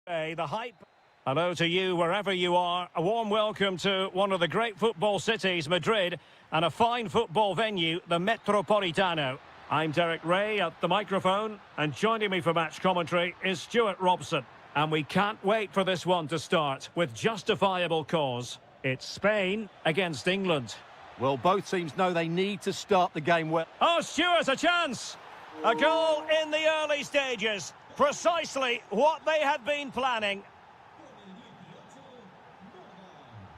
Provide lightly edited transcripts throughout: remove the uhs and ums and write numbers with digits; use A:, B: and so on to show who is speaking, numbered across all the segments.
A: The hype. Hello to you wherever you are. A warm welcome to one of the great football cities, Madrid, and a fine football venue, the Metropolitano. I'm Derek Ray at the microphone, and joining me for match commentary is Stuart Robson. And we can't wait for this one to start with justifiable cause. It's Spain against England.
B: Well, both teams know they need to start the game well.
A: Oh, Stuart, a chance! A goal in the early stages. Precisely what they had been planning.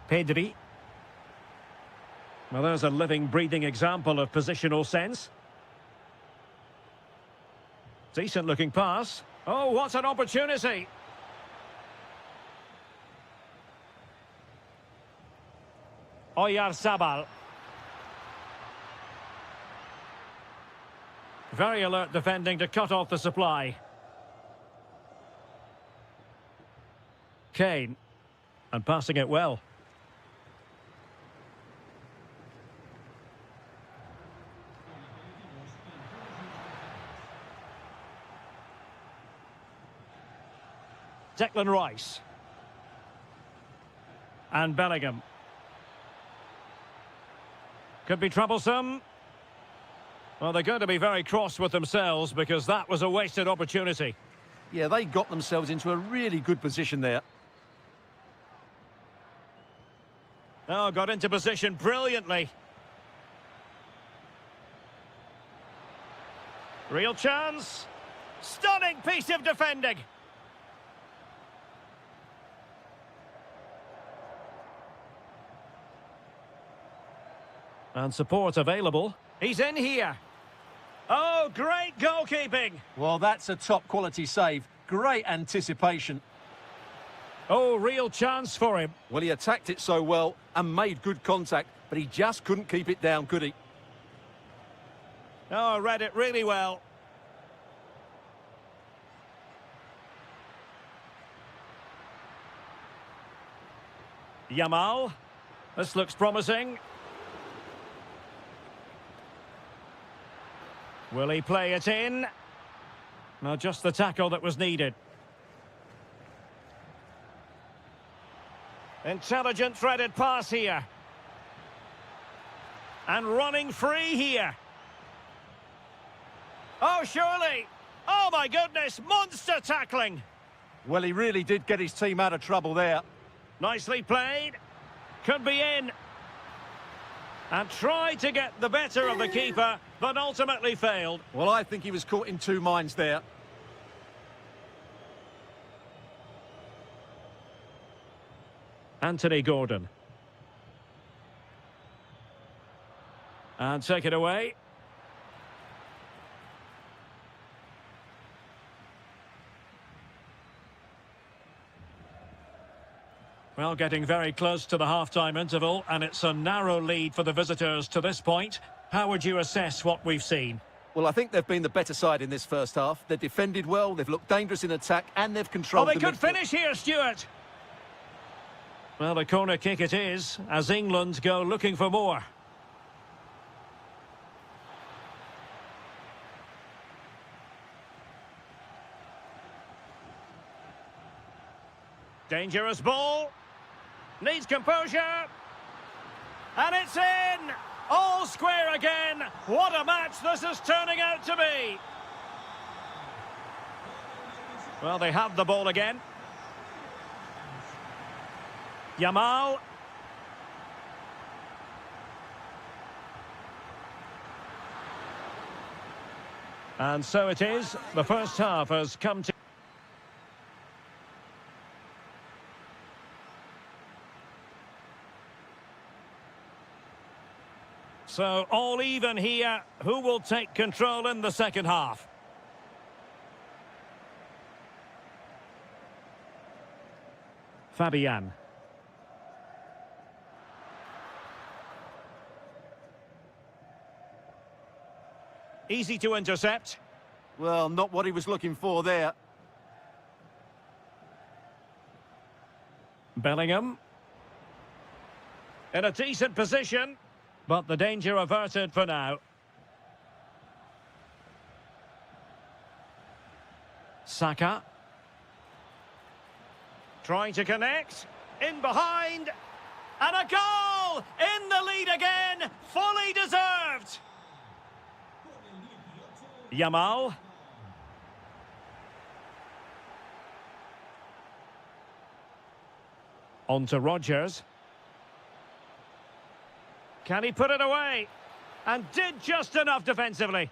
A: Pedri. Well, there's a living, breathing example of positional sense. Decent-looking pass. Oh, what an opportunity! Oyarzabal. Very alert defending to cut off the supply. Kane. And passing it well. Declan Rice. And Bellingham. Could be troublesome. Well, they're going to be very cross with themselves because that was a wasted opportunity.
B: Yeah, they got themselves into a really good position there.
A: Oh, got into position brilliantly. Real chance. Stunning piece of defending. And support available. He's in here. Oh, great goalkeeping.
B: Well, that's a top-quality save. Great anticipation.
A: Oh, real chance for him.
B: Well, he attacked it so well and made good contact, but he just couldn't keep it down, could he?
A: Oh, read it really well. Yamal. This looks promising. Will he play it in? No, just the tackle that was needed. Intelligent threaded pass here. And running free here. Oh, surely. Oh, my goodness. Monster tackling.
B: Well, he really did get his team out of trouble there.
A: Nicely played. Could be in. And tried to get the better of the keeper, but ultimately failed.
B: Well, I think he was caught in two minds there.
A: Anthony Gordon. And take it away. Well, getting very close to the half-time interval, and it's a narrow lead for the visitors to this point. How would you assess what we've seen?
B: Well, I think they've been the better side in this first half. They've defended well, they've looked dangerous in attack, and they've controlled
A: the midfield.
B: Oh,
A: They could finish here, Stuart. Well, a corner kick it is, as England go looking for more. Dangerous ball. Needs composure. And it's in! All square again. What a match this is turning out to be. Well, they have the ball again. Yamal. And so it is. The first half has come to... So, all even here. Who will take control in the second half? Fabian. Easy to intercept.
B: Well, not what he was looking for there.
A: Bellingham. In a decent position. But the danger averted for now. Saka. Trying to connect. In behind. And a goal! In the lead again. Fully deserved. Yamal. On to Rodgers. Can he put it away? And did just enough defensively.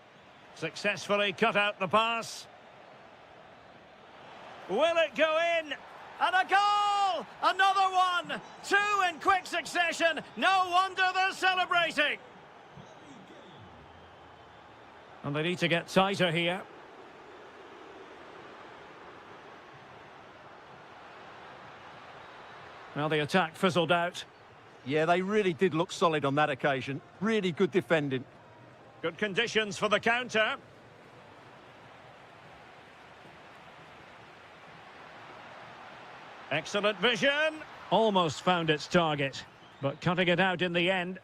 A: Successfully cut out the pass. Will it go in? And a goal! Another one! Two in quick succession. No wonder they're celebrating. And they need to get tighter here. Well, the attack fizzled out.
B: Yeah, they really did look solid on that occasion. Really good defending.
A: Good conditions for the counter. Excellent vision. Almost found its target, but cutting it out in the end.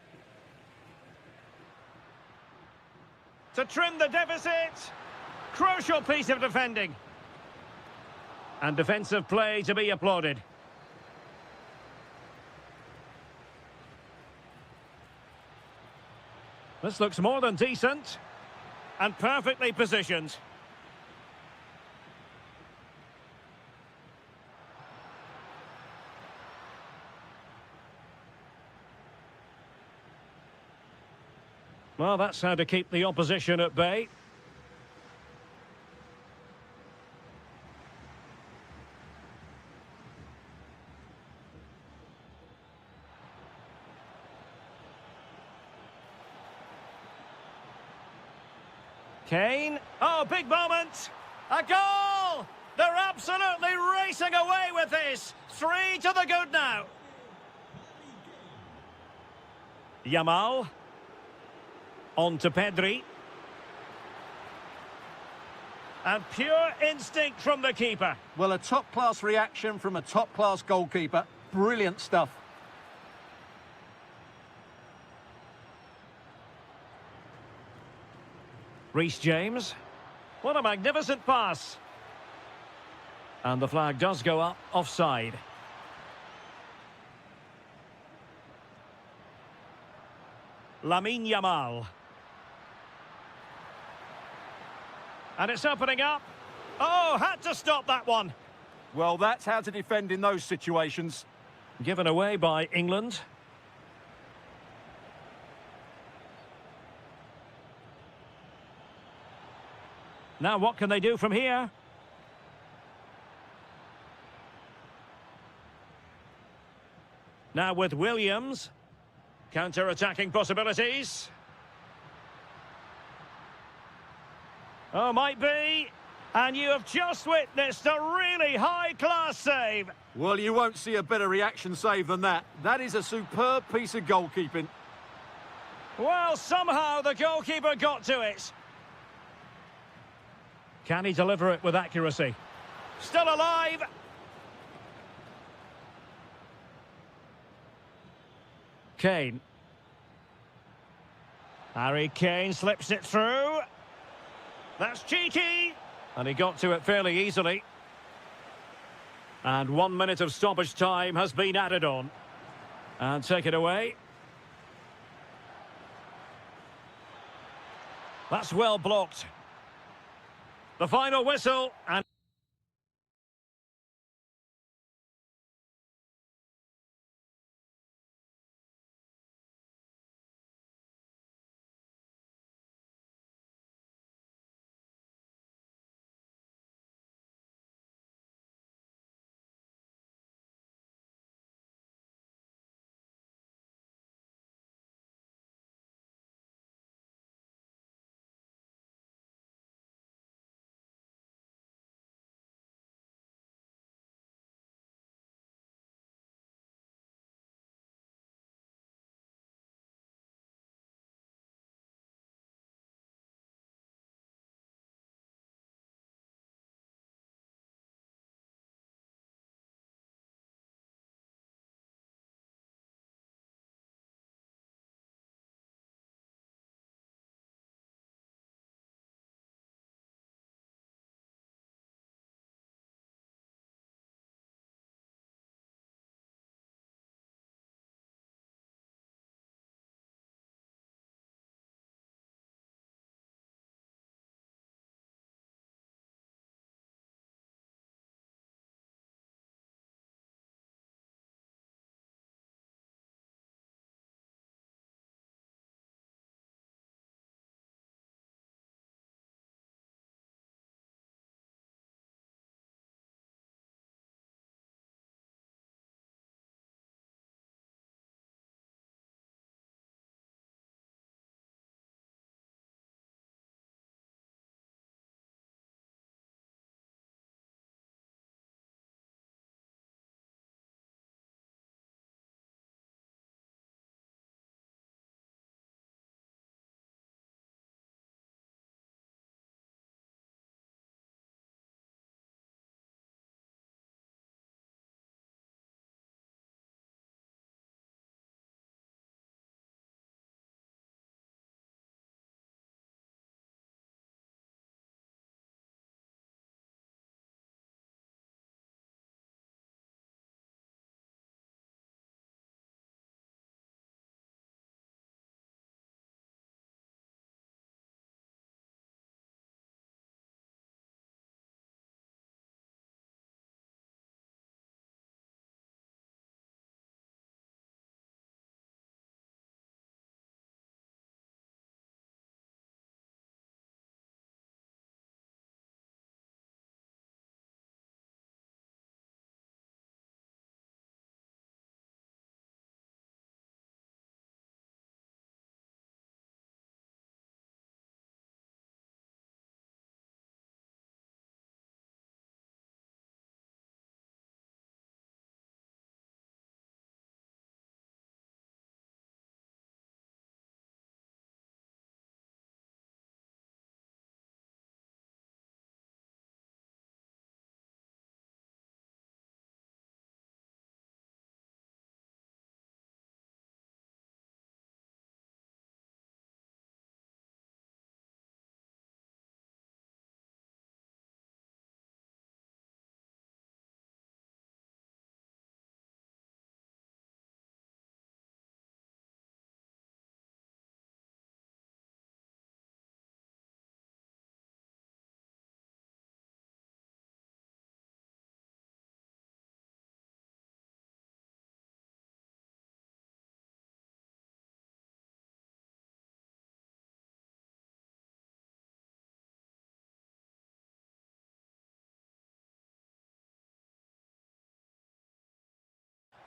A: To trim the deficit. Crucial piece of defending. And defensive play to be applauded. This looks more than decent. And perfectly positioned. Well, that's how to keep the opposition at bay. Kane. Oh, big moment. A goal! They're absolutely racing away with this. 3 to the good now. Yamal. On to Pedri. And pure instinct from the keeper.
B: Well, a top-class reaction from a top-class goalkeeper. Brilliant stuff.
A: Reece James. What a magnificent pass. And the flag does go up offside. Lamine Yamal. And it's opening up. Oh, had to stop that one.
B: Well, that's how to defend in those situations.
A: Given away by England. Now what can they do from here? Now with Williams. Counter-attacking possibilities. Oh, might be. And you have just witnessed a really high-class save.
B: Well, you won't see a better reaction save than that. That is a superb piece of goalkeeping.
A: Well, somehow the goalkeeper got to it. Can he deliver it with accuracy? Still alive. Kane. Harry Kane slips it through. That's cheeky. And he got to it fairly easily. And 1 minute of stoppage time has been added on. And take it away. That's well blocked. The final whistle and...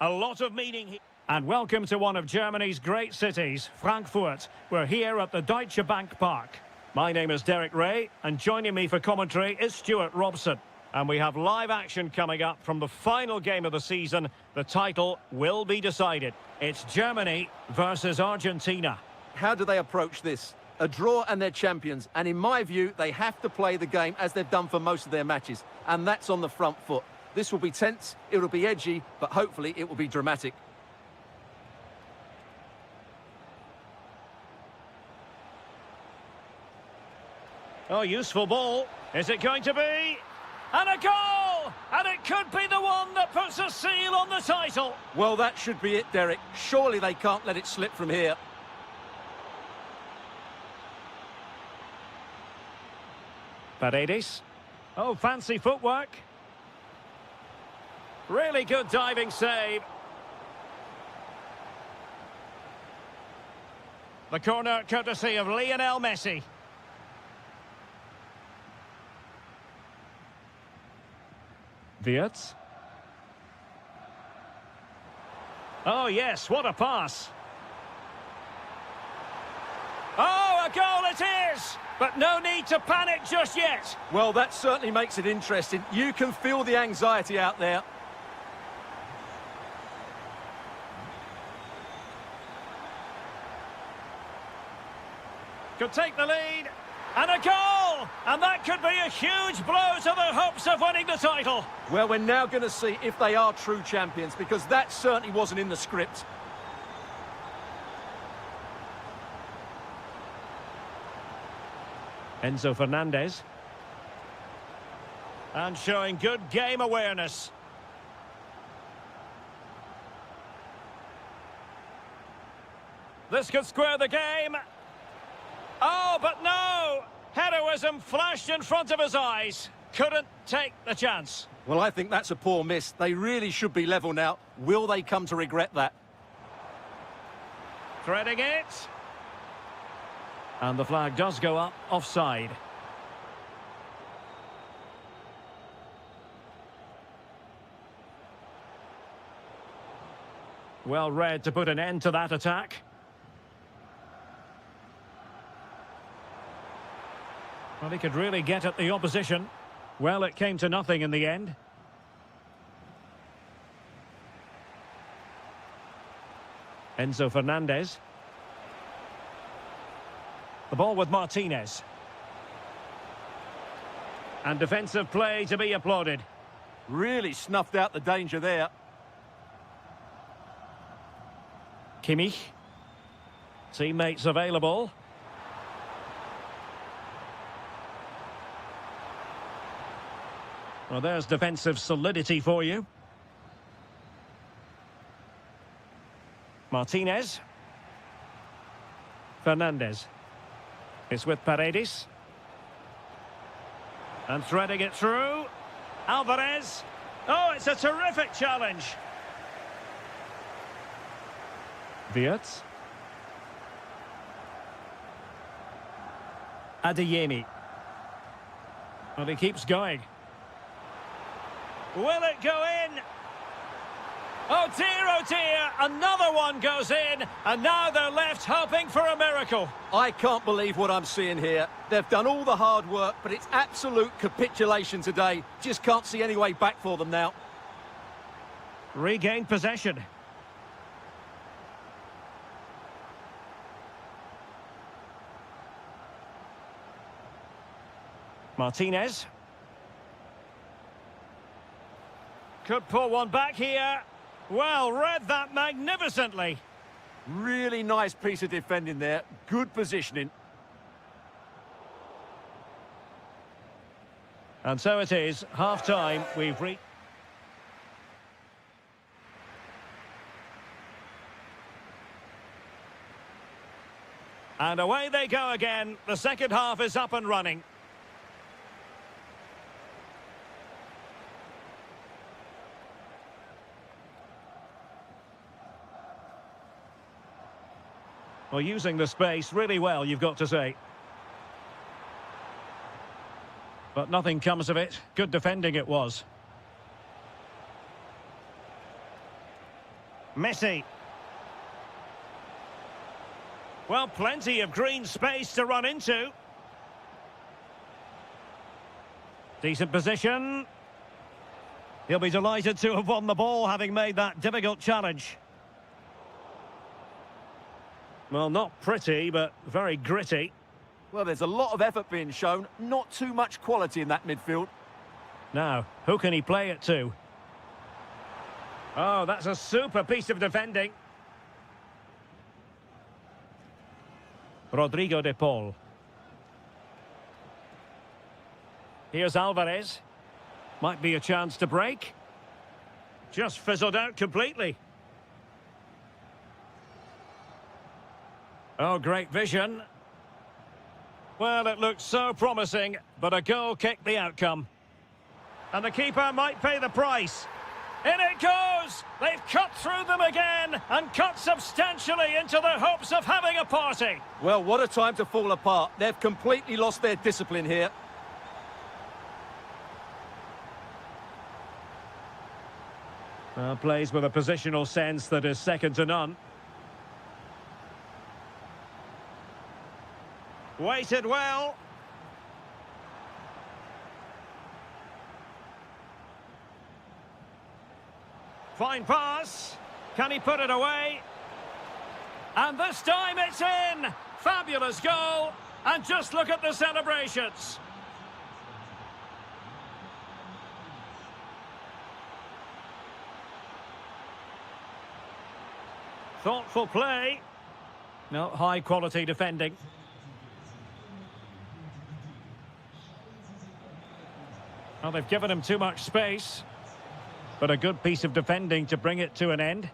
A: A lot of meaning here. And welcome to one of Germany's great cities, Frankfurt. We're here at the Deutsche Bank Park. My name is Derek Ray, and joining me for commentary is Stuart Robson. And we have live action coming up from the final game of the season. The title will be decided. It's Germany versus Argentina.
B: How do they approach this? A draw and they're champions. And in my view, they have to play the game as they've done for most of their matches. And that's on the front foot. This will be tense, it will be edgy, but hopefully it will be dramatic.
A: Oh, useful ball. Is it going to be? And a goal! And it could be the one that puts a seal on the title.
B: Well, that should be it, Derek. Surely they can't let it slip from here.
A: Paredes. Oh, fancy footwork. Really good diving save. The corner courtesy of Lionel Messi. Wirtz. Oh, yes, what a pass. Oh, a goal it is! But no need to panic just yet.
B: Well, that certainly makes it interesting. You can feel the anxiety out there.
A: Could take the lead. And a goal! And that could be a huge blow to their hopes of winning the title.
B: Well, we're now going to see if they are true champions, because that certainly wasn't in the script.
A: Enzo Fernandez. And showing good game awareness. This could square the game. Oh, but no! Heroism flashed in front of his eyes. Couldn't take the chance.
B: Well, I think that's a poor miss. They really should be level now. Will they come to regret that?
A: Threading it. And the flag does go up, offside. Well read to put an end to that attack. Well, he could really get at the opposition. Well, it came to nothing in the end. Enzo Fernandez. The ball with Martinez. And defensive play to be applauded.
B: Really snuffed out the danger there.
A: Kimmich. Teammates available. Well, there's defensive solidity for you. Martinez. Fernandez. It's with Paredes. And threading it through. Alvarez. Oh, it's a terrific challenge. Wirtz. Adeyemi. Well, he keeps going. Will it go in? Oh dear, another one goes in, and now they're left hoping for a miracle.
B: I can't believe what I'm seeing here. They've done all the hard work, but it's absolute capitulation today. Just can't see any way back for them now.
A: Regained possession. Martinez. Could pull one back here. Well, read that magnificently.
B: Really nice piece of defending there. Good positioning.
A: And so it is, half-time. We've reached... And away they go again. The second half is up and running. Well, using the space really well, you've got to say. But nothing comes of it. Good defending it was. Messi. Well, plenty of green space to run into. Decent position. He'll be delighted to have won the ball, having made that difficult challenge. Well, not pretty, but very gritty.
B: Well, there's a lot of effort being shown, not too much quality in that midfield.
A: Now, who can he play it to? Oh, that's a super piece of defending. Rodrigo de Paul. Here's Alvarez. Might be a chance to break. Just fizzled out completely. Oh, great vision. Well, it looked so promising, but a goal kicked the outcome. And the keeper might pay the price. In it goes! They've cut through them again and cut substantially into their hopes of having a party.
B: Well, what a time to fall apart. They've completely lost their discipline here.
A: Plays with a positional sense that is second to none. Weighted well. Fine pass. Can he put it away? And this time it's in. Fabulous goal. And just look at the celebrations. Thoughtful play. No, high quality defending. Well, they've given him too much space. But a good piece of defending to bring it to an end.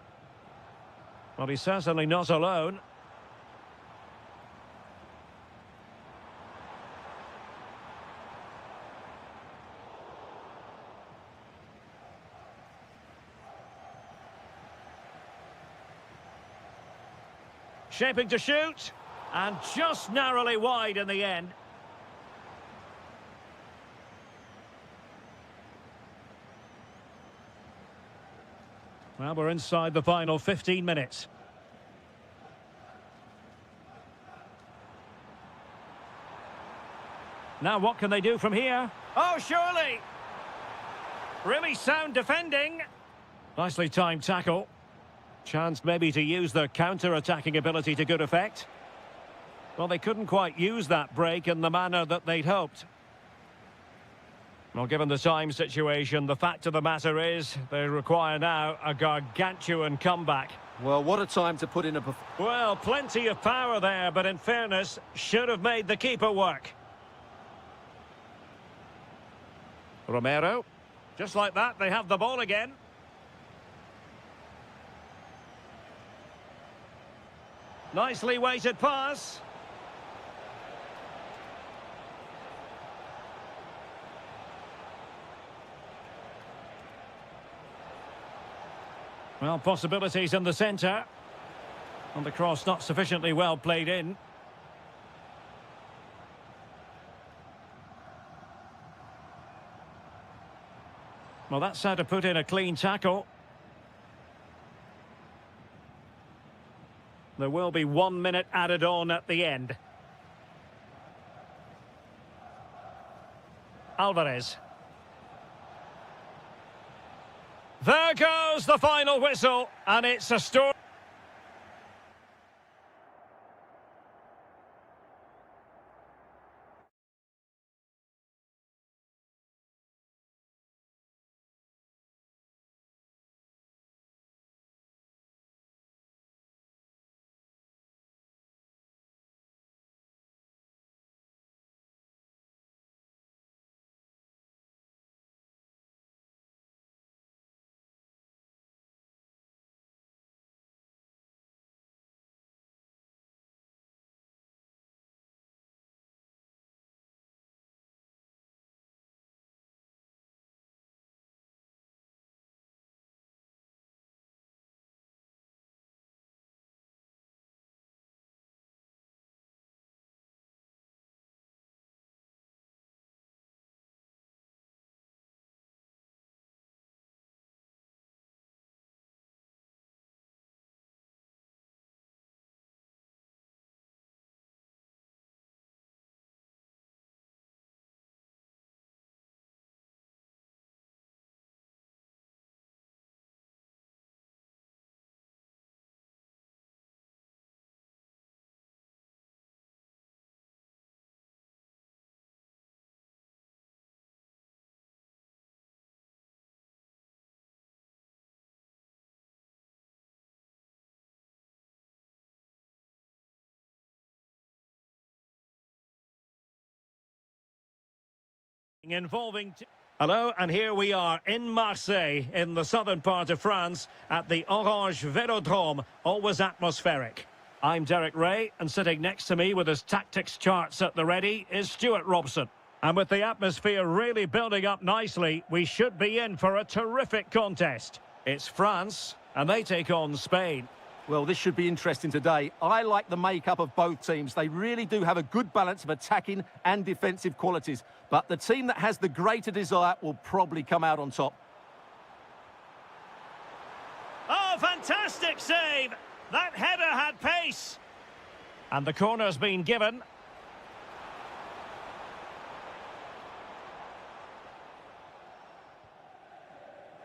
A: Well, he's certainly not alone. Shaping to shoot. And just narrowly wide in the end. Well, we're inside the final 15 minutes. Now what can they do from here? Oh, surely! Really sound defending. Nicely timed tackle. Chance maybe to use their counter-attacking ability to good effect. Well, they couldn't quite use that break in the manner that they'd hoped. Well, given the time situation, the fact of the matter is they require now a gargantuan comeback.
B: Well, what a time to put in a...
A: Well, plenty of power there, but in fairness, should have made the keeper work. Romero. Just like that, they have the ball again. Nicely weighted pass. Well, possibilities in the centre. And the cross not sufficiently well played in. Well, that's how to put in a clean tackle. There will be 1 minute added on at the end. Alvarez. There goes the final whistle, and it's a story. involving... Hello, and here we are in Marseille, in the southern part of France, at the Orange Velodrome, always atmospheric. I'm Derek Ray, and sitting next to me with his tactics charts at the ready is Stuart Robson. And with the atmosphere really building up nicely, we should be in for a terrific contest. It's France, and they take on Spain.
B: Well, this should be interesting today. I like the makeup of both teams. They really do have a good balance of attacking and defensive qualities. But the team that has the greater desire will probably come out on top.
A: Oh, fantastic save! That header had pace. And the corner's been given.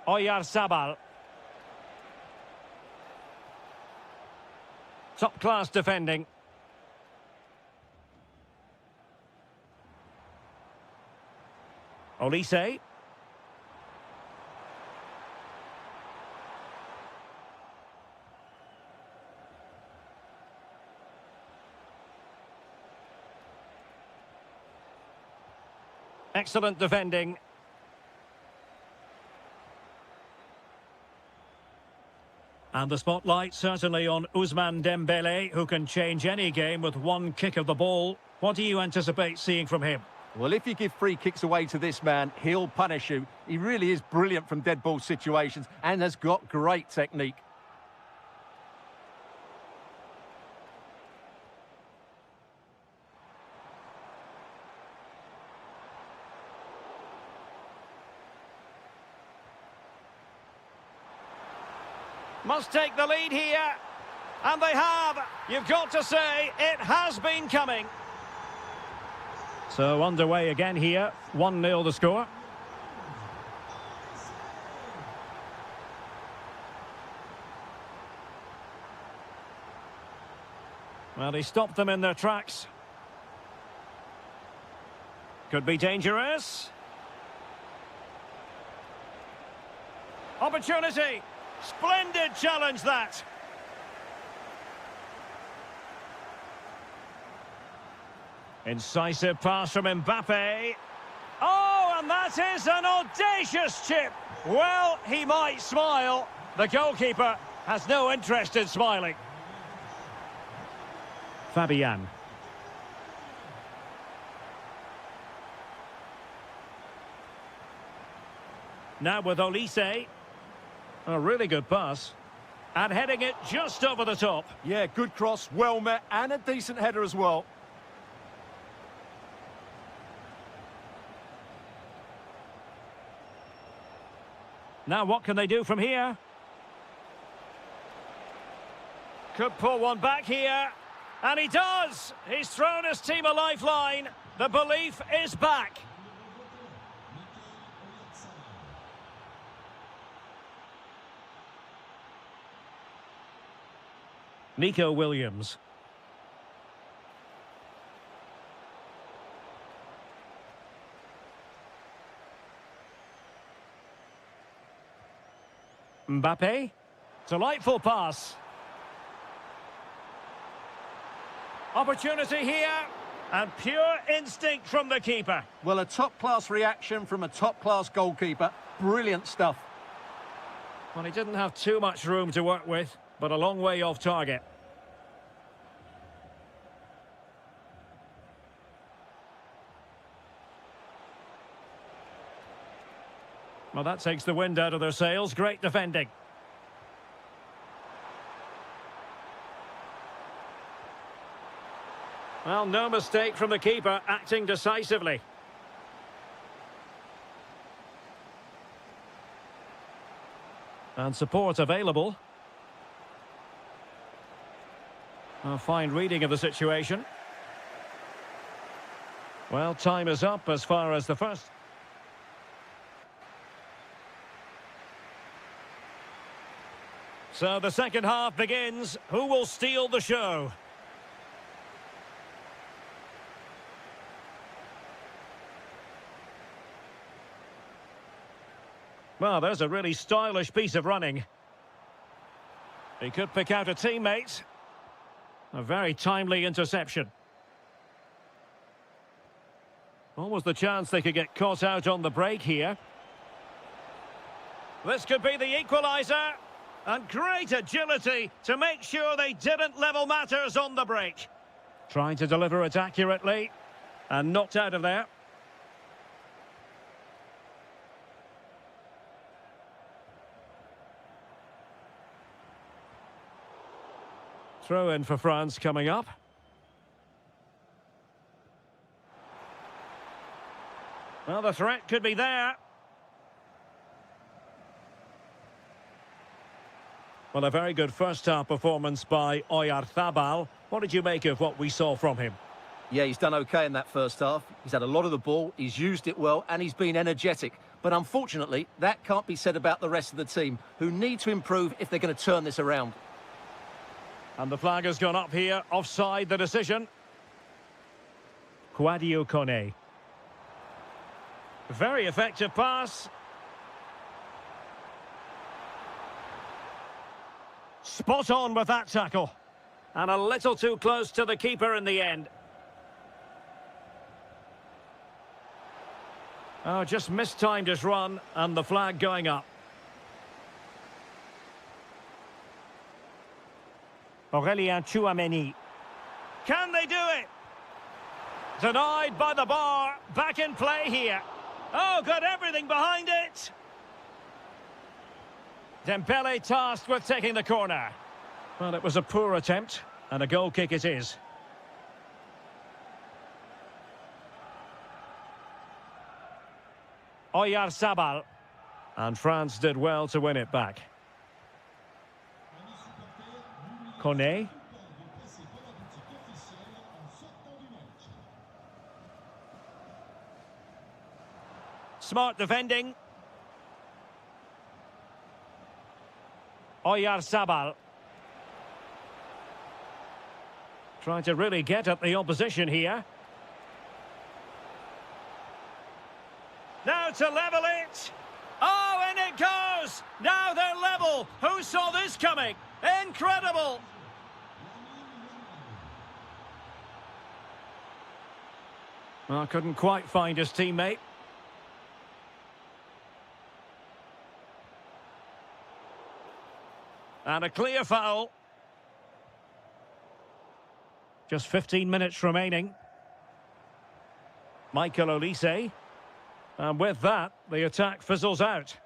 A: Oyarzabal. Top-class defending. Olise. Excellent defending. And the spotlight certainly on Ousmane Dembele, who can change any game with one kick of the ball. What do you anticipate seeing from him?
B: Well, if you give free kicks away to this man, he'll punish you. He really is brilliant from dead ball situations and has got great technique.
A: Must take the lead here. And they have. You've got to say, it has been coming. So underway again here. 1-0 the score. Well, he stopped them in their tracks. Could be dangerous. Opportunity. Splendid challenge, that. Incisive pass from Mbappe. Oh, and that is an audacious chip. Well, he might smile. The goalkeeper has no interest in smiling. Fabian. Now with Olise. A really good pass. And heading it just over the top.
B: Yeah, good cross, well met, and a decent header as well.
A: Now what can they do from here? Could pull one back here. And he does! He's thrown his team a lifeline. The belief is back. Nico Williams. Mbappe. Delightful pass. Opportunity here. And pure instinct from the keeper.
B: Well, a top-class reaction from a top-class goalkeeper. Brilliant stuff.
A: Well, he didn't have too much room to work with, but a long way off target. Well, that takes the wind out of their sails. Great defending. Well, no mistake from the keeper, acting decisively. And support available. A fine reading of the situation. Well, time is up as far as the first. So the second half begins. Who will steal the show? Well, there's a really stylish piece of running. He could pick out a teammate. A very timely interception. Almost the chance they could get caught out on the break here. This could be the equaliser. And great agility to make sure they didn't level matters on the break. Trying to deliver it accurately. And knocked out of there. Throw in for France coming up. Well, the threat could be there. Well, a very good first-half performance by Oyarzabal. What did you make of what we saw from him?
B: Yeah, he's done okay in that first half. He's had a lot of the ball, he's used it well, and he's been energetic. But unfortunately, that can't be said about the rest of the team, who need to improve if they're going to turn this around.
A: And the flag has gone up here. Offside the decision. Kouadio Kone. Very effective pass. Spot on with that tackle. And a little too close to the keeper in the end. Oh, just mistimed his run, and the flag going up. Aurélien Tchouameni. Can they do it? Denied by the bar. Back in play here. Oh, got everything behind it. Dembele tasked with taking the corner. Well, it was a poor attempt, and a goal kick it is. Oyarzabal. And France did well to win it back. Kone. Smart defending. Oyarzabal. Trying to really get at the opposition here. Now to level it. Oh, and it goes. Now they're level. Who saw this coming? Incredible. Well, couldn't quite find his teammate. And a clear foul. Just 15 minutes remaining. Michael Olise. And with that, the attack fizzles out.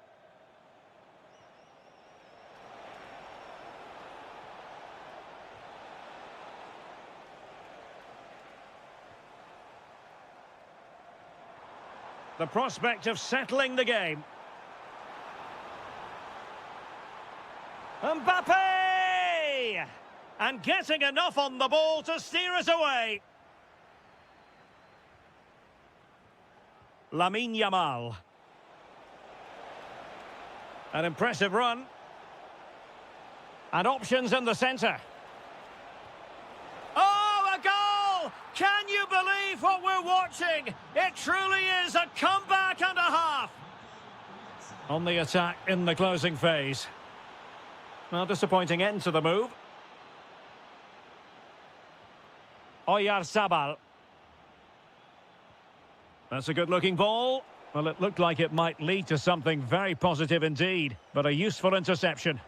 A: The prospect of settling the game. Mbappe! And getting enough on the ball to steer it away. Lamine Yamal. An impressive run. And options in the centre. Oh, a goal! Can you believe what we're watching? It truly is a comeback and a half. On the attack in the closing phase. Well, disappointing end to the move. Oyarzabal. That's a good-looking ball. Well, it looked like it might lead to something very positive indeed, but a useful interception.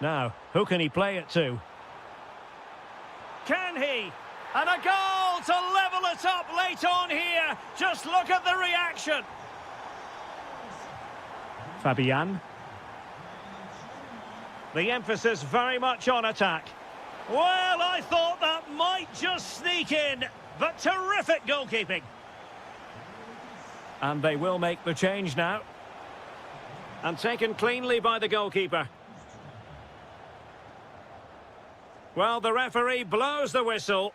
A: Now, who can he play it to? Can he? And a goal to level it up late on here. Just look at the reaction. Fabian. The emphasis very much on attack. Well, I thought that might just sneak in, but terrific goalkeeping. And they will make the change now. And taken cleanly by the goalkeeper. Well, the referee blows the whistle.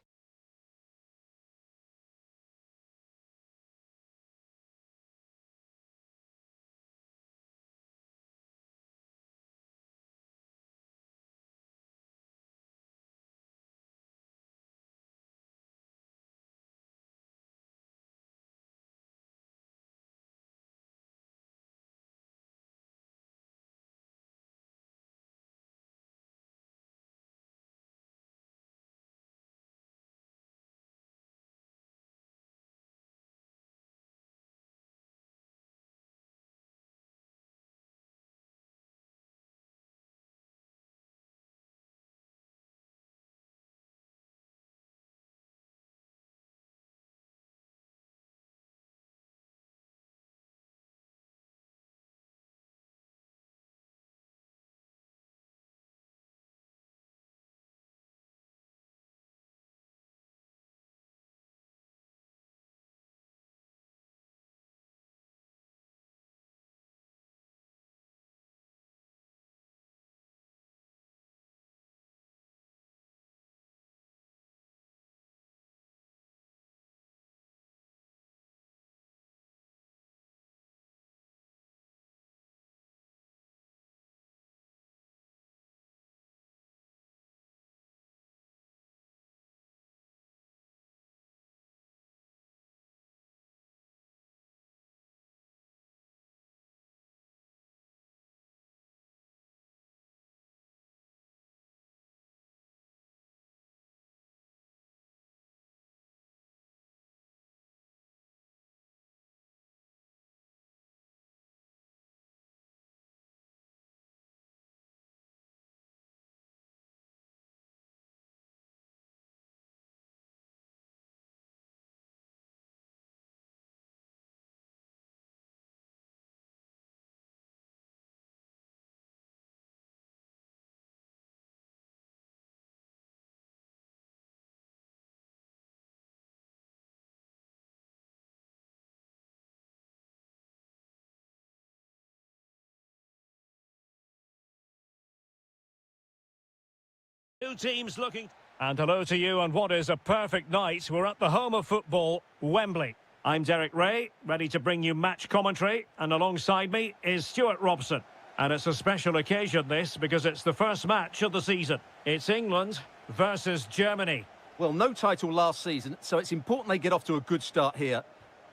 A: Two teams looking. And hello to you on what is a perfect night. We're at the home of football, Wembley. I'm Derek Ray, ready to bring you match commentary, and alongside me is Stuart Robson. And it's a special occasion, this, because it's the first match of the season. It's England versus Germany.
B: Well, no title last season, so it's important they get off to a good start here.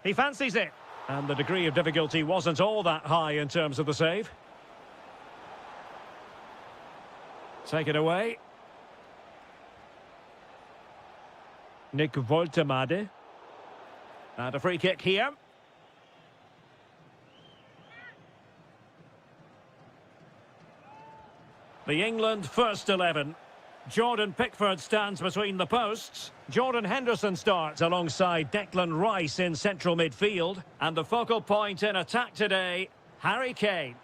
A: He fancies it. And the degree of difficulty wasn't all that high in terms of the save. Take it away. Nick Woltemade. And a free kick here. The England first 11. Jordan Pickford stands between the posts. Jordan Henderson starts alongside Declan Rice in central midfield. And the focal point in attack today, Harry Kane.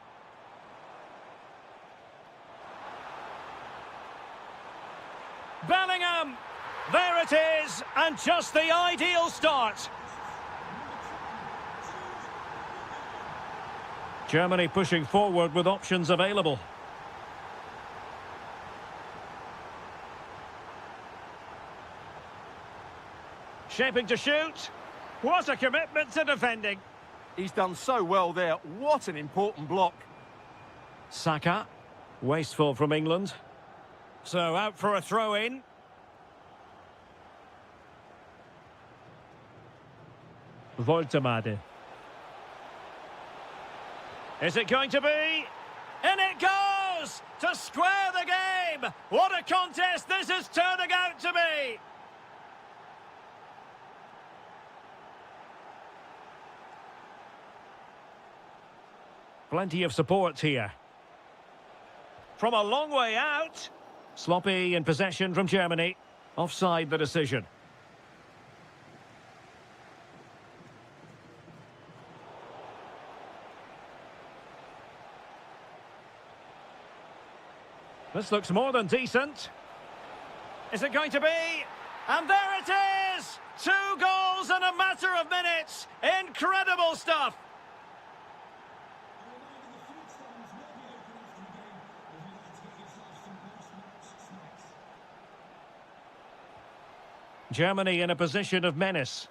A: Bellingham! There it is, and just the ideal start. Germany pushing forward with options available. Shaping to shoot. What a commitment to defending.
B: He's done so well there. What an important block.
A: Saka. Wasteful from England. So out for a throw-in. Woltemade. Is it going to be? And it goes! To square the game! What a contest this is turning out to be! Plenty of support here. From a long way out. Sloppy in possession from Germany. Offside the decision. This looks more than decent. Is it going to be? And there it is! 2 goals in a matter of minutes. Incredible stuff. Germany in a position of menace.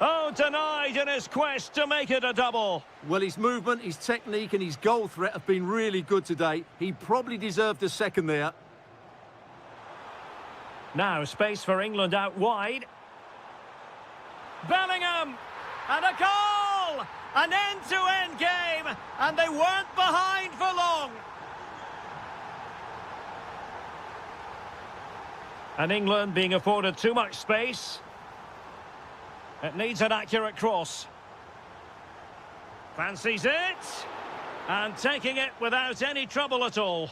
A: Oh, denied in his quest to make it a double.
B: Well, his movement, his technique and his goal threat have been really good today. He probably deserved a second there.
A: Now, space for England out wide. Bellingham! And a goal! An end-to-end game, and they weren't behind for long. And England being afforded too much space. It needs an accurate cross. Fancies it. And taking it without any trouble at all.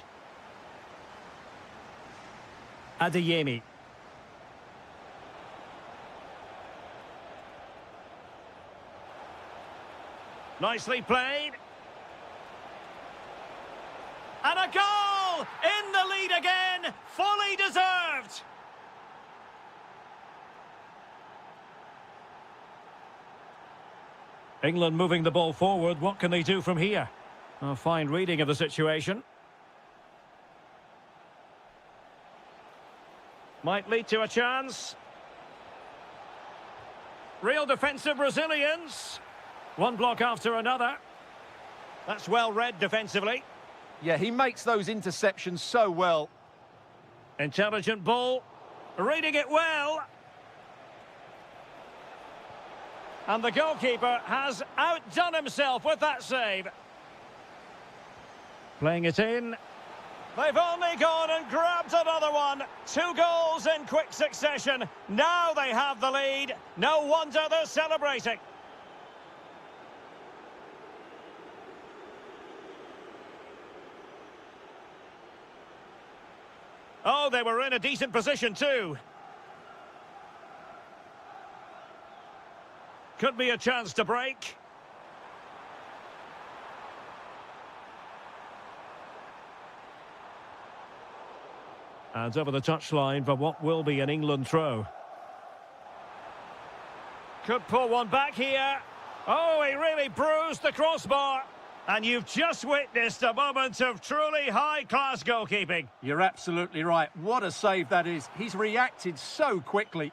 A: Adeyemi. Nicely played. And a goal! In the lead again! Fully deserved! England moving the ball forward. What can they do from here? A fine reading of the situation. Might lead to a chance. Real defensive resilience. One block after another. That's well read defensively.
B: Yeah, he makes those interceptions so well.
A: Intelligent ball. Reading it well. And the goalkeeper has outdone himself with that save. Playing it in. They've only gone and grabbed another one. 2 goals in quick succession. Now they have the lead. No wonder they're celebrating. Oh, they were in a decent position too. Could be a chance to break. And over the touchline for what will be an England throw. Could pull one back here. Oh, he really bruised the crossbar. And you've just witnessed a moment of truly high-class goalkeeping.
B: You're absolutely right. What a save that is. He's reacted so quickly.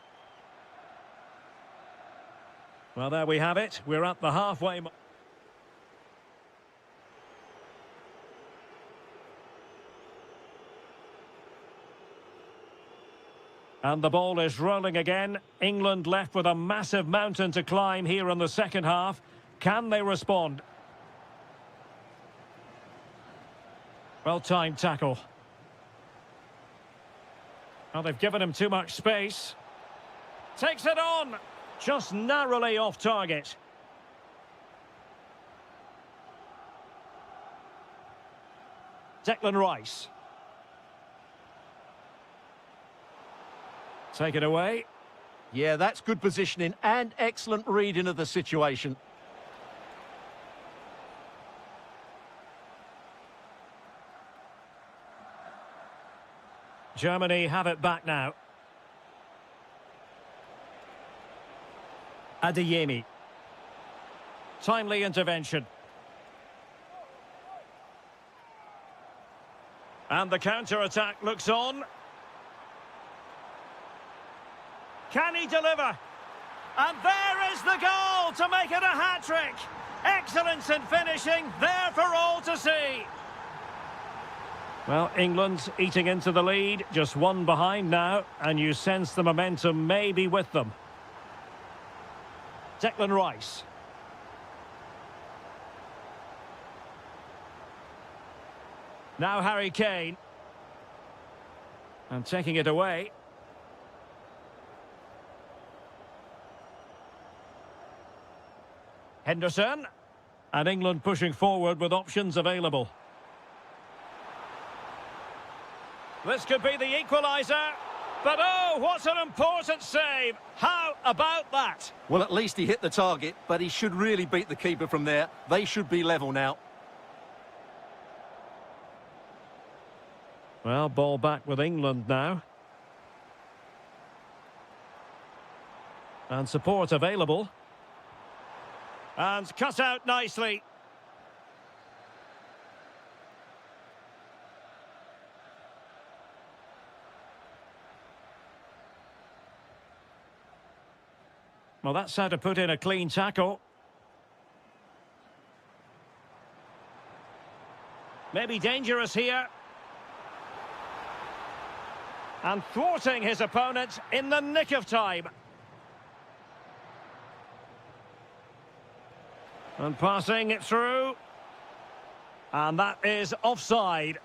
A: Well, there we have it. We're at the halfway mark. And the ball is rolling again. England left with a massive mountain to climb here in the second half. Can they respond? Well-timed tackle. Well, they've given him too much space. Takes it on. Just narrowly off target. Declan Rice. Take it away.
B: Yeah, that's good positioning and excellent reading of the situation.
A: Germany have it back now. Adeyemi. Timely intervention. And the counter-attack looks on. Can he deliver? And there is the goal to make it a hat-trick. Excellence in finishing, there for all to see. Well, England eating into the lead, just one behind now, and you sense the momentum may be with them. Declan Rice. Now Harry Kane. And taking it away. Henderson. And England pushing forward with options available. This could be the equaliser. But oh, what an important save. How about that?
B: Well, at least he hit the target, but he should really beat the keeper from there. They should be level now.
A: Well, ball back with England now. And support available. And cut out nicely. Well, that's how to put in a clean tackle. Maybe dangerous here. And thwarting his opponent in the nick of time. And passing it through. And that is offside.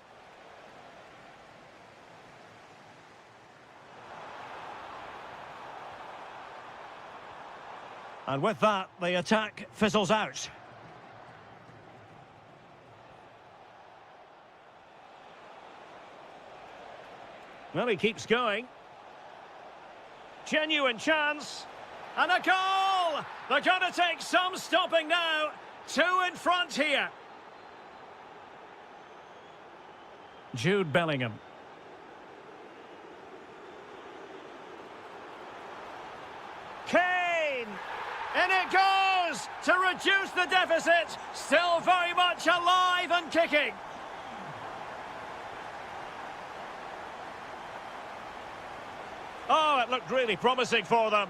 A: And with that, the attack fizzles out. Well, he keeps going. Genuine chance. And a goal! They're going to take some stopping now. Two in front here. Jude Bellingham. Kane! In it goes to reduce the deficit. Still very much alive and kicking. Oh, it looked really promising for them.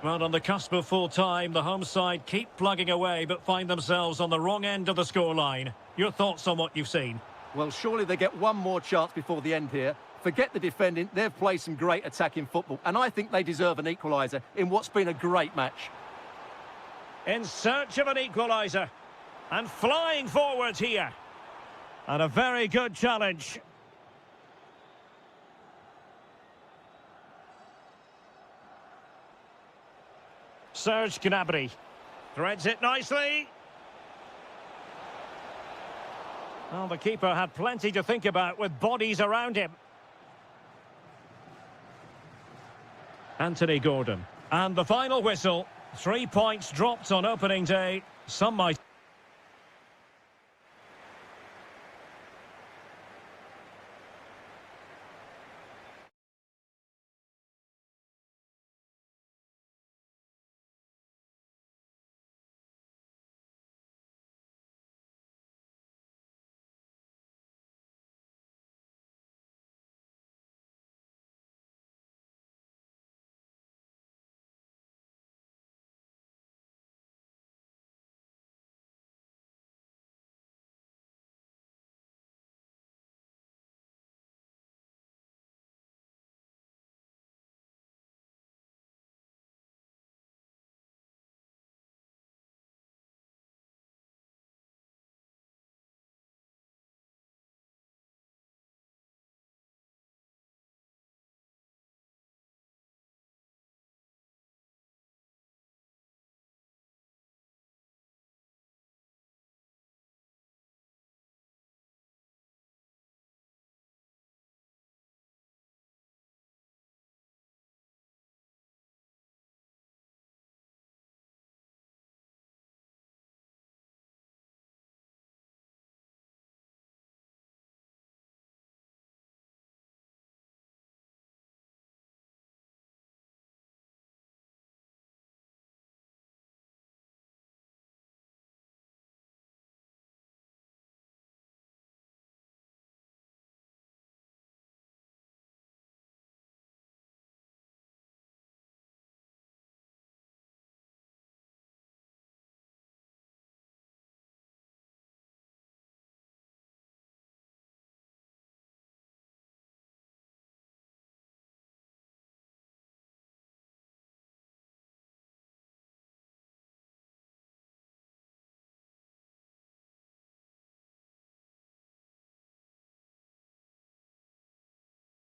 A: Well, on the cusp of full time, the home side keep plugging away but find themselves on the wrong end of the scoreline. Your thoughts on what you've seen?
B: Well, surely they get one more chance before the end here. Forget the defending, they've played some great attacking football, and I think they deserve an equaliser in what's been a great match.
A: In search of an equaliser. And flying forward here. And a very good challenge. Serge Gnabry threads it nicely. Well, the keeper had plenty to think about with bodies around him. Anthony Gordon. And the final whistle. 3 points dropped on opening day. Some might...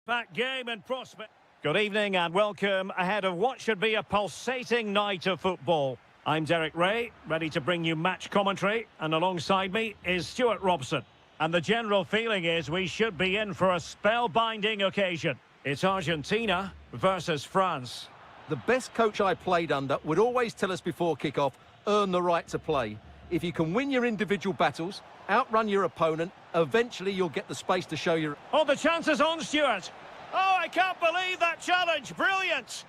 A: Back game and prospect. Good evening and welcome ahead of what should be a pulsating night of football. I'm Derek Ray, ready to bring you match commentary, and alongside me is Stuart Robson. And the general feeling is we should be in for a spellbinding occasion. It's Argentina versus France.
B: The best coach I played under would always tell us before kick-off, earn the right to play. If you can win your individual battles, outrun your opponent, eventually you'll get the space to show your...
A: Oh, the chance is on, Stuart. Oh, I can't believe that challenge. Brilliant.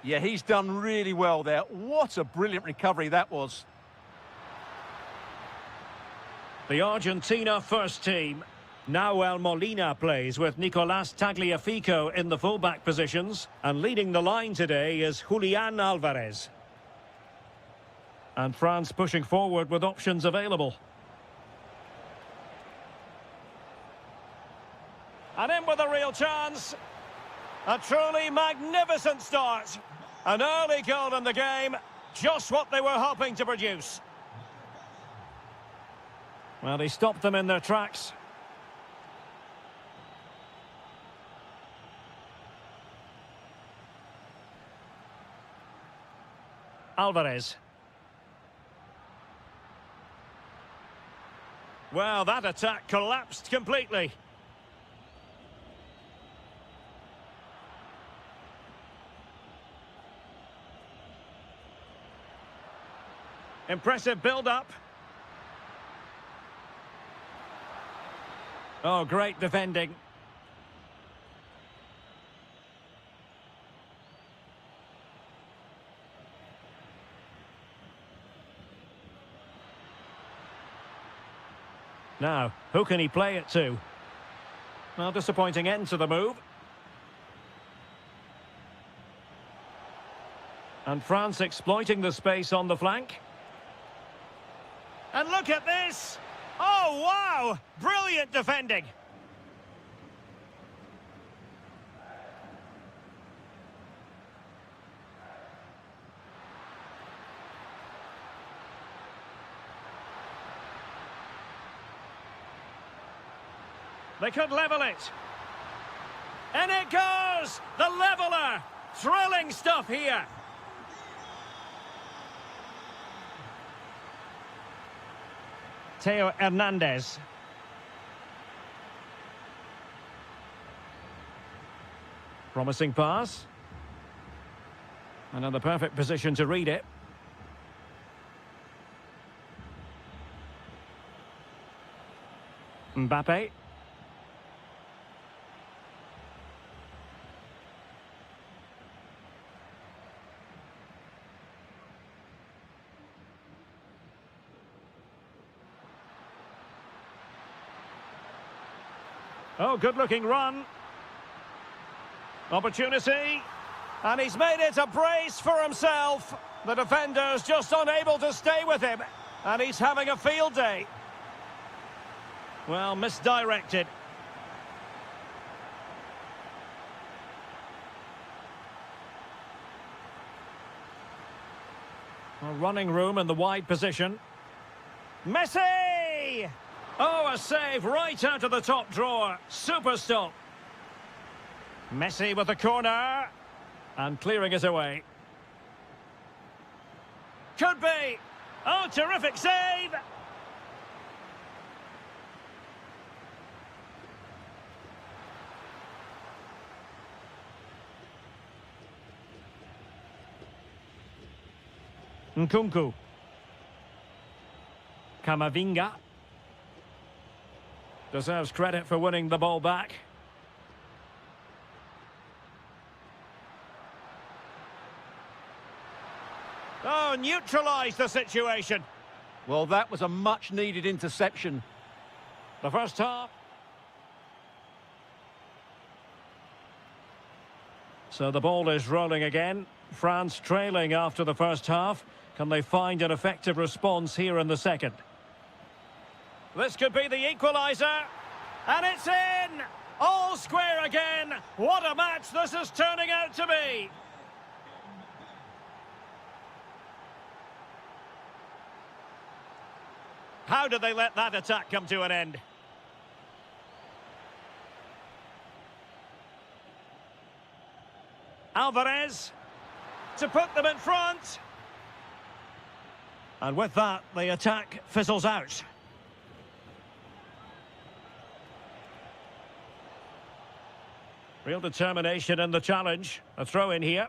B: Yeah, he's done really well there. What a brilliant recovery that was.
A: The Argentina first team. Nahuel Molina plays with Nicolás Tagliafico in the fullback positions. And leading the line today is Julián Álvarez. And France pushing forward with options available. And in with a real chance. A truly magnificent start. An early goal in the game. Just what they were hoping to produce. Well, he stopped them in their tracks. Álvarez. Well, that attack collapsed completely. Impressive build-up. Oh, great defending. Now, who can he play it to? Well, disappointing end to the move. And France exploiting the space on the flank. And look at this! Oh, wow! Brilliant defending! They could level it. And it goes! The leveller! Thrilling stuff here! Theo Hernandez. Promising pass. Another perfect position to read it. Mbappe. Oh, good-looking run. Opportunity. And he's made it a brace for himself. The defender's just unable to stay with him. And he's having a field day. Well, misdirected. A running room in the wide position. Messi! Oh, a save right out of the top drawer. Super stop. Messi with the corner. And clearing it away. Could be. Oh, terrific save. Nkunku. Camavinga. Deserves credit for winning the ball back. Oh, neutralised the situation.
B: Well, that was a much-needed interception.
A: The first half. So the ball is rolling again. France trailing after the first half. Can they find an effective response here in the second? This could be the equaliser. And it's in! All square again. What a match this is turning out to be. How did they let that attack come to an end? Alvarez to put them in front. And with that, the attack fizzles out. Real determination in the challenge. A throw in here.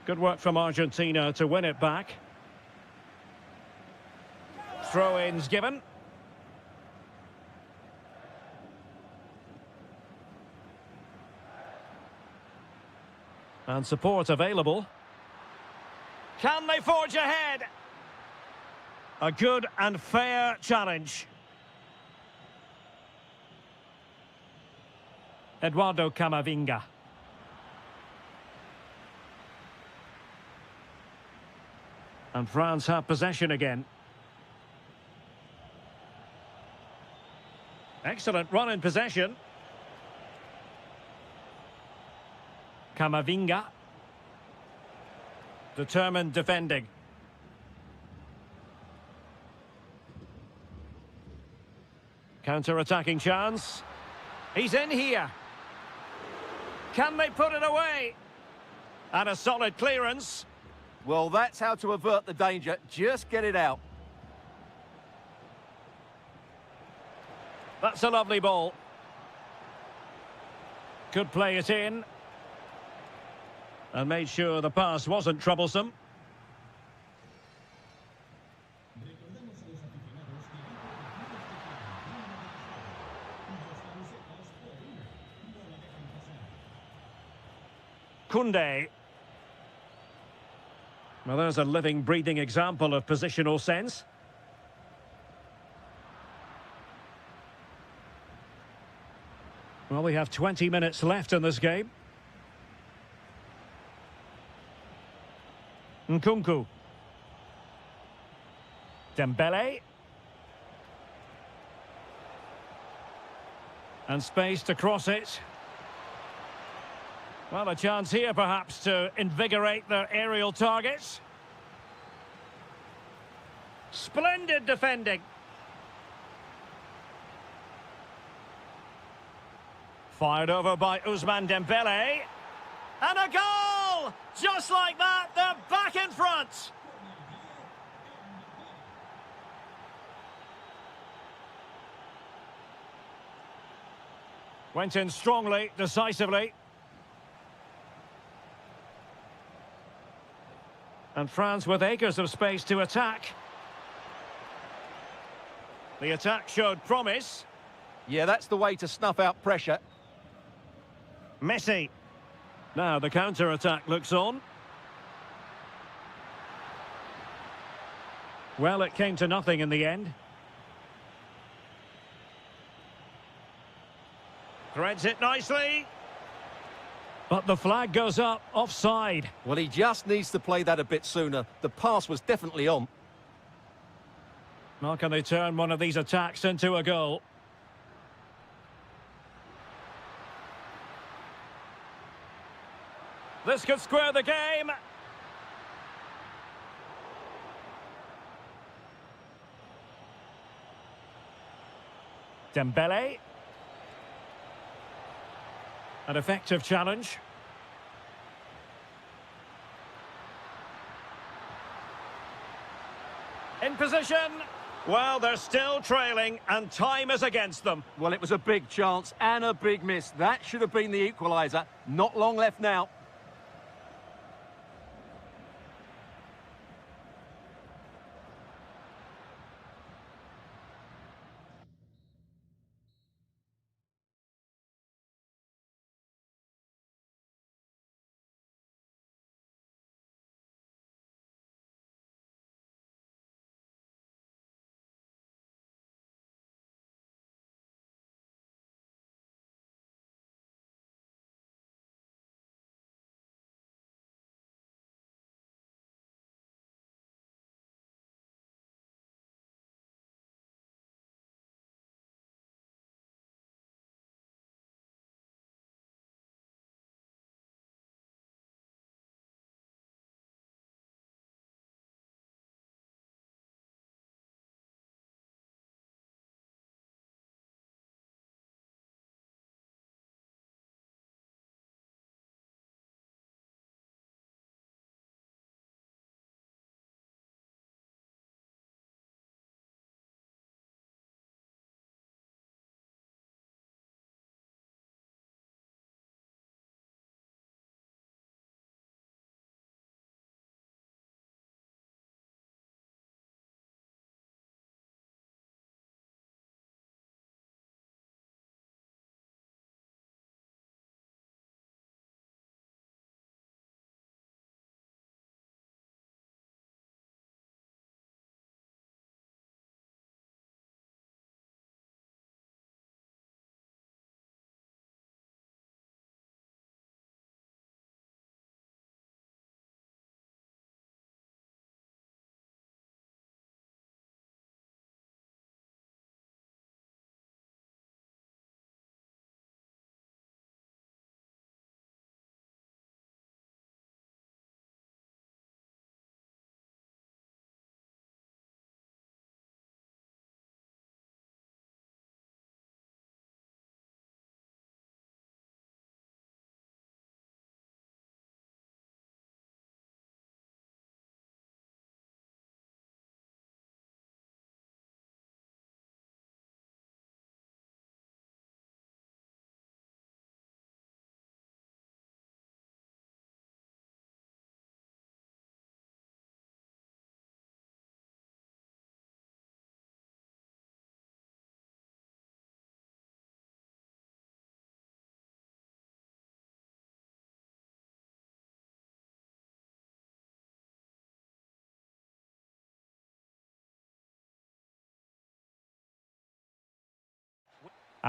A: Good work from Argentina to win it back. Throw-ins given. And support available. Can they forge ahead? A good and fair challenge. Eduardo Camavinga. And France have possession again. Excellent run in possession. Camavinga. Determined defending. Counter-attacking chance. He's in here. Can they put it away? And a solid clearance.
B: Well, that's how to avert the danger. Just get it out.
A: That's a lovely ball. Could play it in. And made sure the pass wasn't troublesome. Koundé. Well, there's a living, breathing example of positional sense. Well, we have 20 minutes left in this game. Nkunku. Dembele. And space to cross it. Well, a chance here perhaps to invigorate their aerial targets. Splendid defending. Fired over by Ousmane Dembele. And a goal! Just like that, they're back in front. Went in strongly, decisively. And France with acres of space to attack. The attack showed promise.
B: Yeah, that's the way to snuff out pressure.
A: Messi. Now the counter-attack looks on. Well, it came to nothing in the end. Threads it nicely. But the flag goes up, offside.
B: Well, he just needs to play that a bit sooner. The pass was definitely on.
A: How can they turn one of these attacks into a goal? This could square the game. Dembele. An effective challenge. In position. Well, they're still trailing and time is against them.
B: Well, it was a big chance and a big miss. That should have been the equaliser. Not long left now.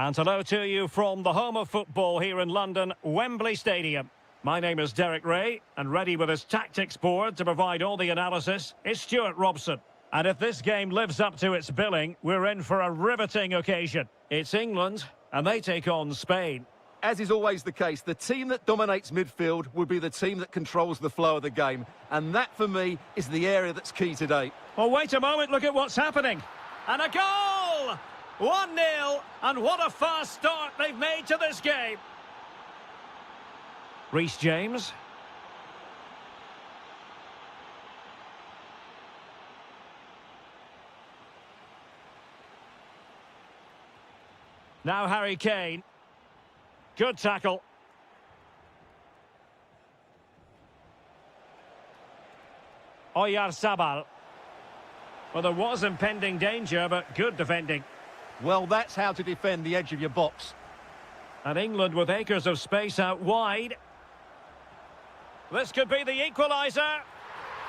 A: And hello to you from the home of football here in London, Wembley Stadium. My name is Derek Ray, and ready with his tactics board to provide all the analysis is Stuart Robson. And if this game lives up to its billing, we're in for a riveting occasion. It's England, and they take on Spain.
B: As is always the case, the team that dominates midfield will be the team that controls the flow of the game. And that, for me, is the area that's key today.
A: Well, wait a moment, look at what's happening. And a goal! 1-0, and what a fast start they've made to this game. Reece James. Now Harry Kane. Good tackle. Oyarzabal. Well, there was impending danger, but good defending.
B: Well, that's how to defend the edge of your box.
A: And England with acres of space out wide. This could be the equaliser.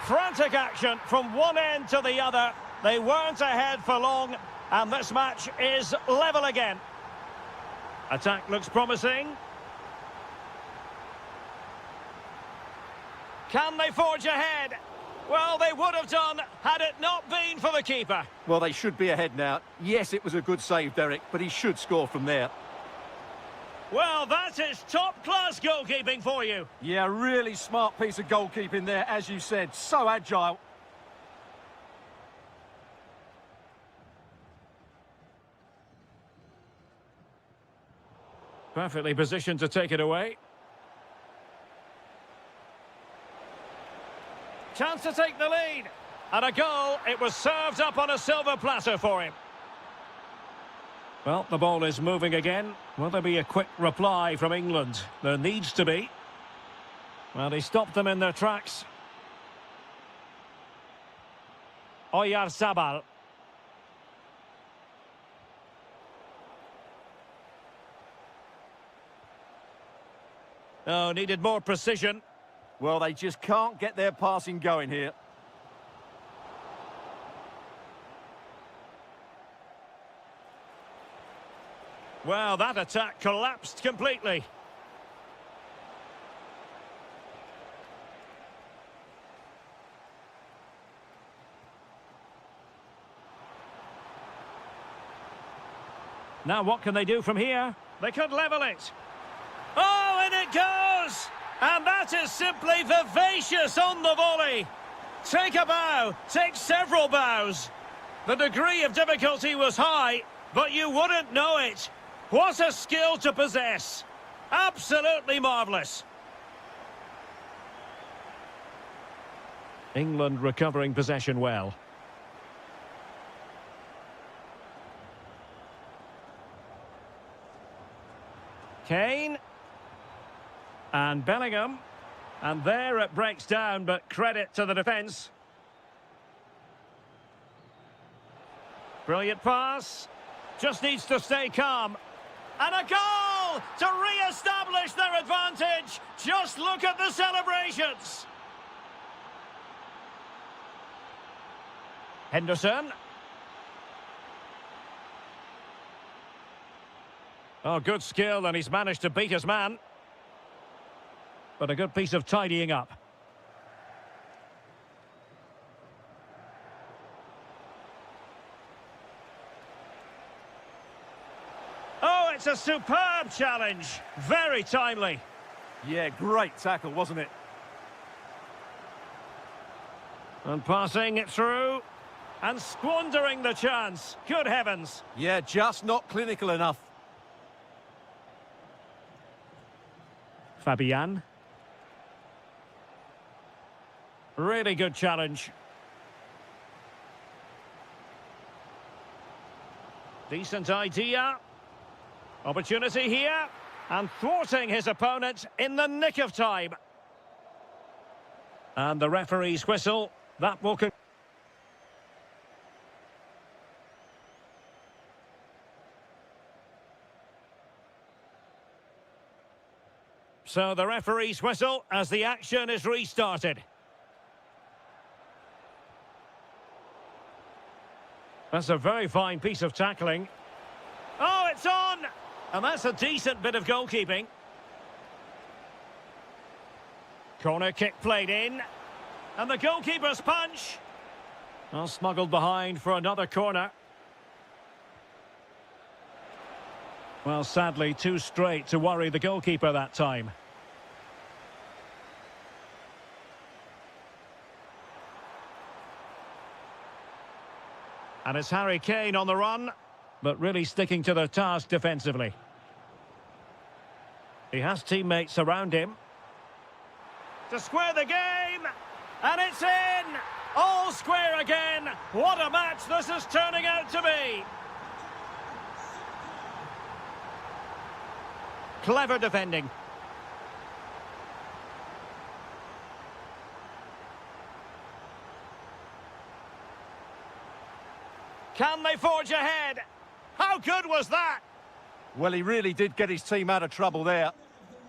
A: Frantic action from one end to the other. They weren't ahead for long, and this match is level again. Attack looks promising. Can they forge ahead? Well, they would have done had it not been for the keeper.
B: Well, they should be ahead now. Yes, it was a good save, Derek, but he should score from there.
A: Well, that is top-class goalkeeping for you.
B: Yeah, really smart piece of goalkeeping there, as you said. So agile.
A: Perfectly positioned to take it away. Chance to take the lead. And a goal. It was served up on a silver platter for him. Well, the ball is moving again. Will there be a quick reply from England? There needs to be. Well, he stopped them in their tracks. Oyarzabal. Oh, needed more precision.
B: Well, they just can't get their passing going here.
A: Well, that attack collapsed completely. Now what can they do from here? They could level it. Oh, and it goes! And that is simply vivacious on the volley. Take a bow, take several bows. The degree of difficulty was high, but you wouldn't know it. What a skill to possess. Absolutely marvellous. England recovering possession well. Kane. And Bellingham. And there it breaks down, but credit to the defence. Brilliant pass. Just needs to stay calm. And a goal to re-establish their advantage. Just look at the celebrations. Henderson. Oh, good skill, and he's managed to beat his man. But a good piece of tidying up. Oh, it's a superb challenge. Very timely.
B: Yeah, great tackle, wasn't it?
A: And passing it through. And squandering the chance. Good heavens.
B: Yeah, just not clinical enough.
A: Fabian. Really good challenge. Decent idea. Opportunity here. And thwarting his opponent in the nick of time. And the referee's whistle. That will conclude. So the referee's whistle as the action is restarted. That's a very fine piece of tackling. Oh, it's on! And that's a decent bit of goalkeeping. Corner kick played in. And the goalkeeper's punch. Well, smuggled behind for another corner. Well, sadly, too straight to worry the goalkeeper that time. And it's Harry Kane on the run, but really sticking to their task defensively. He has teammates around him. To square the game, and it's in! All square again! What a match this is turning out to be! Clever defending. Can they forge ahead? How good was that?
B: Well, he really did get his team out of trouble there.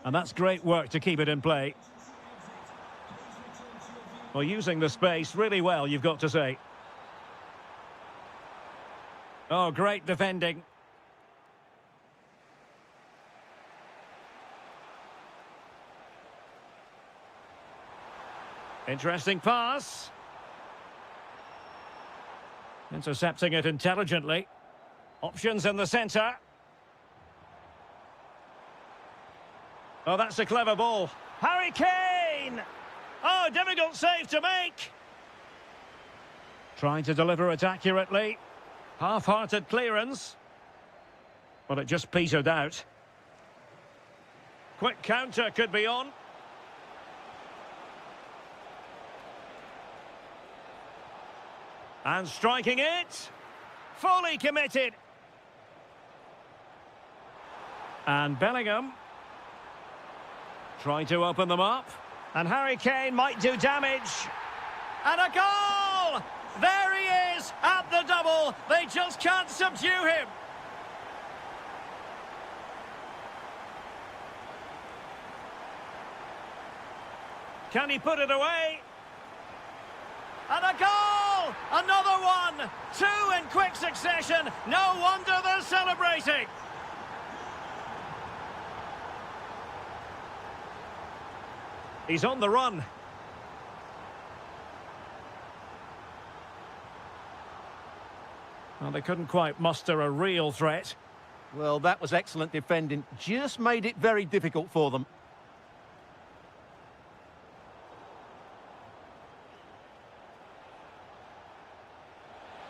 A: And that's great work to keep it in play. Well, using the space really well, you've got to say. Oh, great defending. Interesting pass. Intercepting it intelligently. Options in the centre. Oh, that's a clever ball. Harry Kane! Oh, difficult save to make. Trying to deliver it accurately. Half-hearted clearance. Well, it just petered out. Quick counter could be on. And striking it. Fully committed. And Bellingham. Trying to open them up. And Harry Kane might do damage. And a goal! There he is at the double. They just can't subdue him. Can he put it away? And a goal! Another one! Two in quick succession. No wonder they're celebrating. He's on the run. Well, they couldn't quite muster a real threat.
B: Well, that was excellent defending. Just made it very difficult for them.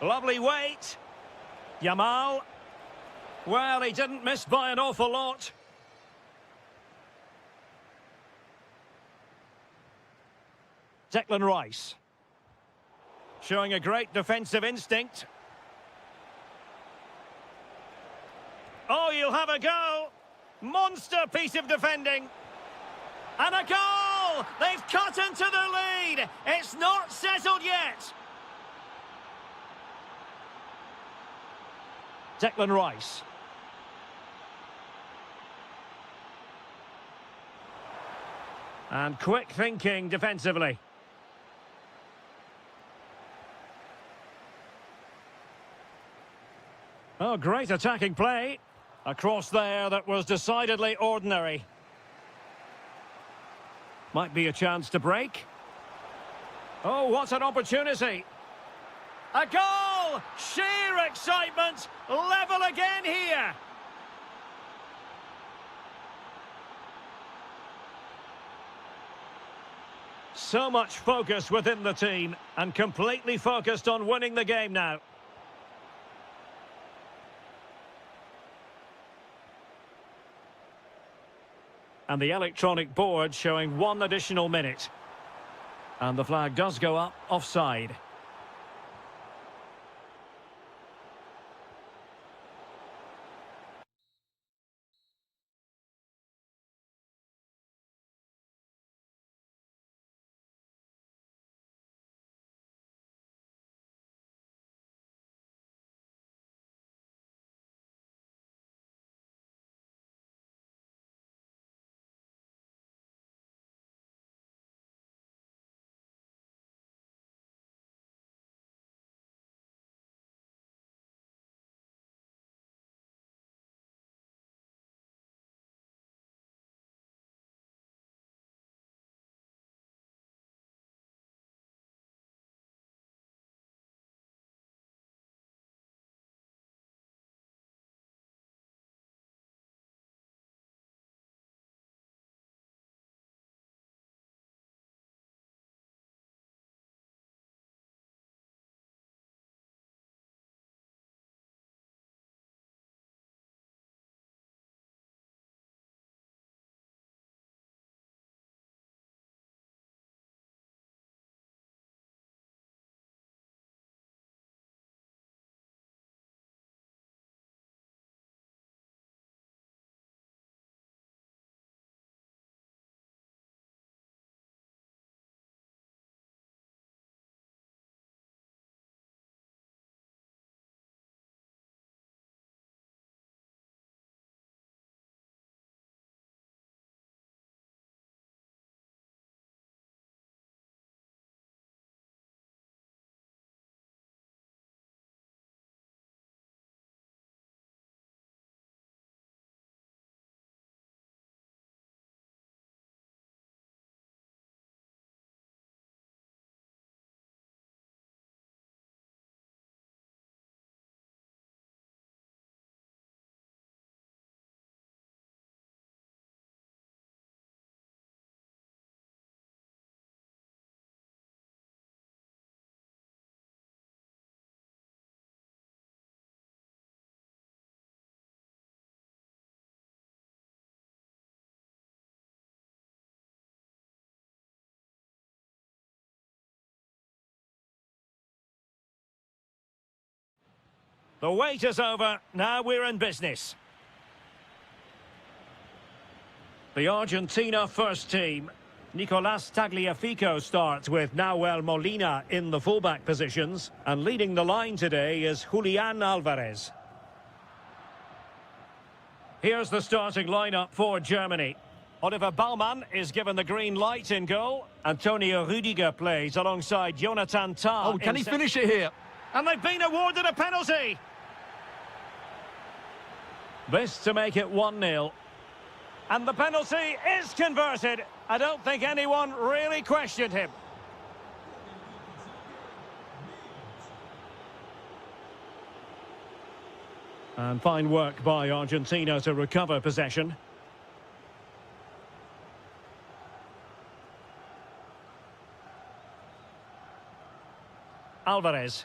A: Lovely weight. Yamal. Well, he didn't miss by an awful lot. Declan Rice. Showing a great defensive instinct. Oh, you'll have a go. Monster piece of defending. And a goal! They've cut into the lead. It's not settled yet. Declan Rice. And quick thinking defensively. Oh, great attacking play. A cross there that was decidedly ordinary. Might be a chance to break. Oh, what an opportunity. A goal! Sheer excitement! Level again here! So much focus within the team, and completely focused on winning the game now. And the electronic board showing 1 additional minute. And the flag does go up offside. The wait is over. Now we're in business. The Argentina first team. Nicolas Tagliafico starts with Nahuel Molina in the fullback positions. And leading the line today is Julian Alvarez. Here's the starting lineup for Germany. Oliver Baumann is given the green light in goal. Antonio Rüdiger plays alongside Jonathan Tah.
B: Oh, can he finish it here?
A: And they've been awarded a penalty. This to make it 1-0. And the penalty is converted. I don't think anyone really questioned him. And fine work by Argentina to recover possession. Alvarez.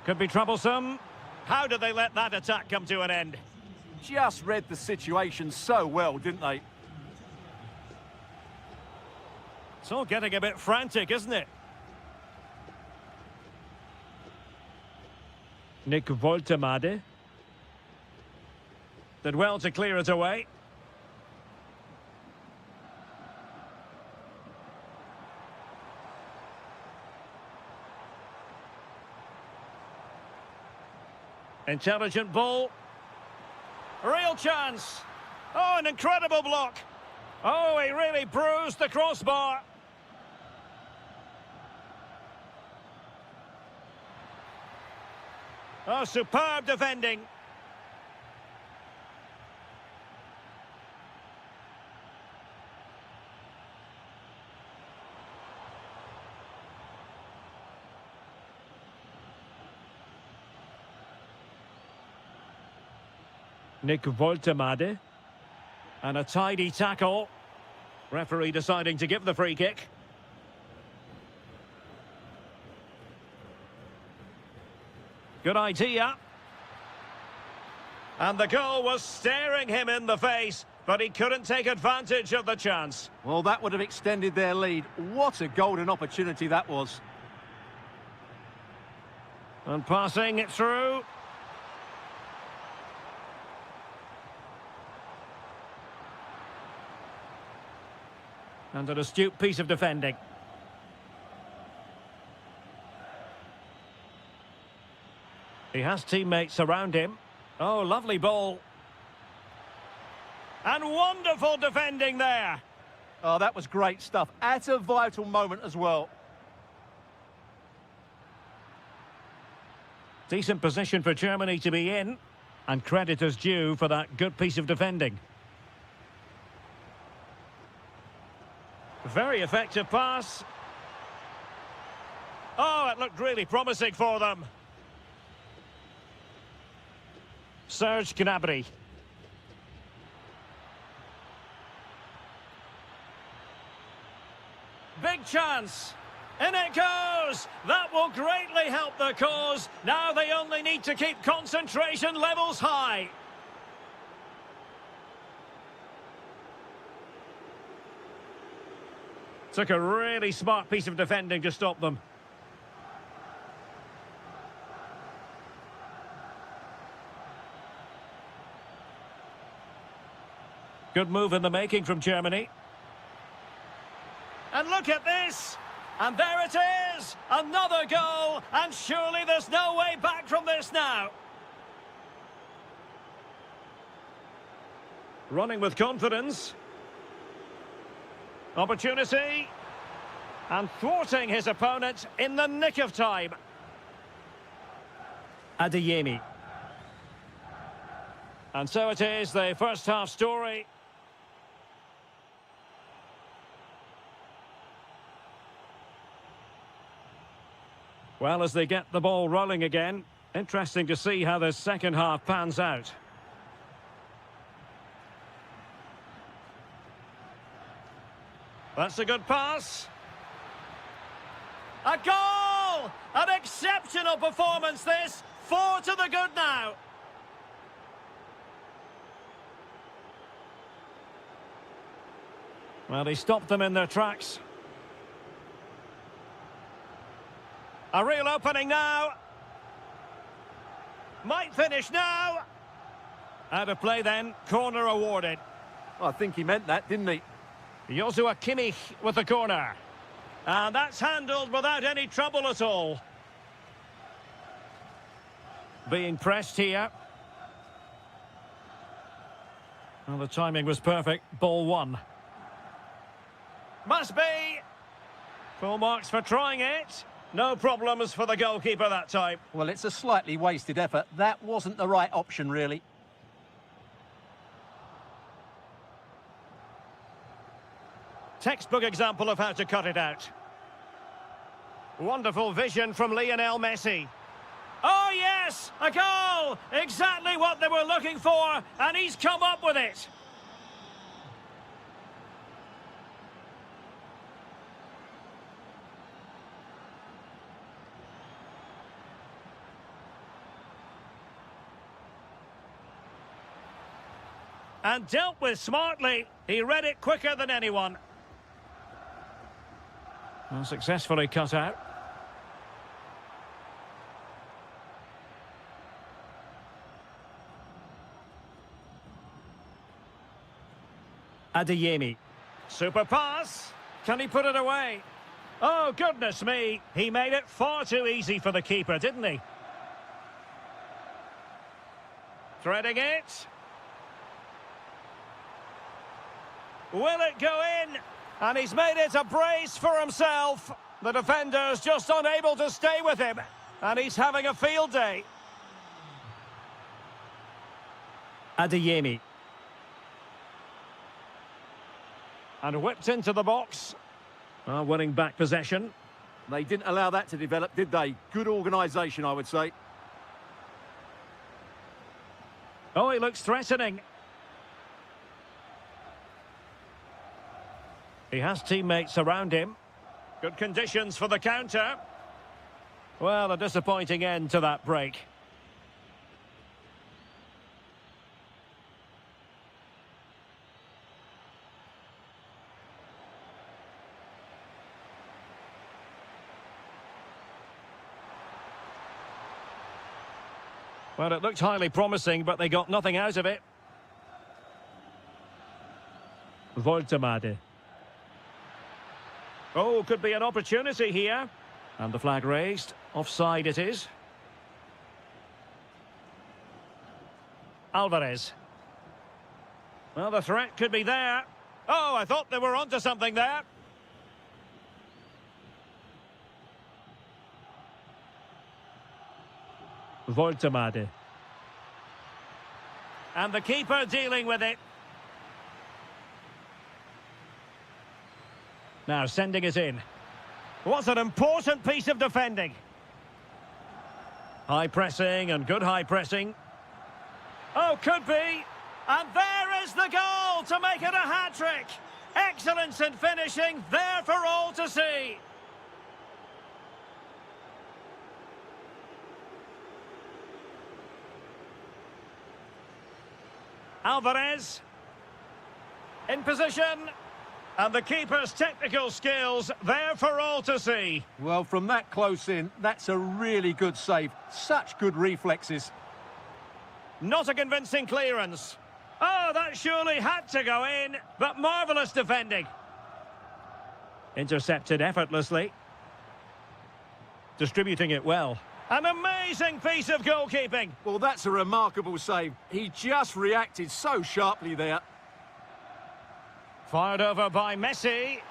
A: Could be troublesome. How did they let that attack come to an end?
B: Just read the situation so well, didn't they?
A: It's all getting a bit frantic, isn't it? Nick Woltemade. Did well to clear it away. Intelligent ball. Real chance. Oh, an incredible block. Oh, he really bruised the crossbar. Oh, superb defending. Nick Woltemade. And a tidy tackle. Referee deciding to give the free kick. Good idea. And the goal was staring him in the face, but he couldn't take advantage of the chance.
B: Well, that would have extended their lead. What a golden opportunity that was.
A: And passing it through. And an astute piece of defending. He has teammates around him. Oh, lovely ball. And wonderful defending there.
B: Oh, that was great stuff. At a vital moment as well.
A: Decent position for Germany to be in. And credit is due for that good piece of defending. Very effective pass. Oh, it looked really promising for them. Serge Gnabry. Big chance. In it goes. That will greatly help the cause. Now they only need to keep concentration levels high. Took a really smart piece of defending to stop them. Good move in the making from Germany. And look at this! And there it is! Another goal! And surely there's no way back from this now. Running with confidence. Opportunity. And thwarting his opponent in the nick of time. Adeyemi. And so it is, the first half story. Well, as they get the ball rolling again, interesting to see how the second half pans out. That's a good pass. A goal! An exceptional performance this. 4 to the good now. Well, he stopped them in their tracks. A real opening now. Might finish now. Out of play then, corner awarded.
B: I think he meant that, didn't he?
A: Joshua Kimmich with the corner. And that's handled without any trouble at all. Being pressed here. Well, the timing was perfect. Ball one. Must be. Full marks for trying it. No problems for the goalkeeper that time.
B: Well, it's a slightly wasted effort. That wasn't the right option, really.
A: Textbook example of how to cut it out. Wonderful vision from Lionel Messi. Oh, yes! A goal! Exactly what they were looking for, and he's come up with it. And dealt with smartly. He read it quicker than anyone. And successfully cut out. Adeyemi. Super pass. Can he put it away? Oh, goodness me. He made it far too easy for the keeper, didn't he? Threading it. Will it go in? And he's made it a brace for himself. The defender's just unable to stay with him. And he's having a field day. Adeyemi. And whipped into the box. Winning back possession.
B: They didn't allow that to develop, did they? Good organisation, I would say.
A: Oh, he looks threatening. He has teammates around him. Good conditions for the counter. Well, a disappointing end to that break. Well, it looked highly promising, but they got nothing out of it. Voltemade. Oh, could be an opportunity here. And the flag raised. Offside it is. Alvarez. Well, the threat could be there. Oh, I thought they were onto something there. Voltemade. And the keeper dealing with it. Now sending it in. What an important piece of defending. High pressing and good high pressing. Oh, could be. And there is the goal to make it a hat-trick. Excellence in finishing, there for all to see. Alvarez. In position. And the keeper's technical skills there for all to see.
B: Well, from that close in, that's a really good save. Such good reflexes.
A: Not a convincing clearance. Oh, that surely had to go in, but marvellous defending. Intercepted effortlessly. Distributing it well. An amazing piece of goalkeeping.
B: Well, that's a remarkable save. He just reacted so sharply there.
A: Fired over by Messi.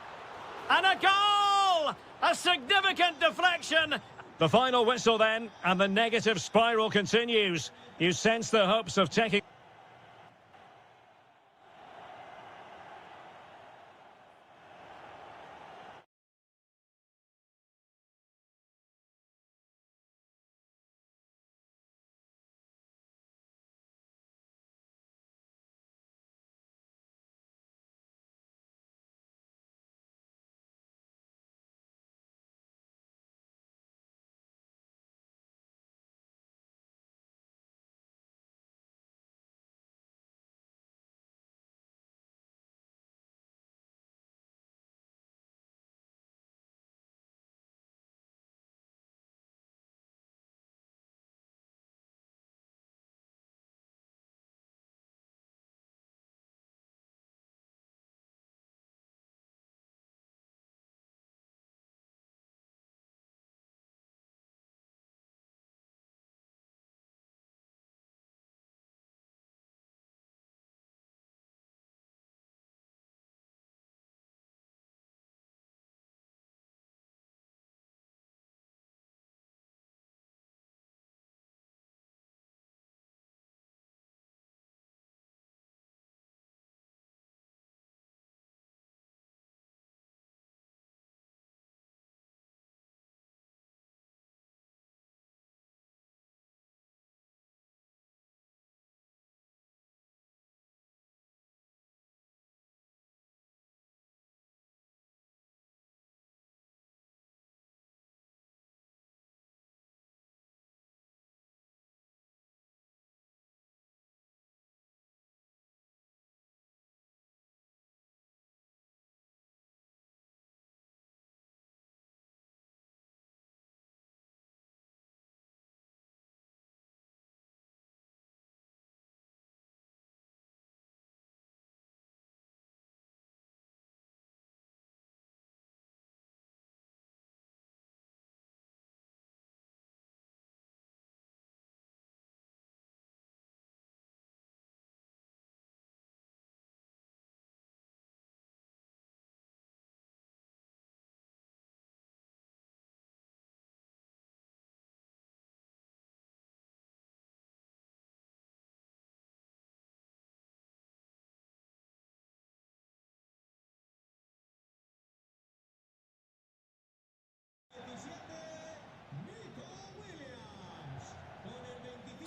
A: And a goal! A significant deflection. The final whistle then, and the negative spiral continues. You sense the hopes of taking...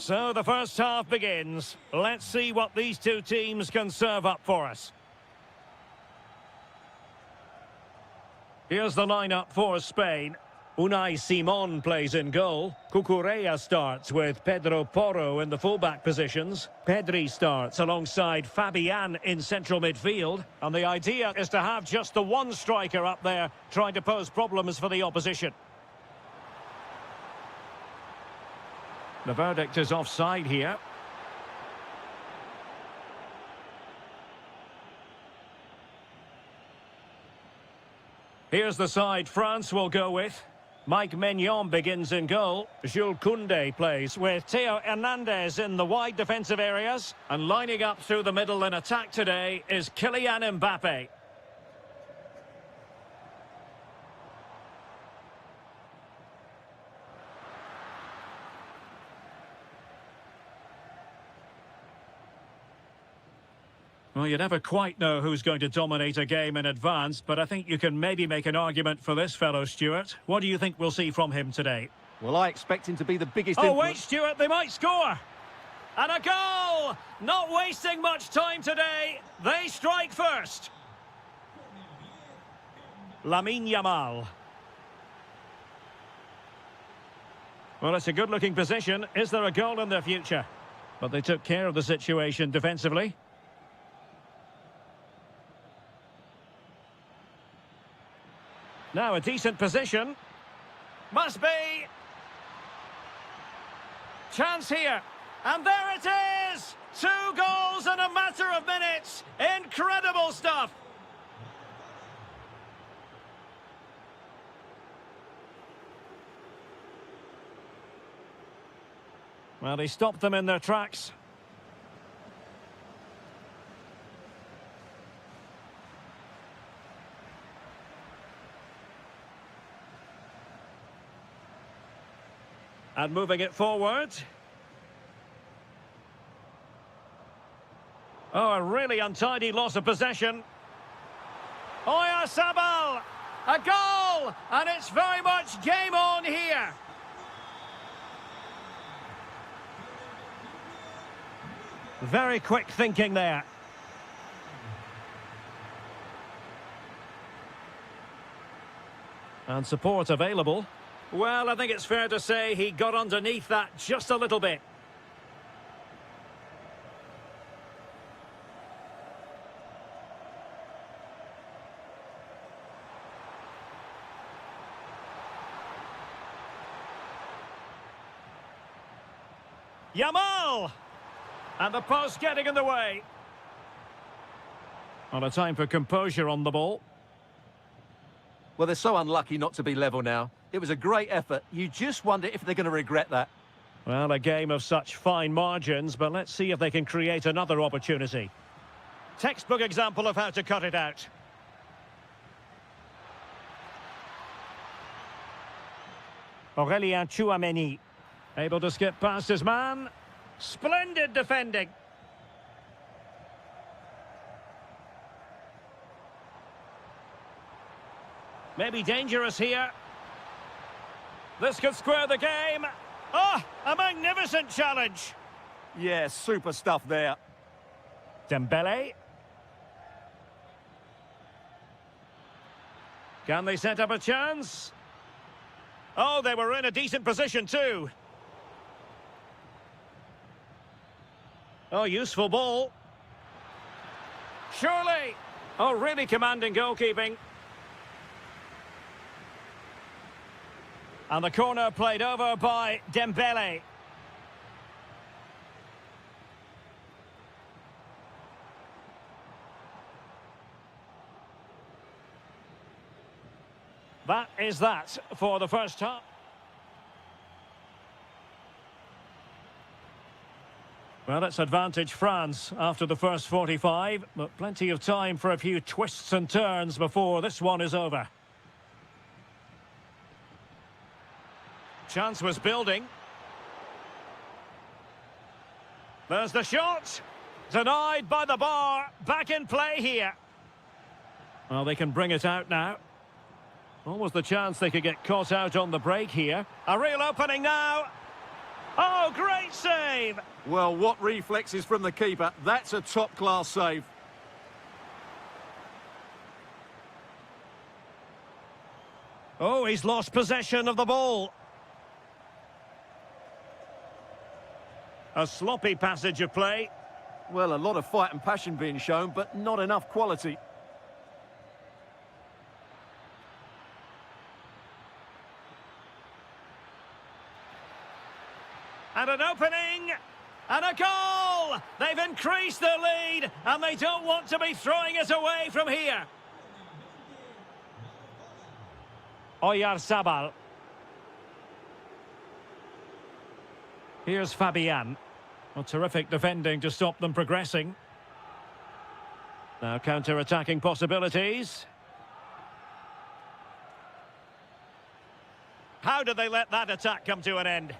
A: So the first half begins. Let's see what these two teams can serve up for us. Here's the lineup for Spain. Unai Simon plays in goal. Cucurella starts with Pedro Porro in the fullback positions. Pedri starts alongside Fabian in central midfield. And the idea is to have just the one striker up there trying to pose problems for the opposition. The verdict is offside here. Here's the side France will go with. Mike Maignan begins in goal. Jules Koundé plays with Theo Hernandez in the wide defensive areas. And lining up through the middle in attack today is Kylian Mbappe. Well, you never quite know who's going to dominate a game in advance, but I think you can maybe make an argument for this fellow, Stuart. What do you think we'll see from him today?
B: Well, I expect him to be the biggest
A: Oh,
B: influence.
A: wait, Stuart, they might score! And a goal! Not wasting much time today. They strike first. Lamine Yamal. Well, it's a good-looking position. Is there a goal in their future? But they took care of the situation defensively. Now a decent position. Must be. Chance here. And there it is! 2 goals in a matter of minutes. Incredible stuff. Well, he stopped them in their tracks. And moving it forward. Oh, a really untidy loss of possession. Oyarzabal! A goal! And it's very much game on here. Very quick thinking there. And support available. Well, I think it's fair to say he got underneath that just a little bit. Yamal! And the post getting in the way. On a time for composure on the ball.
B: Well, they're so unlucky not to be level now. It was a great effort. You just wonder if they're going to regret that.
A: Well, a game of such fine margins, but let's see if they can create another opportunity. Textbook example of how to cut it out. Aurélien Tchouameni. Able to skip past his man. Splendid defending. Maybe dangerous here. This could square the game. Ah, a magnificent challenge.
B: Yeah, super stuff there.
A: Dembele. Can they set up a chance? Oh, they were in a decent position too. Oh, useful ball. Surely. Oh, really commanding goalkeeping. And the corner played over by Dembele. That is that for the first half. Well, it's advantage France after the first 45, but plenty of time for a few twists and turns before this one is over. Chance was building. There's the shot. Denied by the bar. Back in play here. Well, they can bring it out now. Almost the chance they could get caught out on the break here. A real opening now. Oh, great save!
B: Well, what reflexes from the keeper. That's a top-class save.
A: Oh, he's lost possession of the ball. A sloppy passage of play.
B: Well, a lot of fight and passion being shown, but not enough quality.
A: And an opening, and a goal! They've increased their lead, and they don't want to be throwing it away from here. Oyarzabal. Here's Fabian. Well, terrific defending to stop them progressing. Now counter-attacking possibilities. How did they let that attack come to an end?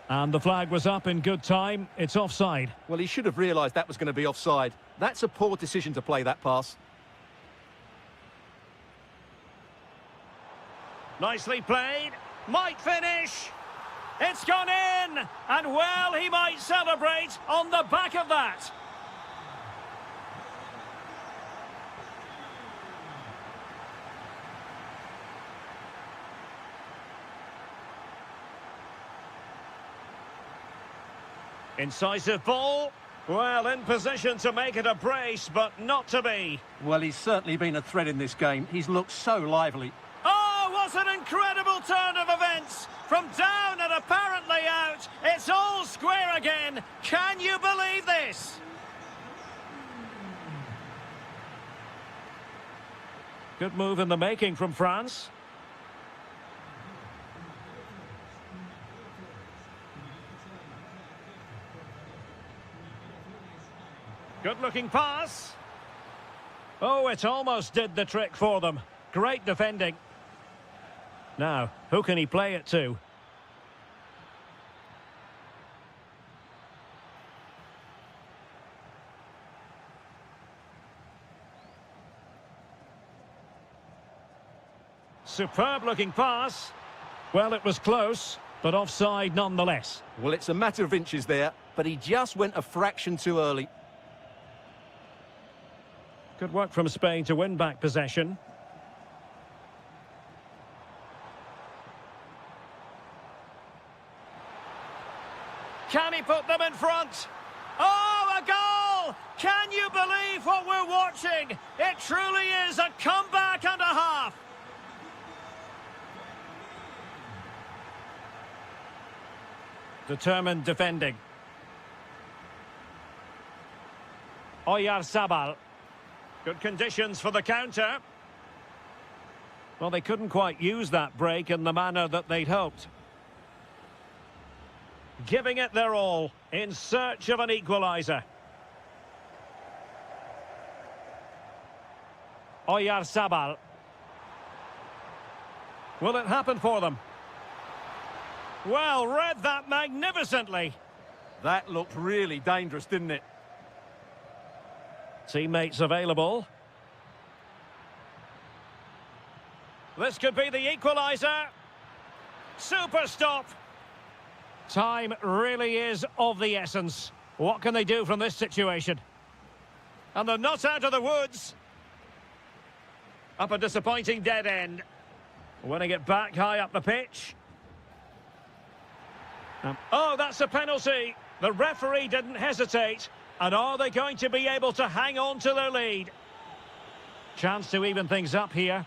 A: And the flag was up in good time. It's offside.
B: Well, he should have realised that was going to be offside. That's a poor decision to play that pass.
A: Nicely played. Might finish. It's gone in. And, well, he might celebrate on the back of that. Incisive ball. Well, in position to make it a brace, but not to be.
B: Well, he's certainly been a threat in this game. He's looked so lively.
A: Oh, what an incredible turn of events! From down and apparently out, it's all square again. Can you believe this? Good move in the making from France. Good-looking pass. Oh, it almost did the trick for them. Great defending. Now, who can he play it to? Superb-looking pass. Well, it was close, but offside nonetheless.
B: Well, it's a matter of inches there, but he just went a fraction too early.
A: Good work from Spain to win back possession. Can he put them in front? Oh, a goal! Can you believe what we're watching? It truly is a comeback and a half. Determined defending. Oyarzabal. Good conditions for the counter. Well, they couldn't quite use that break in the manner that they'd hoped. Giving it their all in search of an equaliser. Oyarzabal. Will it happen for them? Well, read that magnificently.
B: That looked really dangerous, didn't it?
A: Teammates available. This could be the equaliser. Super stop. Time really is of the essence. What can they do from this situation? And they're not out of the woods. Up a disappointing dead end. Winning it back high up the pitch. Oh, that's a penalty. The referee didn't hesitate. And are they going to be able to hang on to their lead? Chance to even things up here.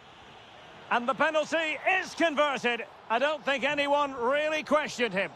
A: And the penalty is converted. I don't think anyone really questioned him.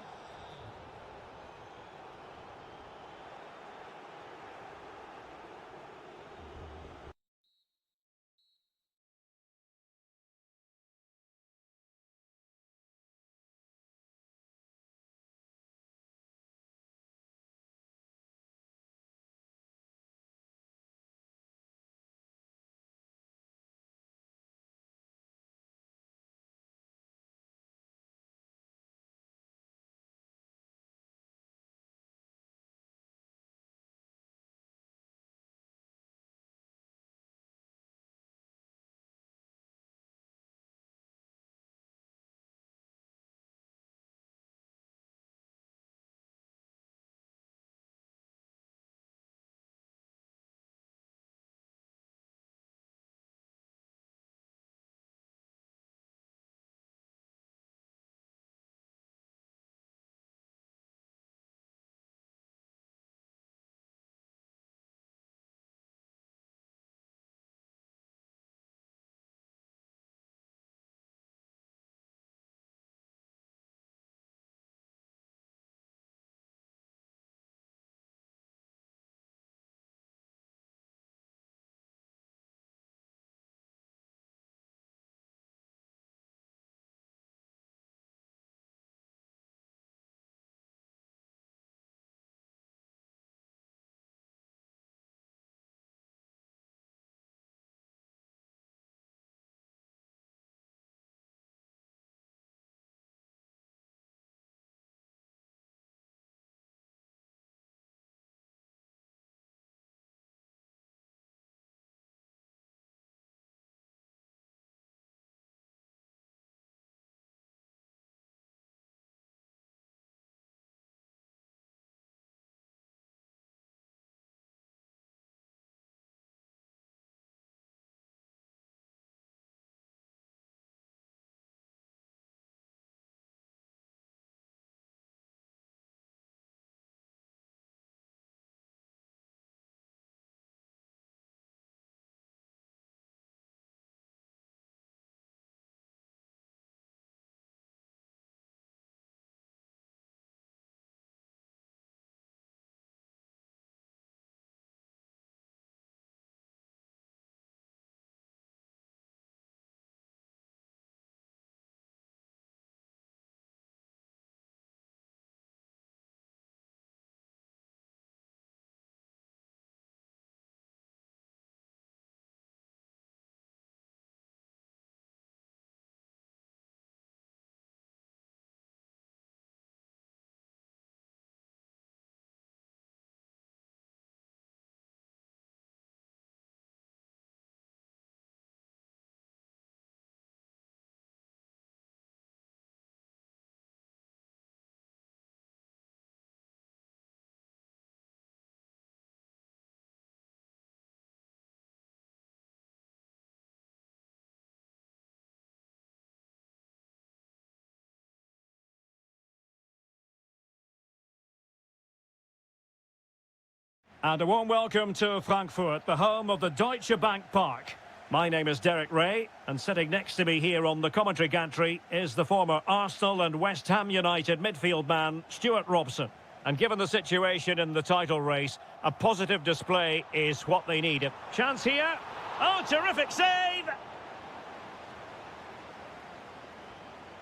A: And a warm welcome to Frankfurt, the home of the Deutsche Bank Park. My name is Derek Ray, and sitting next to me here on the commentary gantry is the former Arsenal and West Ham United midfield man, Stuart Robson. And given the situation in the title race, a positive display is what they need. Chance here. Oh, terrific save!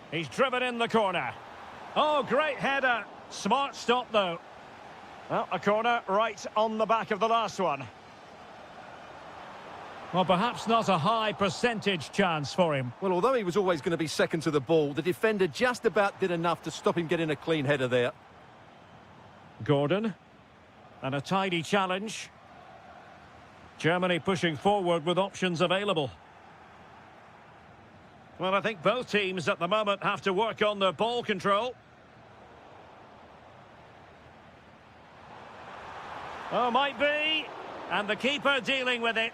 A: He's driven in the corner. Oh, great header. Smart stop, though. Well, a corner right on the back of the last one. Well, perhaps not a high percentage chance for him.
B: Well, although he was always going to be second to the ball, the defender just about did enough to stop him getting a clean header there.
A: Gordon. And a tidy challenge. Germany pushing forward with options available. Well, I think both teams at the moment have to work on their ball control. Oh, might be. And the keeper dealing with it.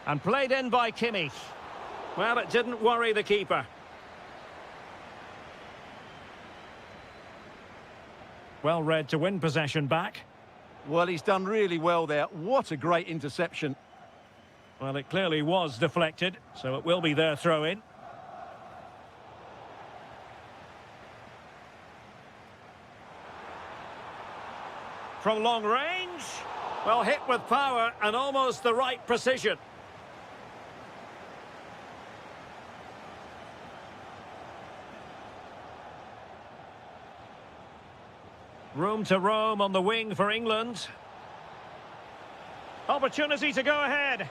A: And played in by Kimmich. Well, it didn't worry the keeper. Well read to win possession back.
B: Well, he's done really well there. What a great interception.
A: Well, it clearly was deflected, so it will be their throw-in. From long range. Well, hit with power and almost the right precision. Room to roam on the wing for England. Opportunity to go ahead.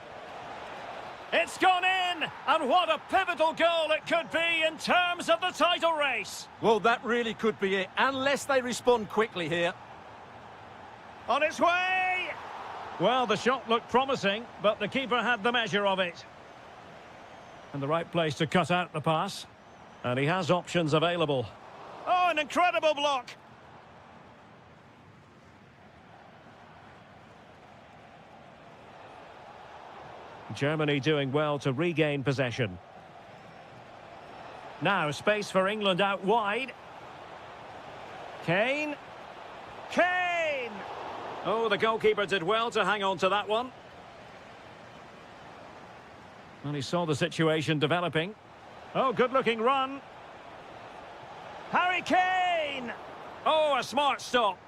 A: It's gone in! And what a pivotal goal it could be in terms of the title race.
B: Well, that really could be it, unless they respond quickly here.
A: On its way! Well, the shot looked promising, but the keeper had the measure of it. And the right place to cut out the pass. And he has options available. Oh, an incredible block! Germany doing well to regain possession. Now, space for England out wide. Kane. Kane! Oh, the goalkeeper did well to hang on to that one. And he saw the situation developing. Oh, good-looking run. Harry Kane! Oh, a smart stop.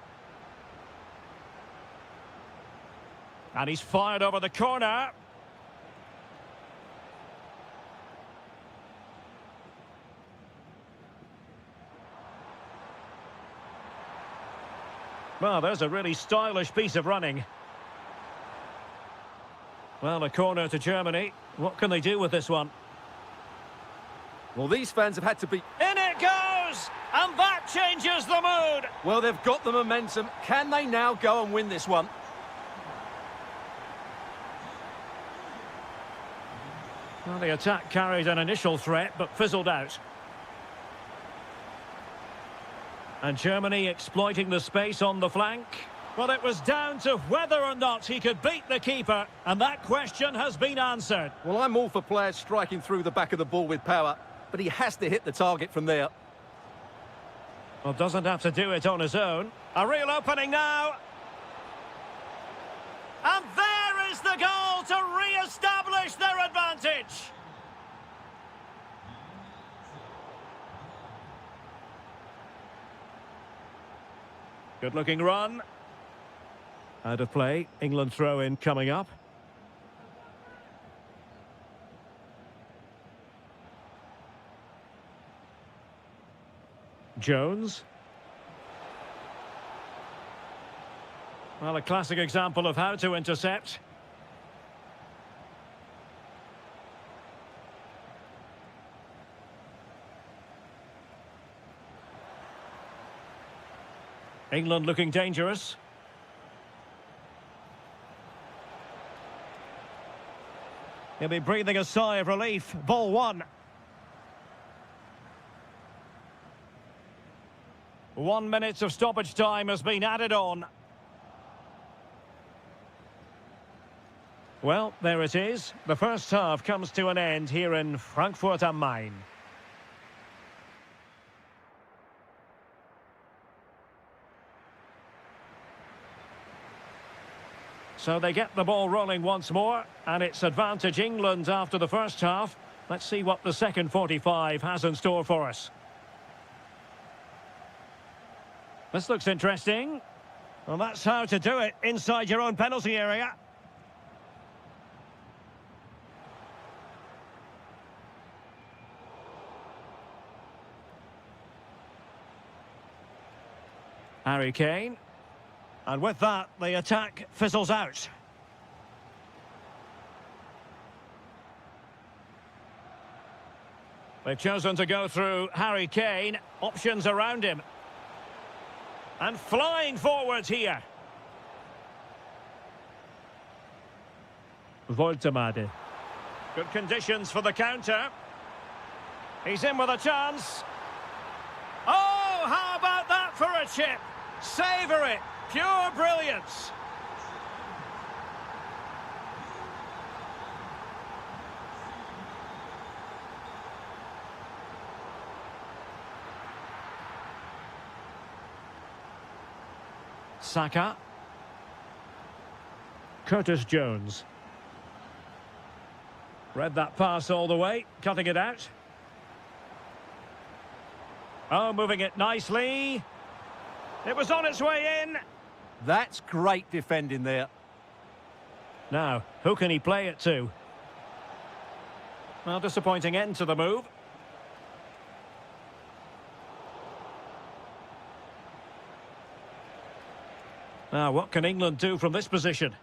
A: And he's fired over the corner. Well, there's a really stylish piece of running. Well, a corner to Germany. What can they do with this one?
B: Well, these fans have had to be...
A: In it goes! And that changes the mood!
B: Well, they've got the momentum. Can they now go and win this one?
A: Well, the attack carried an initial threat, but fizzled out. And Germany exploiting the space on the flank. Well, it was down to whether or not he could beat the keeper, and that question has been answered.
B: Well, I'm all for players striking through the back of the ball with power, but he has to hit the target from there.
A: Well, doesn't have to do it on his own. A real opening now. And there is the goal to re-establish their advantage. Good-looking run. Out of play. England throw-in coming up. Jones. Well, a classic example of how to intercept. England looking dangerous. He'll be breathing a sigh of relief. Ball one. 1 minute of stoppage time has been added on. Well, there it is. The first half comes to an end here in Frankfurt am Main. So they get the ball rolling once more, and it's advantage England after the first half. Let's see what the second 45 has in store for us. This looks interesting. Well, that's how to do it inside your own penalty area. Harry Kane. And with that, the attack fizzles out. They've chosen to go through Harry Kane. Options around him. And flying forwards here. Voltemade. Good conditions for the counter. He's in with a chance. Oh, how about that for a chip? Savour it. Pure brilliance. Saka. Curtis Jones. Read that pass all the way, cutting it out. Oh, moving it nicely. It was on its way in.
B: That's great defending there.
A: Now, who can he play it to? Well, disappointing end to the move. Now, what can England do from this position?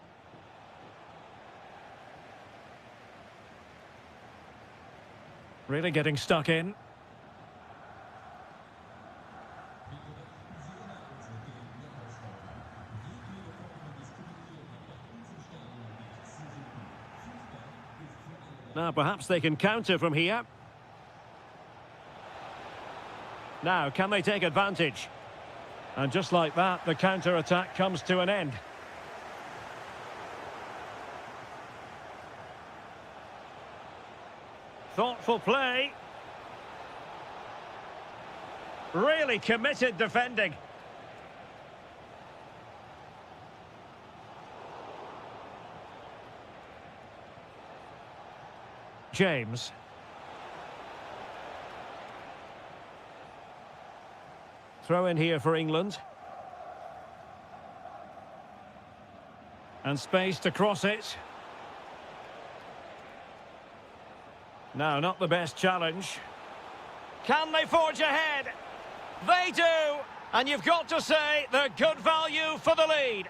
A: Really getting stuck in. Now, perhaps they can counter from here. Now, can they take advantage? And just like that, the counter-attack comes to an end. Thoughtful play. Really committed defending. James. Throw in here for England. And space to cross it. No, not the best challenge. Can they forge ahead? They do! And you've got to say they're good value for the lead.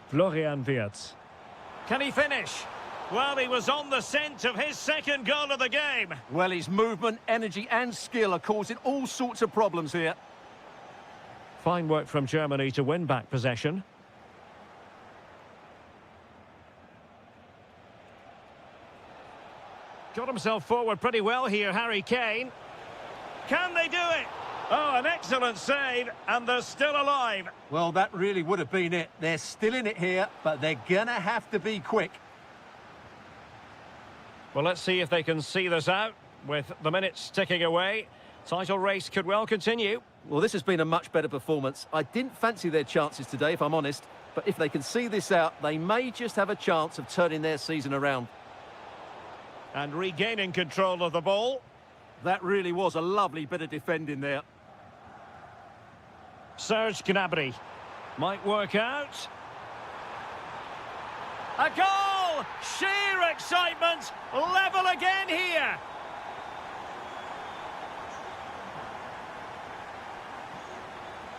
A: Florian Wirtz. Can he finish? Well, he was on the scent of his second goal of the game.
B: Well, his movement, energy and skill are causing all sorts of problems here.
A: Fine work from Germany to win back possession. Got himself forward pretty well here, Harry Kane. Can they do it? Oh, an excellent save, and they're still alive.
B: Well, that really would have been it. They're still in it here, but they're going to have to be quick.
A: Well, let's see if they can see this out. With the minutes ticking away, title race could well continue.
B: Well, this has been a much better performance. I didn't fancy their chances today, if I'm honest. But if they can see this out, they may just have a chance of turning their season around.
A: And regaining control of the ball.
B: That really was a lovely bit of defending there.
A: Serge Gnabry. Might work out. A goal! Sheer excitement! Level again here!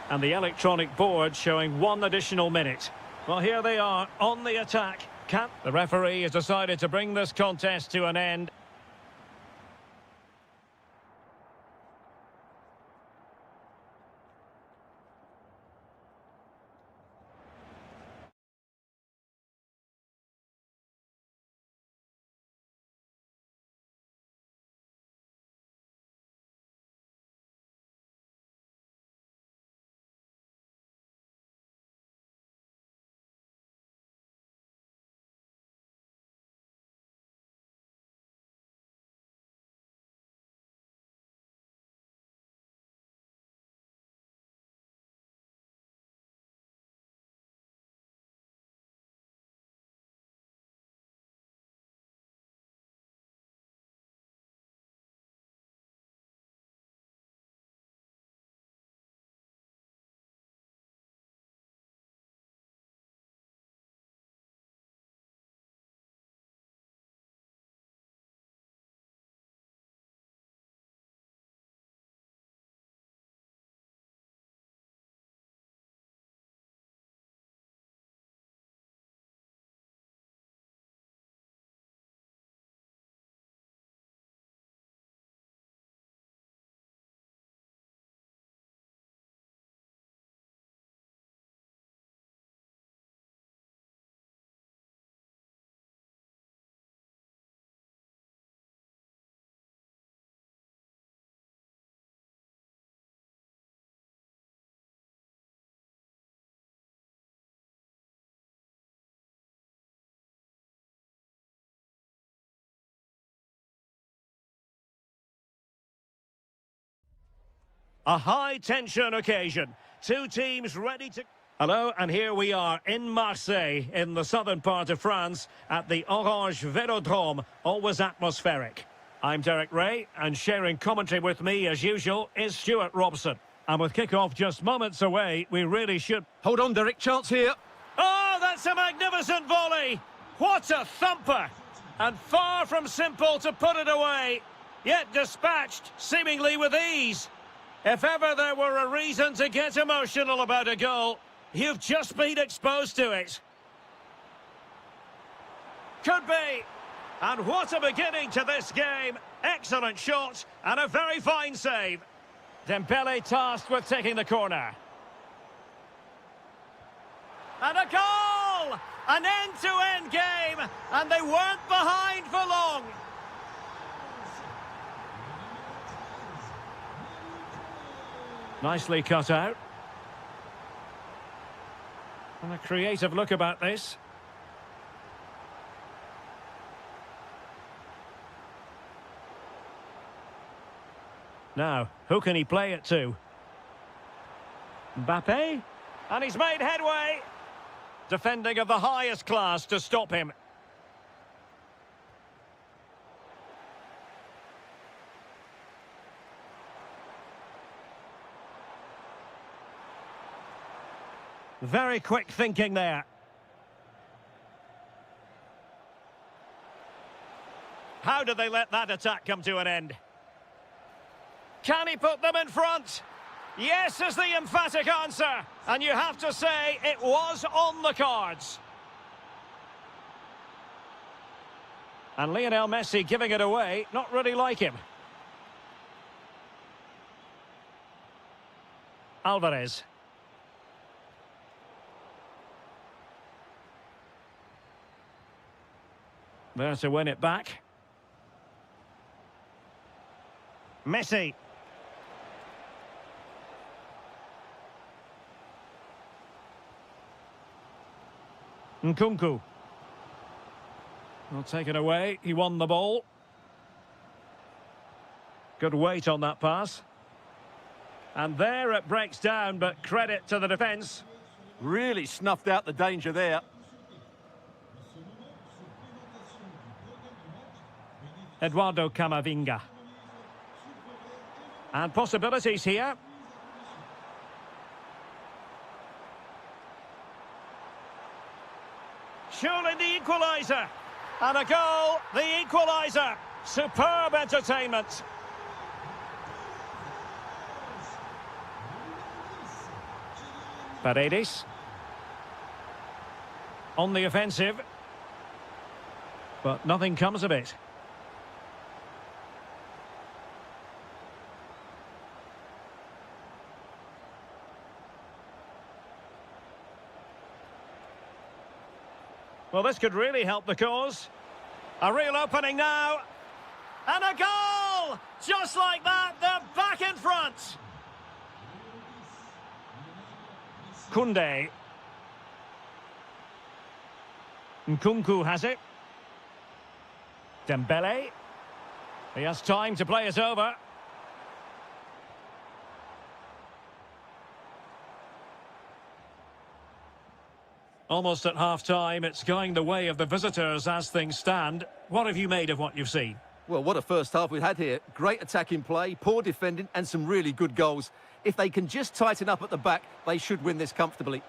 A: And the electronic board showing one additional minute. Well, here they are on the attack. The referee has decided to bring this contest to an end. A high-tension occasion. Two teams ready to... Hello, and here we are in Marseille, in the southern part of France, at the Orange Velodrome, always atmospheric. I'm Derek Ray, and sharing commentary with me, as usual, is Stuart Robson. And with kick-off just moments away, we really should...
B: Hold on, Derek, chance here.
A: Oh, that's a magnificent volley! What a thumper! And far from simple to put it away, yet dispatched seemingly with ease. If ever there were a reason to get emotional about a goal, you've just been exposed to it. Could be. And what a beginning to this game. Excellent shot and a very fine save. Dembele tasked with taking the corner. And a goal! An end-to-end game, and they weren't behind for long. Nicely cut out. And a creative look about this. Now, who can he play it to? Mbappe? And he's made headway. Defending of the highest class to stop him. Very quick thinking there. How did they let that attack come to an end? Can he put them in front? Yes is the emphatic answer. And you have to say it was on the cards. And Lionel Messi giving it away, not really like him. Alvarez. There to win it back. Messi. Nkunku. Will take it away. He won the ball. Good weight on that pass. And there it breaks down, but credit to the defence.
B: Really snuffed out the danger there.
A: Eduardo Camavinga. And possibilities here. Surely the equaliser. And a goal, the equaliser. Superb entertainment. Paredes. On the offensive. But nothing comes of it. Well, this could really help the cause. A real opening now. And a goal! Just like that, they're back in front. Koundé. Nkunku has it. Dembele. He has time to play it over. Almost at half-time, it's going the way of the visitors as things stand. What have you made of what you've seen?
B: Well, what a first half we've had here. Great attacking play, poor defending, and some really good goals. If they can just tighten up at the back, they should win this comfortably.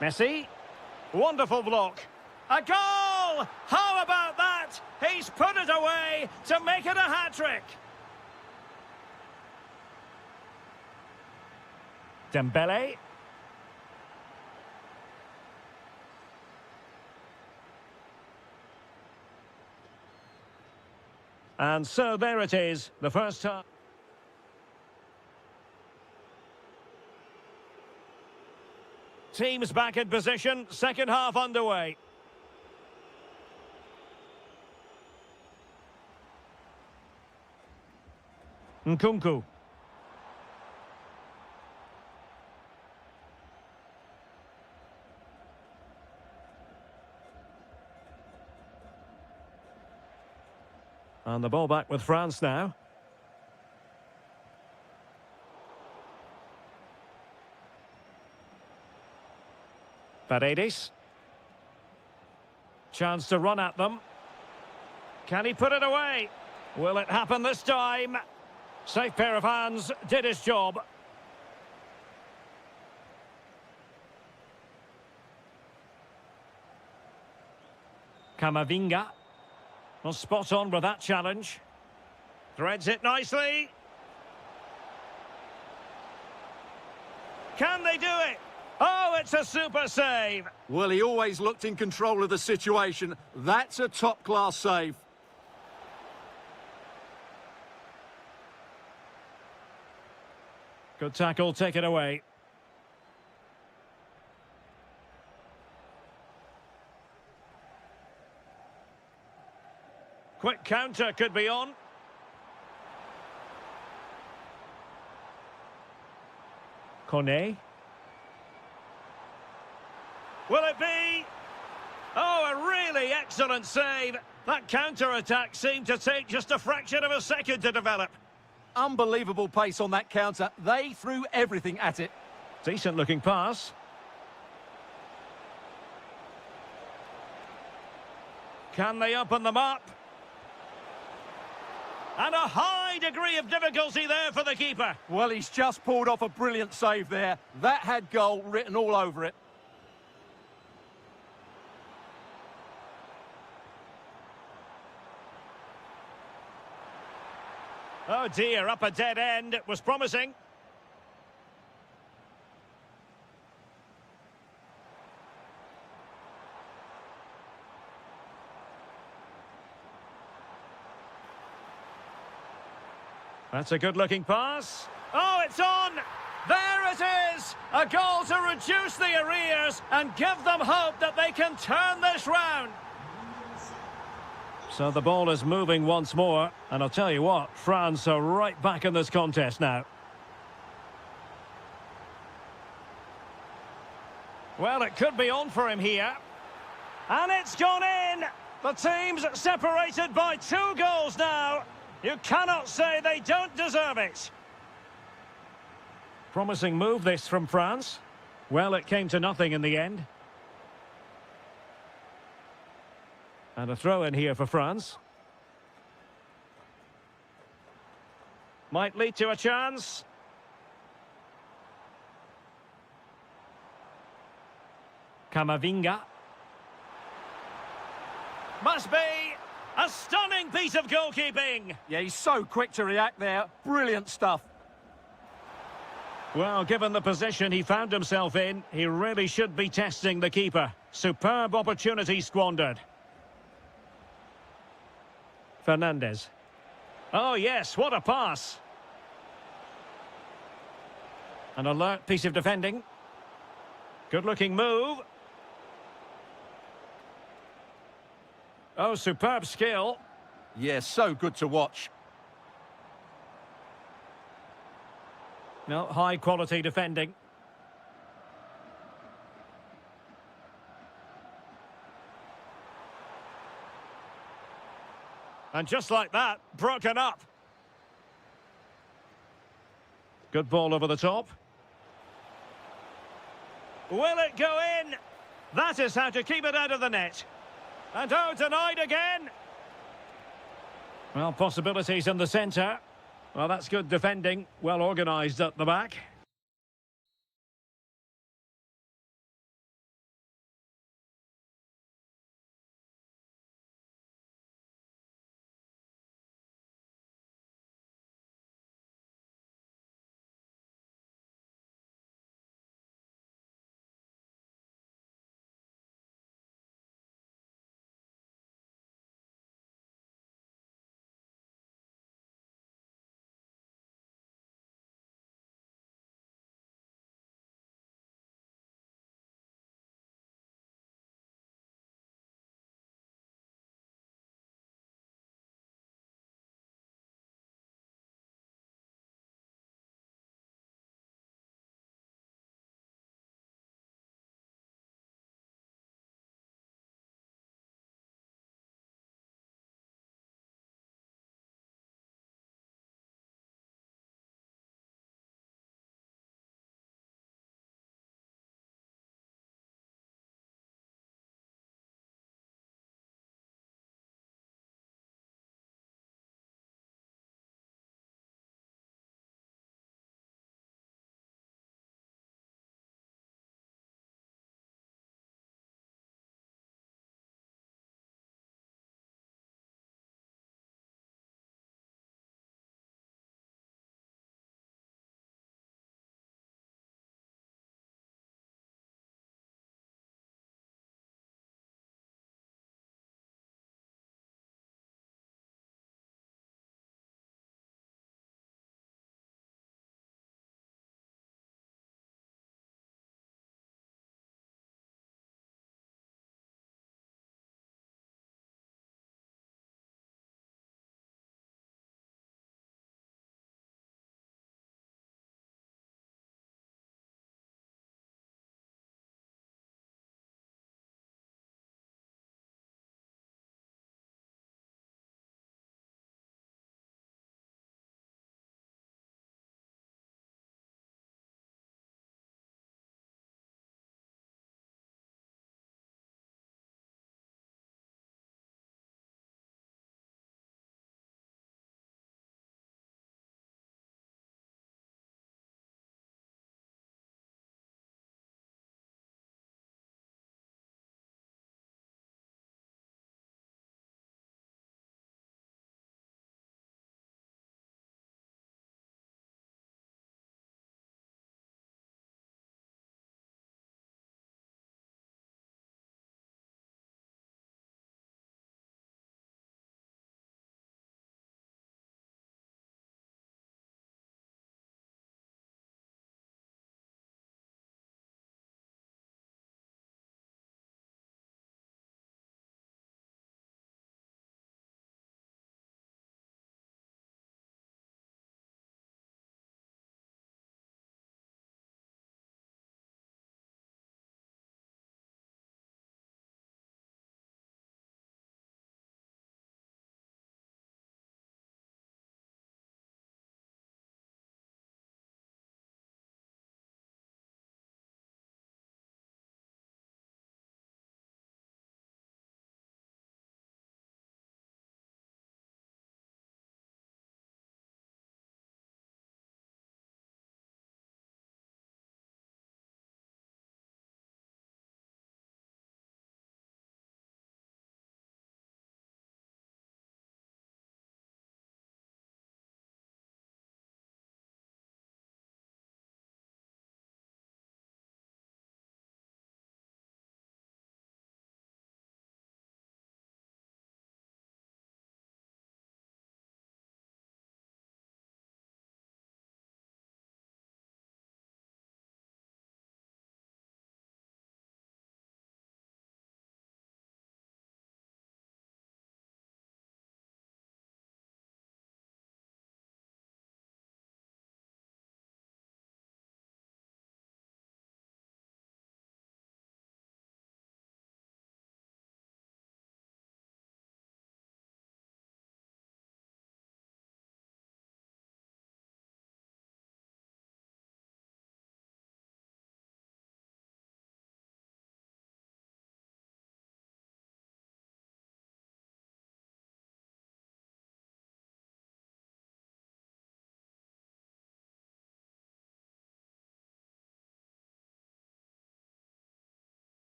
A: Messi. Wonderful block. A goal! How about that? He's put it away to make it a hat-trick. Dembele. And so there it is, the first half. Teams back in position, second half underway. Nkunku. And And the ball back with France now. Paredes. Chance to run at them. Can he put it away? Will it happen this time? Safe pair of hands, did his job. Camavinga. Well, spot on with that challenge. Threads it nicely. Can they do it? Oh, it's a super save.
B: Well, he always looked in control of the situation. That's a top-class save.
A: Good tackle, take it away. Quick counter could be on. Kone. Will it be? Oh, a really excellent save. That counter-attack seemed to take just a fraction of a second to develop.
B: Unbelievable pace on that counter. They threw everything at it.
A: Decent-looking pass. Can they open them up? And a high degree of difficulty there for the keeper.
B: Well, he's just pulled off a brilliant save there. That had goal written all over it.
A: Oh dear, up a dead end. It was promising. That's a good-looking pass. Oh, it's on! There it is! A goal to reduce the arrears and give them hope that they can turn this round. So the ball is moving once more, and I'll tell you what, France are right back in this contest now. Well, it could be on for him here. And it's gone in! The team's separated by 2 goals now. You cannot say they don't deserve it. Promising move this from France. Well, it came to nothing in the end. And a throw in here for France. Might lead to a chance. Camavinga. Must be a stunning piece of goalkeeping.
B: Yeah, he's so quick to react there. Brilliant stuff.
A: Well, given the position he found himself in, he really should be testing the keeper. Superb opportunity squandered. Fernandez. Oh, yes, what a pass. An alert piece of defending. Good-looking move. Oh, superb skill.
B: Yeah, so good to watch.
A: No, high-quality defending. And just like that, broken up. Good ball over the top. Will it go in? That is how to keep it out of the net. And oh, denied again. Well, possibilities in the centre. Well, that's good defending. Well organised at the back.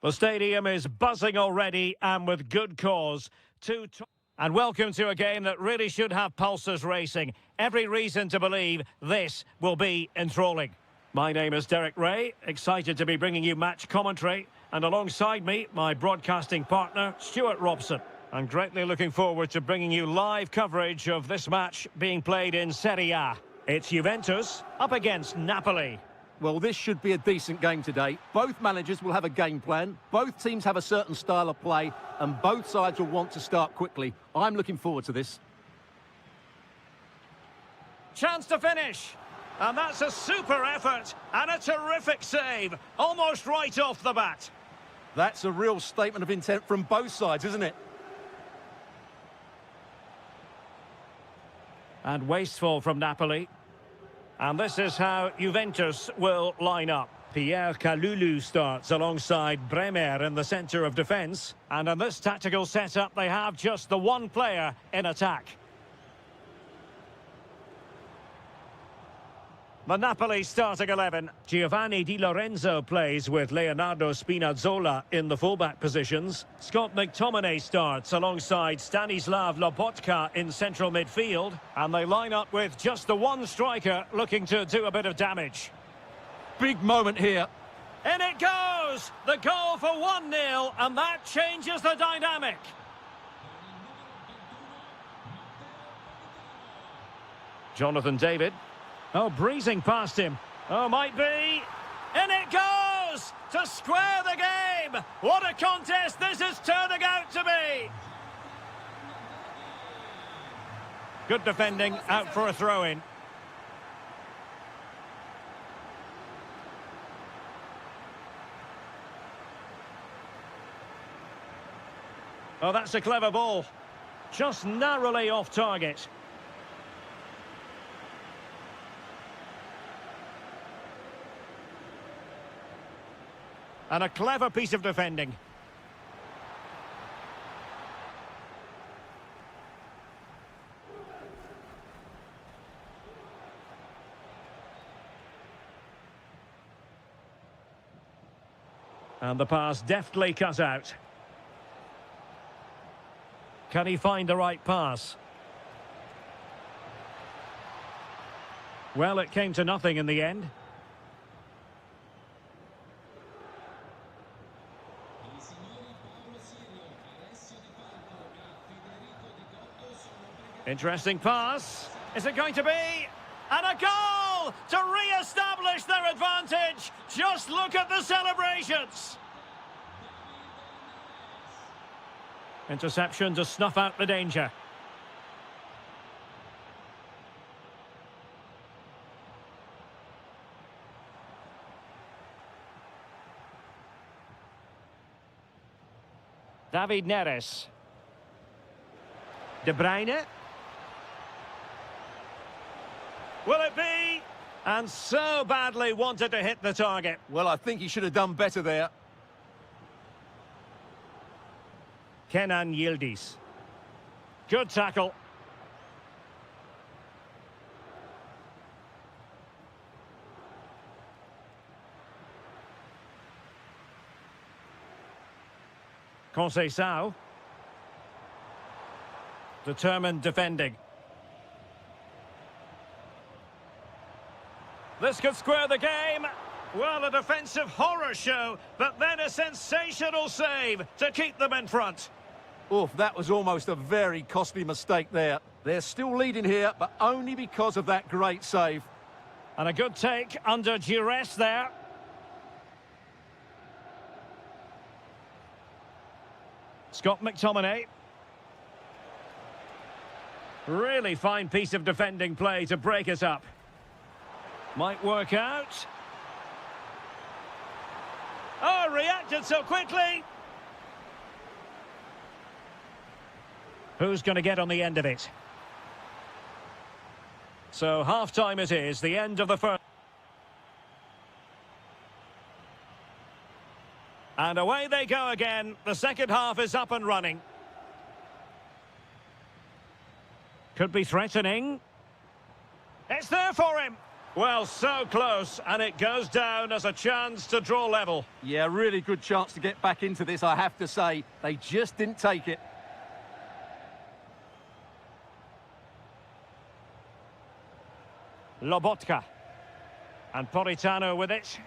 A: The stadium is buzzing already, and with good cause. And welcome to a game that really should have pulses racing. Every reason to believe this will be enthralling. My name is Derek Ray, excited to be bringing you match commentary. And alongside me, my broadcasting partner, Stuart Robson. I'm greatly looking forward to bringing you live coverage of this match being played in Serie A. It's Juventus up against Napoli.
B: Well, this should be a decent game today. Both managers will have a game plan. Both teams have a certain style of play, and both sides will want to start quickly. I'm looking forward to this.
A: Chance to finish. And that's a super effort and a terrific save. Almost right off the bat.
B: That's a real statement of intent from both sides, isn't it?
A: And wasteful from Napoli. And this is how Juventus will line up. Pierre Kalulu starts alongside Bremer in the centre of defence. And in this tactical setup, they have just the one player in attack. The Napoli starting 11. Giovanni Di Lorenzo plays with Leonardo Spinazzola in the fullback positions. Scott McTominay starts alongside Stanislav Lobotka in central midfield. And they line up with just the one striker looking to do a bit of damage.
B: Big moment here.
A: In it goes! The goal for 1-0, and that changes the dynamic. Jonathan David. Oh, breezing past him. Oh, might be. In it goes! To square the game! What a contest this is turning out to be! Good defending, out for a throw-in. Oh, that's a clever ball. Just narrowly off target. And a clever piece of defending. And the pass deftly cut out. Can he find the right pass? Well, it came to nothing in the end. Interesting pass. Is it going to be? And a goal to re-establish their advantage. Just look at the celebrations. Interception to snuff out the danger. David Neres. De Bruyne. Will it be? And so badly wanted to hit the target.
B: Well, I think he should have done better there.
A: Kenan Yildiz. Good tackle. Conceição. Determined defending. This could square the game. Well, a defensive horror show, but then a sensational save to keep them in front.
B: Oof, that was almost a very costly mistake there. They're still leading here, but only because of that great save.
A: And a good take under duress there. Scott McTominay. Really fine piece of defending play to break it up. Might work out. Oh, reacted so quickly. Who's going to get on the end of it? So half-time it is, the end of the first. And away they go again. The second half is up and running. Could be threatening. It's there for him. Well, so close, and it goes down as a chance to draw level.
B: Yeah, really good chance to get back into this, I have to say. They just didn't take it.
A: Lobotka. And Politano with it.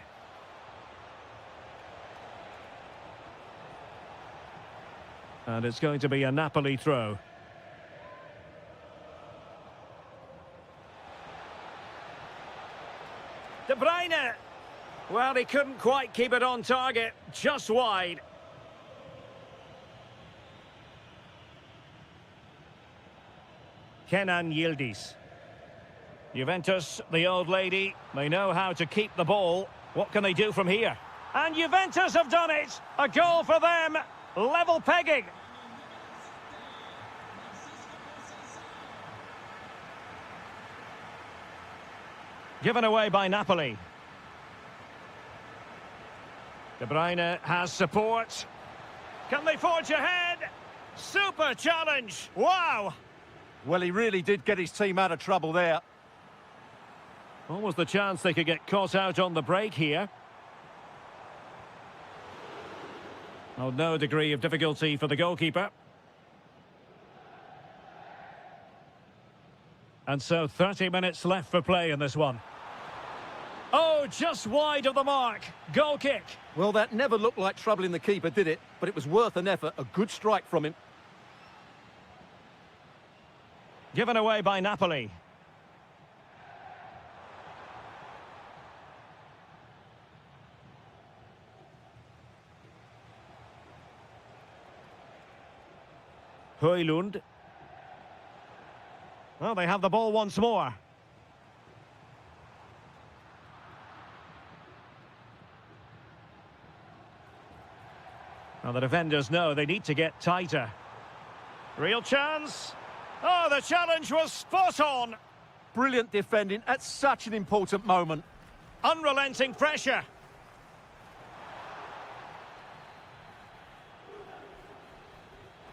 A: And it's going to be a Napoli throw. De Bruyne. Well, he couldn't quite keep it on target, just wide. Kenan Yildiz. Juventus, the old lady, they know how to keep the ball. What can they do from here? And Juventus have done it! A goal for them! Level pegging! Given away by Napoli. De Bruyne has support. Can they forge ahead? Super challenge! Wow!
B: Well, he really did get his team out of trouble there.
A: What was the chance they could get caught out on the break here? Oh, no degree of difficulty for the goalkeeper. And so 30 minutes left for play in this one. Oh, just wide of the mark. Goal kick.
B: Well, that never looked like troubling the keeper, did it? But it was worth an effort. A good strike from him.
A: Given away by Napoli. Højlund. Well, they have the ball once more. Now the defenders know they need to get tighter. Real chance. Oh, the challenge was spot on.
B: Brilliant defending at such an important moment.
A: Unrelenting pressure.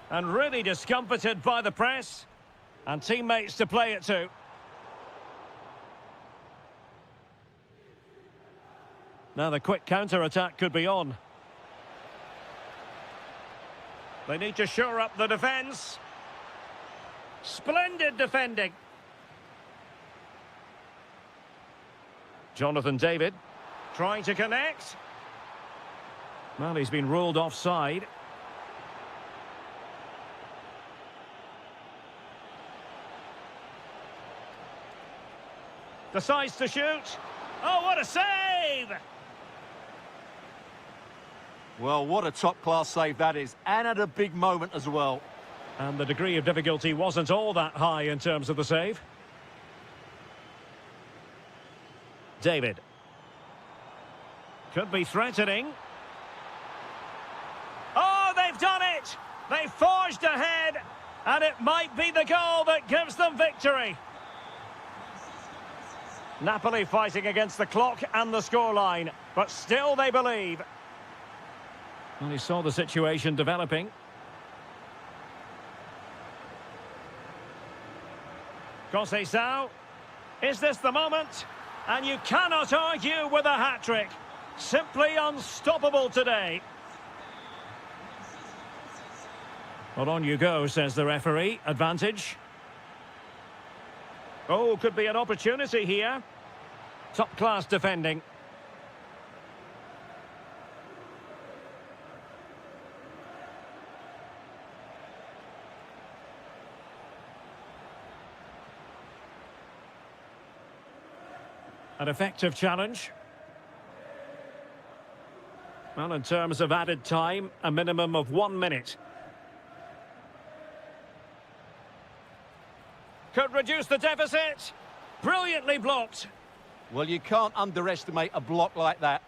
A: And really discomfited by the press. And teammates to play it to. Now the quick counter-attack could be on. They need to shore up the defence. Splendid defending. Jonathan David trying to connect. Well, he's been ruled offside. Decides to shoot. Oh, what a save!
B: Well, what a top-class save that is, and at a big moment as well.
A: And the degree of difficulty wasn't all that high in terms of the save. David. Could be threatening. Oh, they've done it! They've forged ahead, and it might be the goal that gives them victory. Napoli fighting against the clock and the scoreline, but still they believe. Well, he saw the situation developing. Conceição. Is this the moment? And you cannot argue with a hat-trick. Simply unstoppable today. Well, on you go, says the referee. Advantage. Oh, could be an opportunity here. Top-class defending. An effective challenge. Well, in terms of added time, a minimum of 1 minute. Could reduce the deficit. Brilliantly blocked.
B: Well, you can't underestimate a block like that.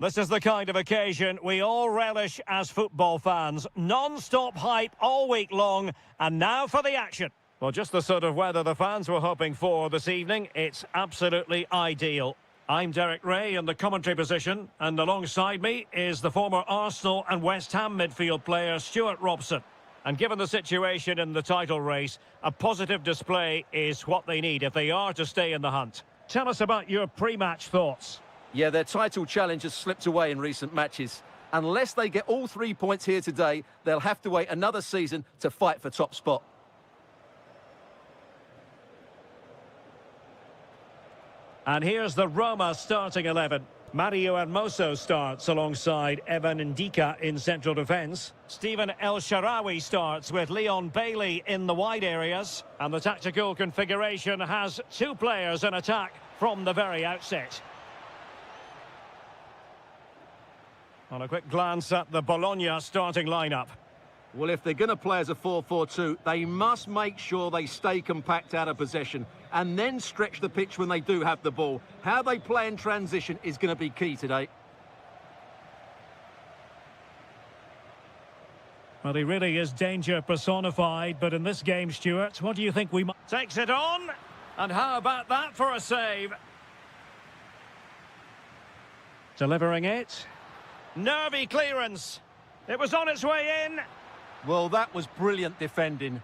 A: This is the kind of occasion we all relish as football fans. Non-stop hype all week long, and now for the action. Well, just the sort of weather the fans were hoping for this evening. It's absolutely ideal. I'm Derek Ray in the commentary position, and alongside me is the former Arsenal and West Ham midfield player Stuart Robson. And given the situation in the title race, a positive display is what they need if they are to stay in the hunt. Tell us about your pre-match thoughts.
B: Yeah, their title challenge has slipped away in recent matches. Unless they get all 3 points here today, they'll have to wait another season to fight for top spot.
A: And here's the Roma starting 11. Mario Hermoso starts alongside Evan Ndika in central defence. Stephen El Shaarawy starts with Leon Bailey in the wide areas. And the tactical configuration has 2 players in attack from the very outset. On a quick glance at the Bologna starting lineup.
B: Well, if they're going to play as a 4-4-2, they must make sure they stay compact out of possession and then stretch the pitch when they do have the ball. How they play in transition is going to be key today.
A: Well, he really is danger personified, but in this game, Stuart, what do you think we might... Takes it on, and how about that for a save? Delivering it. Nervy clearance. It was on its way in.
B: Well, that was brilliant defending.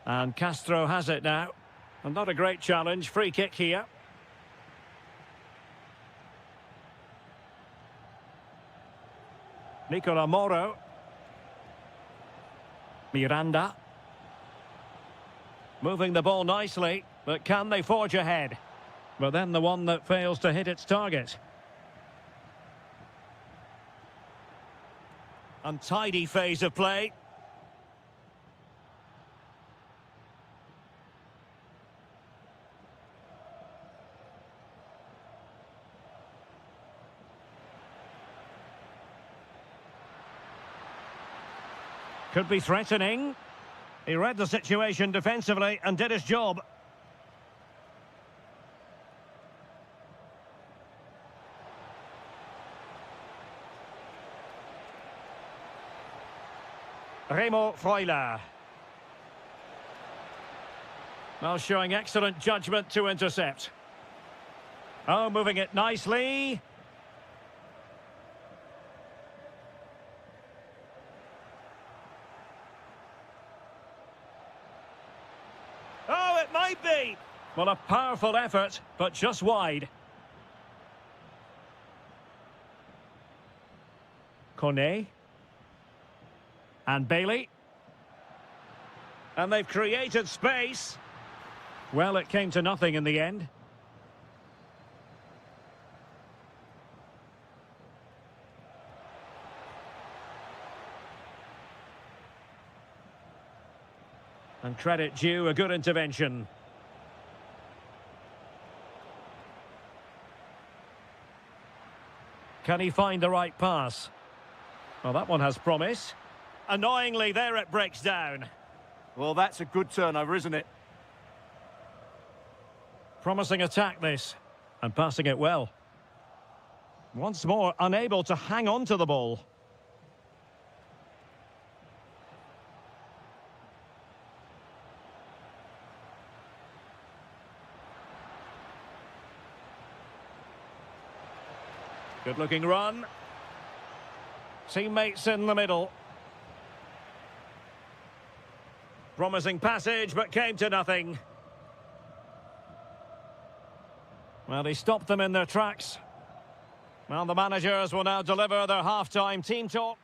A: And Castro has it now. And not a great challenge. Free kick here. Nicola Moro. Miranda. Moving the ball nicely, but can they forge ahead? But then the one that fails to hit its target. Untidy phase of play. Could be threatening. He read the situation defensively and did his job. Remo Freuler. Well, showing excellent judgment to intercept. Oh, moving it nicely. Oh, it might be. Well, a powerful effort, but just wide. Kone. And Bailey. And they've created space. Well, it came to nothing in the end. And credit due, a good intervention. Can he find the right pass? Well, that one has promise. Annoyingly, there it breaks down.
B: Well, that's a good turnover, isn't it?
A: Promising attack, this. And passing it well. Once more, unable to hang on to the ball. Good-looking run. Teammates in the middle. Promising passage, but came to nothing. Well, he stopped them in their tracks. Well, the managers will now deliver their half-time team talk.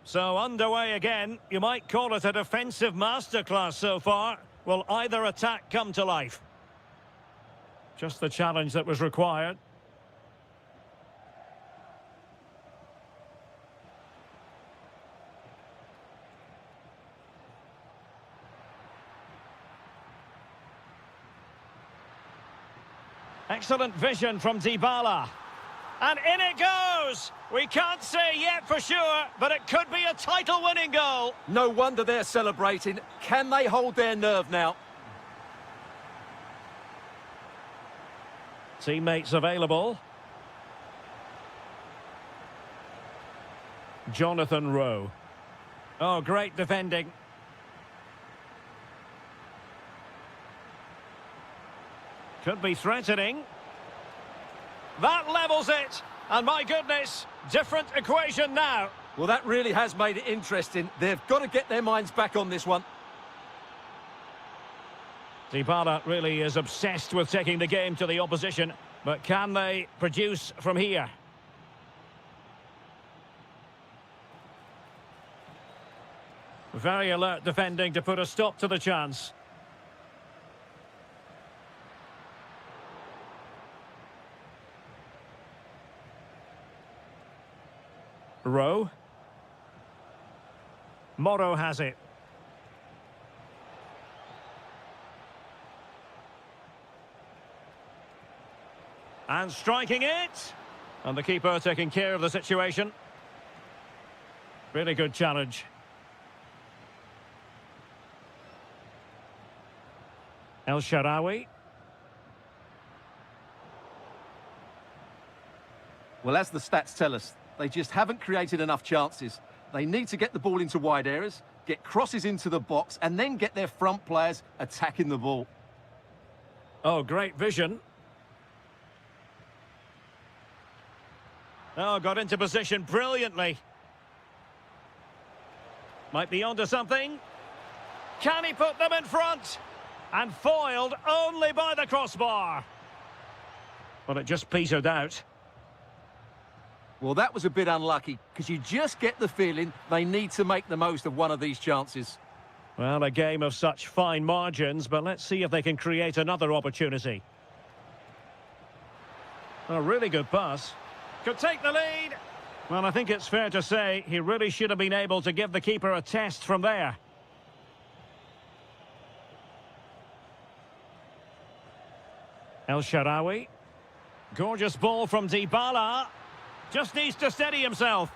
A: So underway again. You might call it a defensive masterclass so far. Will either attack come to life? Just the challenge that was required. Excellent vision from Dybala. And in it goes! We can't say yet for sure, but it could be a title-winning goal.
B: No wonder they're celebrating. Can they hold their nerve now?
A: Teammates available. Jonathan Rowe. Oh, great defending. Could be threatening. That levels it. And my goodness, different equation now.
B: Well, that really has made it interesting. They've got to get their minds back on this one.
A: Dybala really is obsessed with taking the game to the opposition. But can they produce from here? Very alert defending to put a stop to the chance. Rowe. Morrow has it. And striking it. And the keeper taking care of the situation. Really good challenge. El Shaarawy.
B: Well, as the stats tell us, they just haven't created enough chances. They need to get the ball into wide areas, get crosses into the box, and then get their front players attacking the ball.
A: Oh, great vision. Oh, got into position brilliantly. Might be onto something. Can he put them in front? And foiled only by the crossbar. Well, it just petered out.
B: Well, that was a bit unlucky, because you just get the feeling they need to make the most of one of these chances.
A: Well, a game of such fine margins, but let's see if they can create another opportunity. A really good pass. Could take the lead. Well, I think it's fair to say he really should have been able to give the keeper a test from there. El Shaarawy. Gorgeous ball from Dybala. Just needs to steady himself.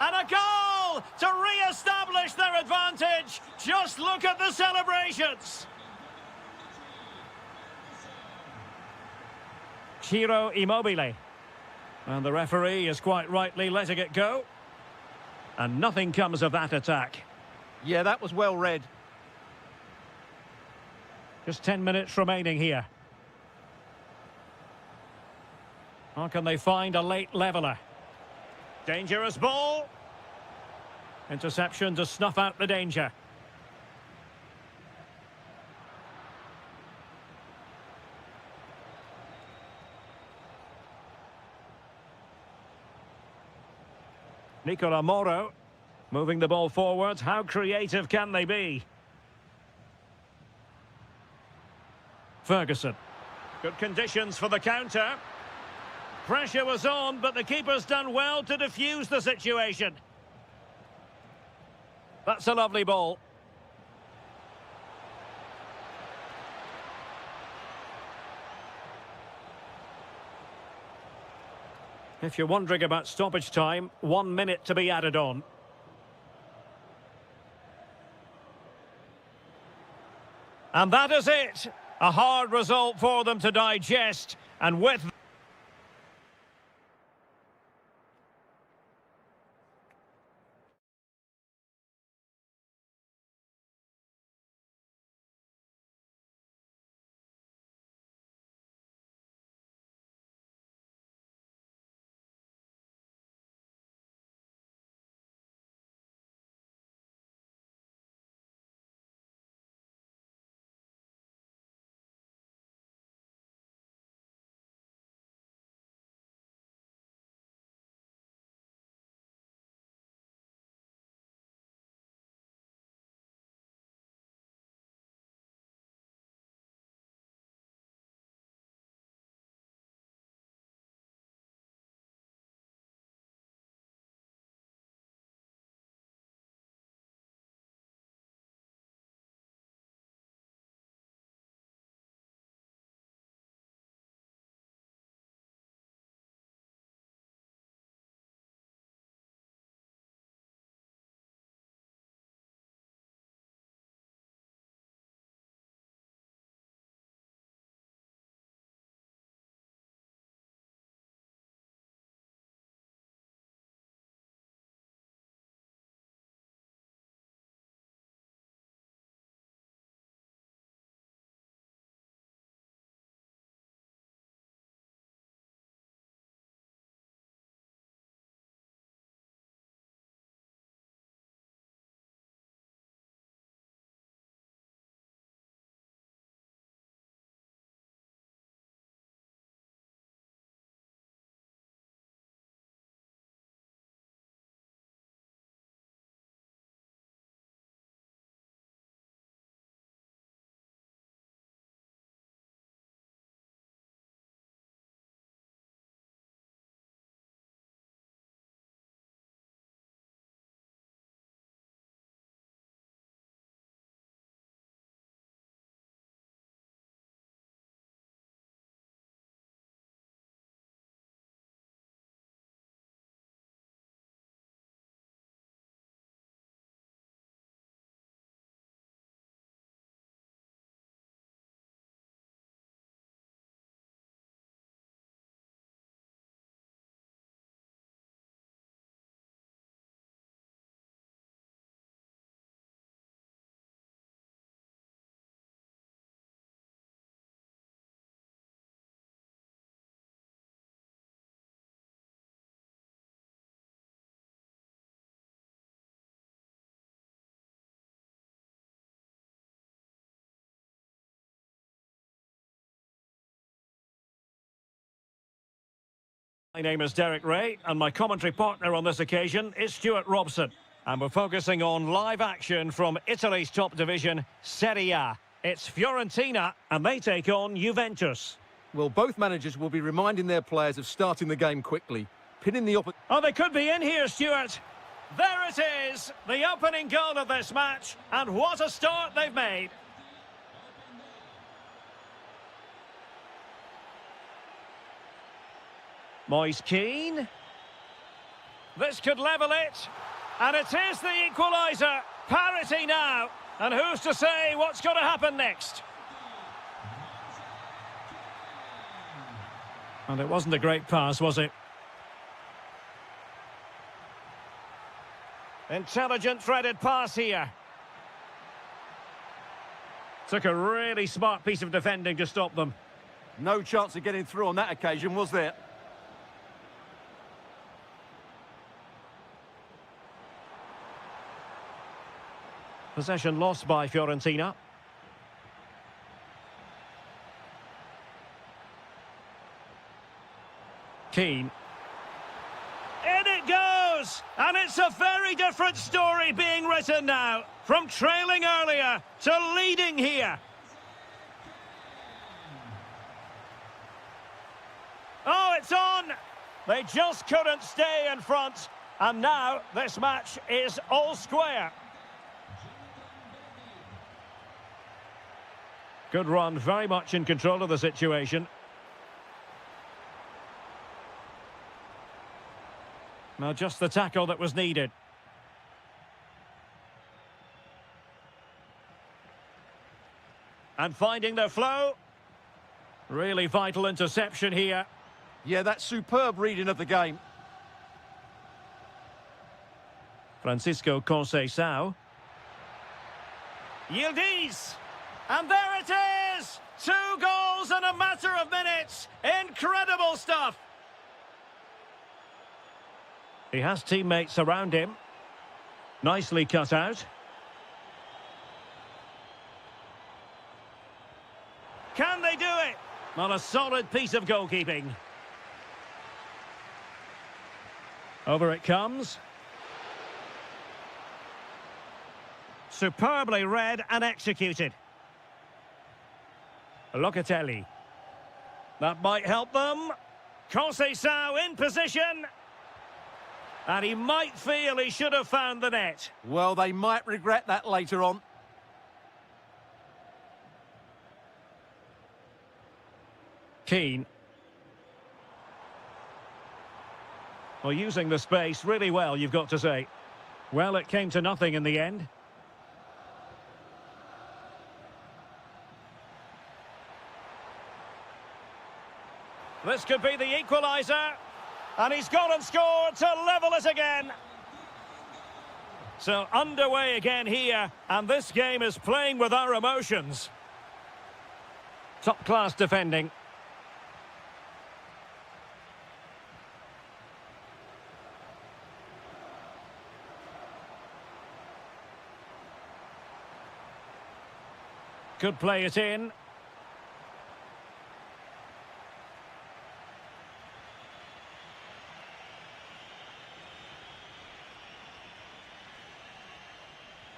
A: And a goal to re-establish their advantage. Just look at the celebrations. Ciro Immobile. And the referee is quite rightly letting it go. And nothing comes of that attack.
B: Yeah, that was well read.
A: Just 10 minutes remaining here. How can they find a late leveller? Dangerous ball. Interception to snuff out the danger. Nicola Morrow moving the ball forward. How creative can they be? Ferguson. Good conditions for the counter. Pressure was on, but the keeper's done well to defuse the situation. That's a lovely ball. If you're wondering about stoppage time, 1 minute to be added on. And that is it. A hard result for them to digest, and with My name is Derek Ray, and my commentary partner on this occasion is Stuart Robson. And we're focusing on live action from Italy's top division, Serie A. It's Fiorentina, and they take on Juventus.
B: Well, both managers will be reminding their players of starting the game quickly, pinning the opposition.
A: Oh, they could be in here, Stuart. There it is, the opening goal of this match, and what a start they've made. Moise Keane. This could level it. And it is the equaliser. Parity now. And who's to say what's going to happen next? And it wasn't a great pass, was it? Intelligent threaded pass here. Took a really smart piece of defending to stop them.
B: No chance of getting through on that occasion, was there?
A: Possession lost by Fiorentina. Keane. In it goes! And it's a very different story being written now. From trailing earlier to leading here. Oh, it's on! They just couldn't stay in front. And now this match is all square. Good run, very much in control of the situation. Now just the tackle that was needed. And finding their flow. Really vital interception here.
B: Yeah, that's superb reading of the game.
A: Francisco Conceição. Yildiz. And there it is! 2 goals in a matter of minutes. Incredible stuff. He has teammates around him. Nicely cut out. Can they do it? Not a solid piece of goalkeeping. Over it comes. Superbly read and executed. Locatelli. That might help them. Conceição in position. And he might feel he should have found the net.
B: Well, they might regret that later on.
A: Keane. Well, using the space really well, you've got to say. Well, it came to nothing in the end. This could be the equaliser. And he's gone and scored to level it again. So underway again here. And this game is playing with our emotions. Top-class defending. Could play it in.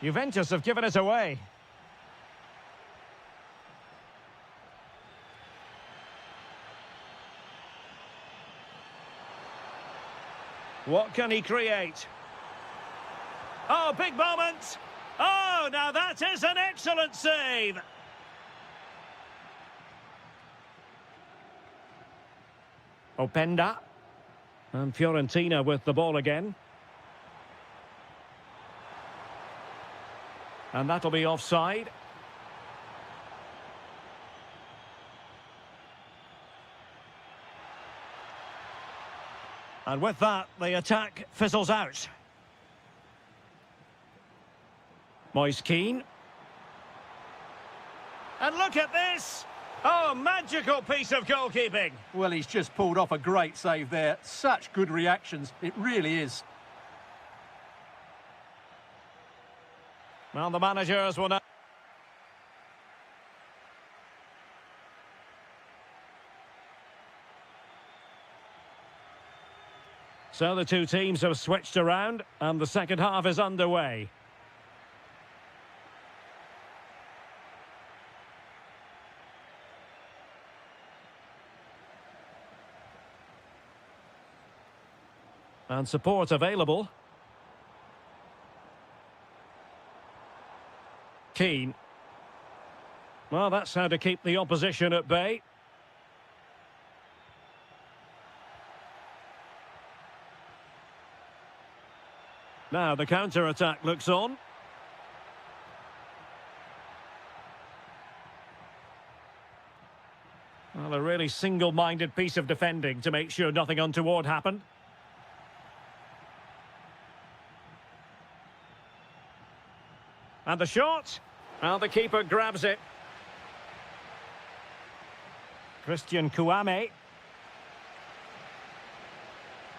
A: Juventus have given it away. What can he create? Oh, big moment! Oh, now that is an excellent save! Openda. And Fiorentina with the ball again. And that'll be offside. And with that, the attack fizzles out. Moise Keane. And look at this! Oh, magical piece of goalkeeping.
B: Well, he's just pulled off a great save there. Such good reactions. It really is.
A: Well, the managers will now... So the two teams have switched around and the second half is underway. And support available. Keane. Well, that's how to keep the opposition at bay. Now the counter-attack looks on. Well, a really single-minded piece of defending to make sure nothing untoward happened. And the shot. Well, the keeper grabs it. Christian Kouame.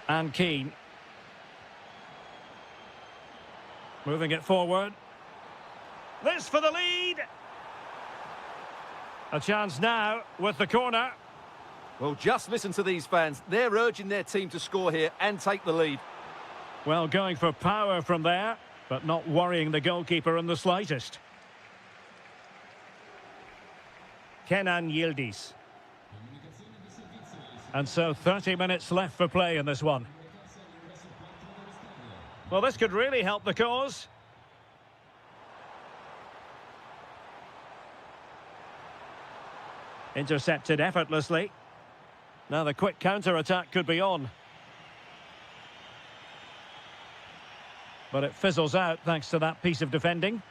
A: And Keane. Moving it forward. This for the lead. A chance now with the corner.
B: Well, just listen to these fans. They're urging their team to score here and take the lead.
A: Well, going for power from there, but not worrying the goalkeeper in the slightest. Kenan Yildiz. And so 30 minutes left for play in this one. Well, this could really help the cause. Intercepted effortlessly. Now the quick counter-attack could be on. But it fizzles out thanks to that piece of defending.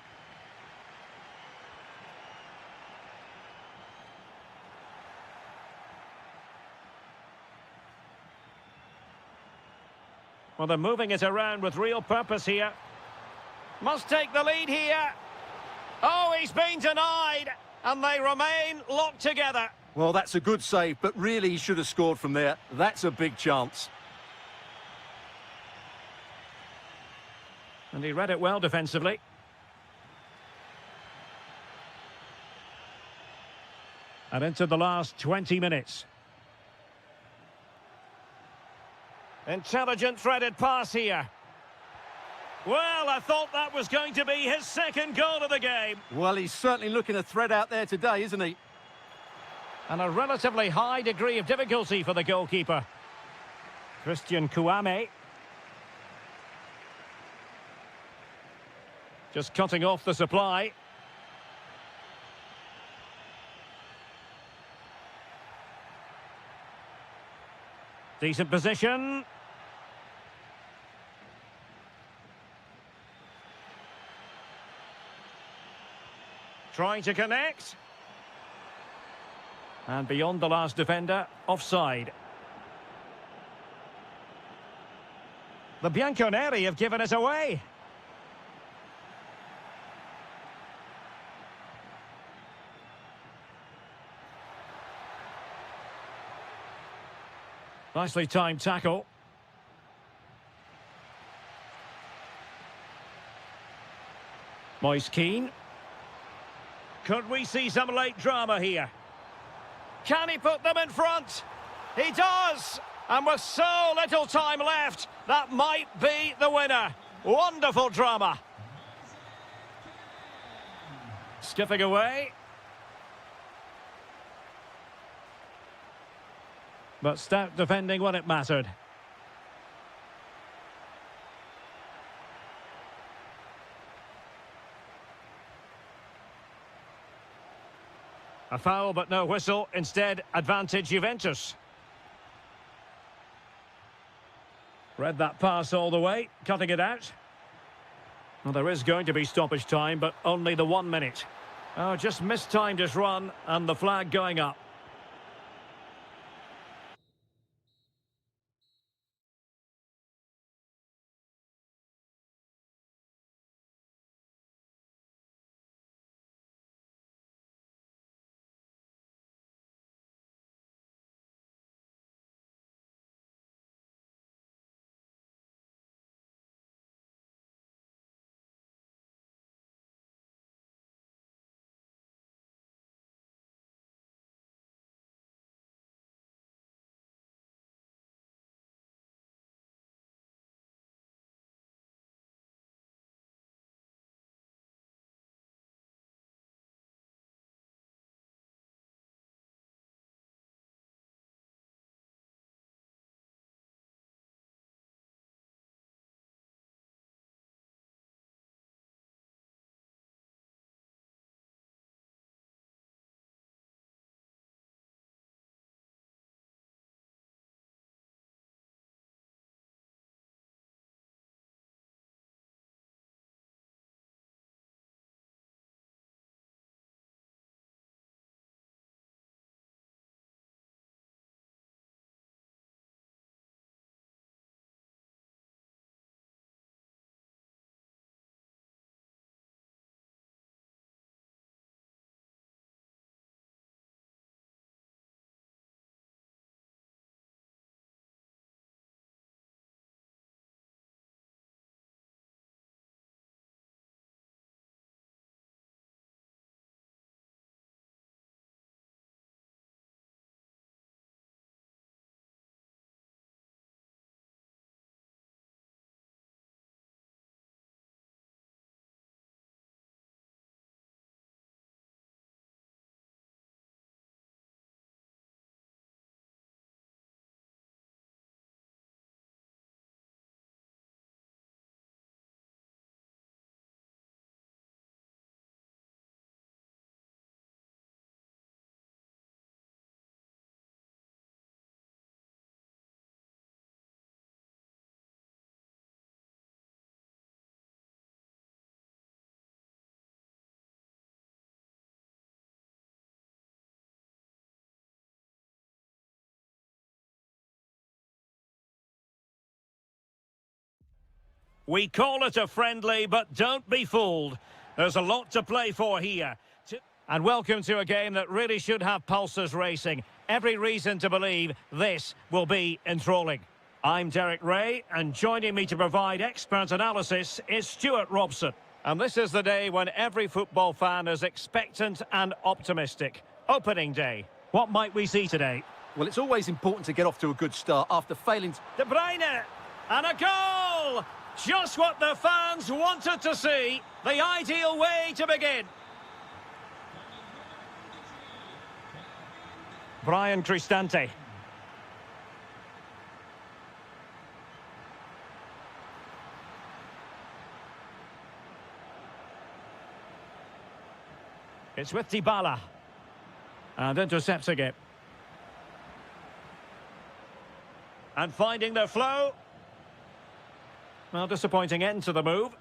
A: Well, they're moving it around with real purpose here. Must take the lead here. Oh, he's been denied. And they remain locked together.
B: Well, that's a good save, but really he should have scored from there. That's a big chance.
A: And he read it well defensively. And into the last 20 minutes. Intelligent threaded pass here. Well, I thought that was going to be his second goal of the game.
B: Well, he's certainly looking a threat out there today, isn't he?
A: And a relatively high degree of difficulty for the goalkeeper. Christian Kouame. Just cutting off the supply. Decent position. Trying to connect. And beyond the last defender, offside. The Bianconeri have given it away. Nicely timed tackle. Moise Keane. Could we see some late drama here? Can he put them in front? He does! And with so little time left, that might be the winner. Wonderful drama. Skipping away. But stout defending when it mattered. A foul but no whistle. Instead, advantage Juventus. Read that pass all the way, cutting it out. Well, there is going to be stoppage time, but only the 1 minute. Oh, just mistimed his run and the flag going up. We call it a friendly, but don't be fooled. There's a lot to play for here. And welcome to a game that really should have pulses racing. Every reason to believe this will be enthralling. I'm Derek Ray, and joining me to provide expert analysis is Stuart Robson. And this is the day when every football fan is expectant and optimistic. Opening day. What might we see today?
B: Well, it's always important to get off to a good start after failing to...
A: De Bruyne! And a goal! Just what the fans wanted to see. The ideal way to begin. Brian Cristante. It's with Dybala. And intercepting it. And finding their flow. Well, disappointing end to the move.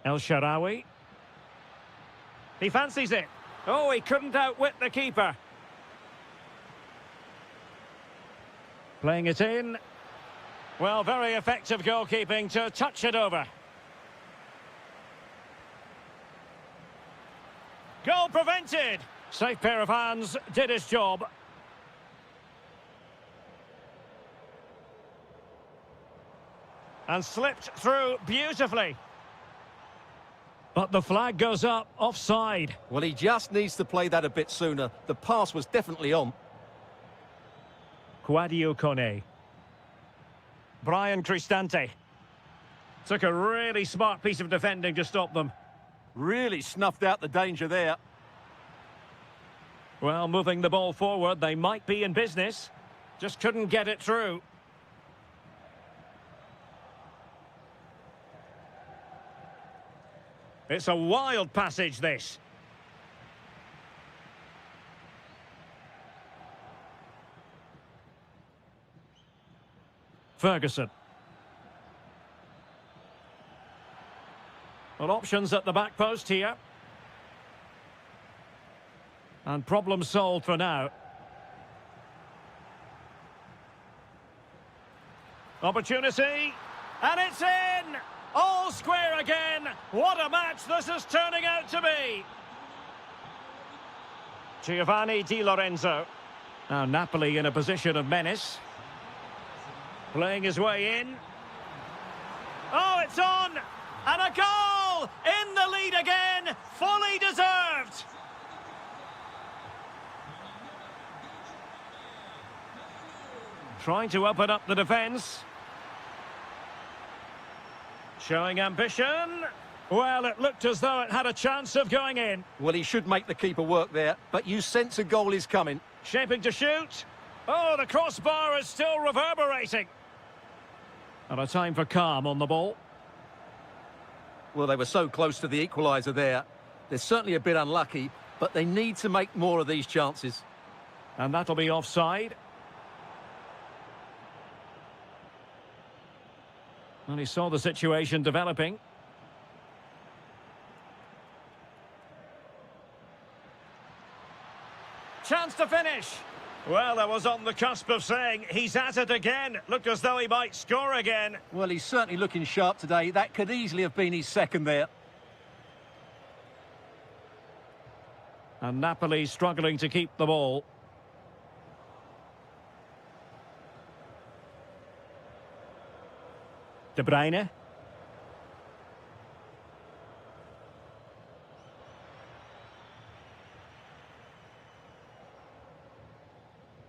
A: El Shaarawy. He fancies it. Oh, he couldn't outwit the keeper. Playing it in. Well, very effective goalkeeping to touch it over. Goal prevented. Safe pair of hands, did his job. And slipped through beautifully. But the flag goes up, offside.
B: Well, he just needs to play that a bit sooner. The pass was definitely on.
A: Kouadio Kone. Brian Cristante. Took a really smart piece of defending to stop them.
B: Really snuffed out the danger there.
A: Well, moving the ball forward, they might be in business. Just couldn't get it through. It's a wild passage, this. Ferguson. Well, options at the back post here. And problem solved for now. Opportunity. And it's in! All square again. What a match this is turning out to be. Giovanni Di Lorenzo. Now Napoli in a position of menace. Playing his way in. Oh, it's on! And a goal! In the lead again! Fully deserved! Trying to open up the defence. Showing ambition. Well, it looked as though it had a chance of going in.
B: Well, he should make the keeper work there, but you sense a goal is coming.
A: Shaping to shoot. Oh, the crossbar is still reverberating. And a time for calm on the ball.
B: Well, they were so close to the equaliser there. They're certainly a bit unlucky, but they need to make more of these chances.
A: And that'll be offside. And he saw the situation developing. Chance to finish. Well, I was on the cusp of saying he's at it again. Looked as though he might score again.
B: Well, he's certainly looking sharp today. That could easily have been his second there.
A: And Napoli struggling to keep the ball. De Bruyne.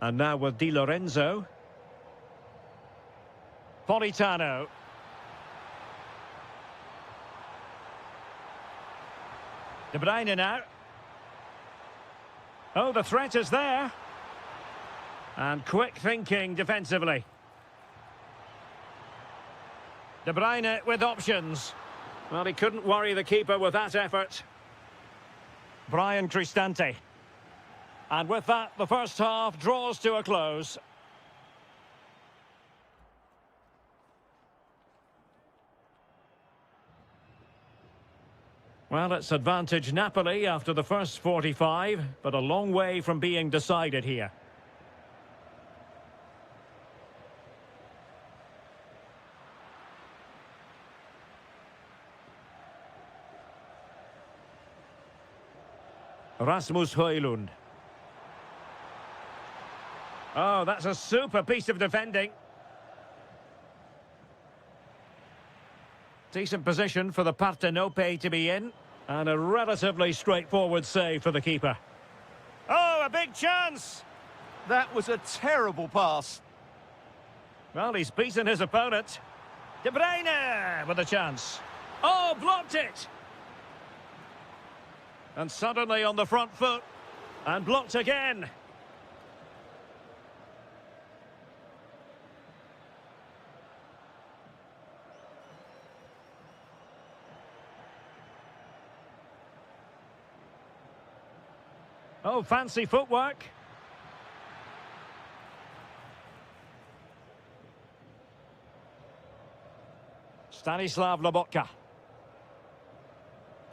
A: And now with Di Lorenzo. Politano. De Bruyne now. Oh, the threat is there. And quick thinking defensively. De Bruyne with options. Well, he couldn't worry the keeper with that effort. Brian Cristante. And with that, the first half draws to a close. Well, it's advantage Napoli after the first 45, but a long way from being decided here. Rasmus Højlund. Oh, that's a super piece of defending. Decent position for the Partenope to be in. And a relatively straightforward save for the keeper. Oh, a big chance!
B: That was a terrible pass.
A: Well, he's beaten his opponent. De Bruyne with a chance. Oh, blocked it! And suddenly on the front foot. And blocked again. Oh, fancy footwork. Stanislav Lobotka.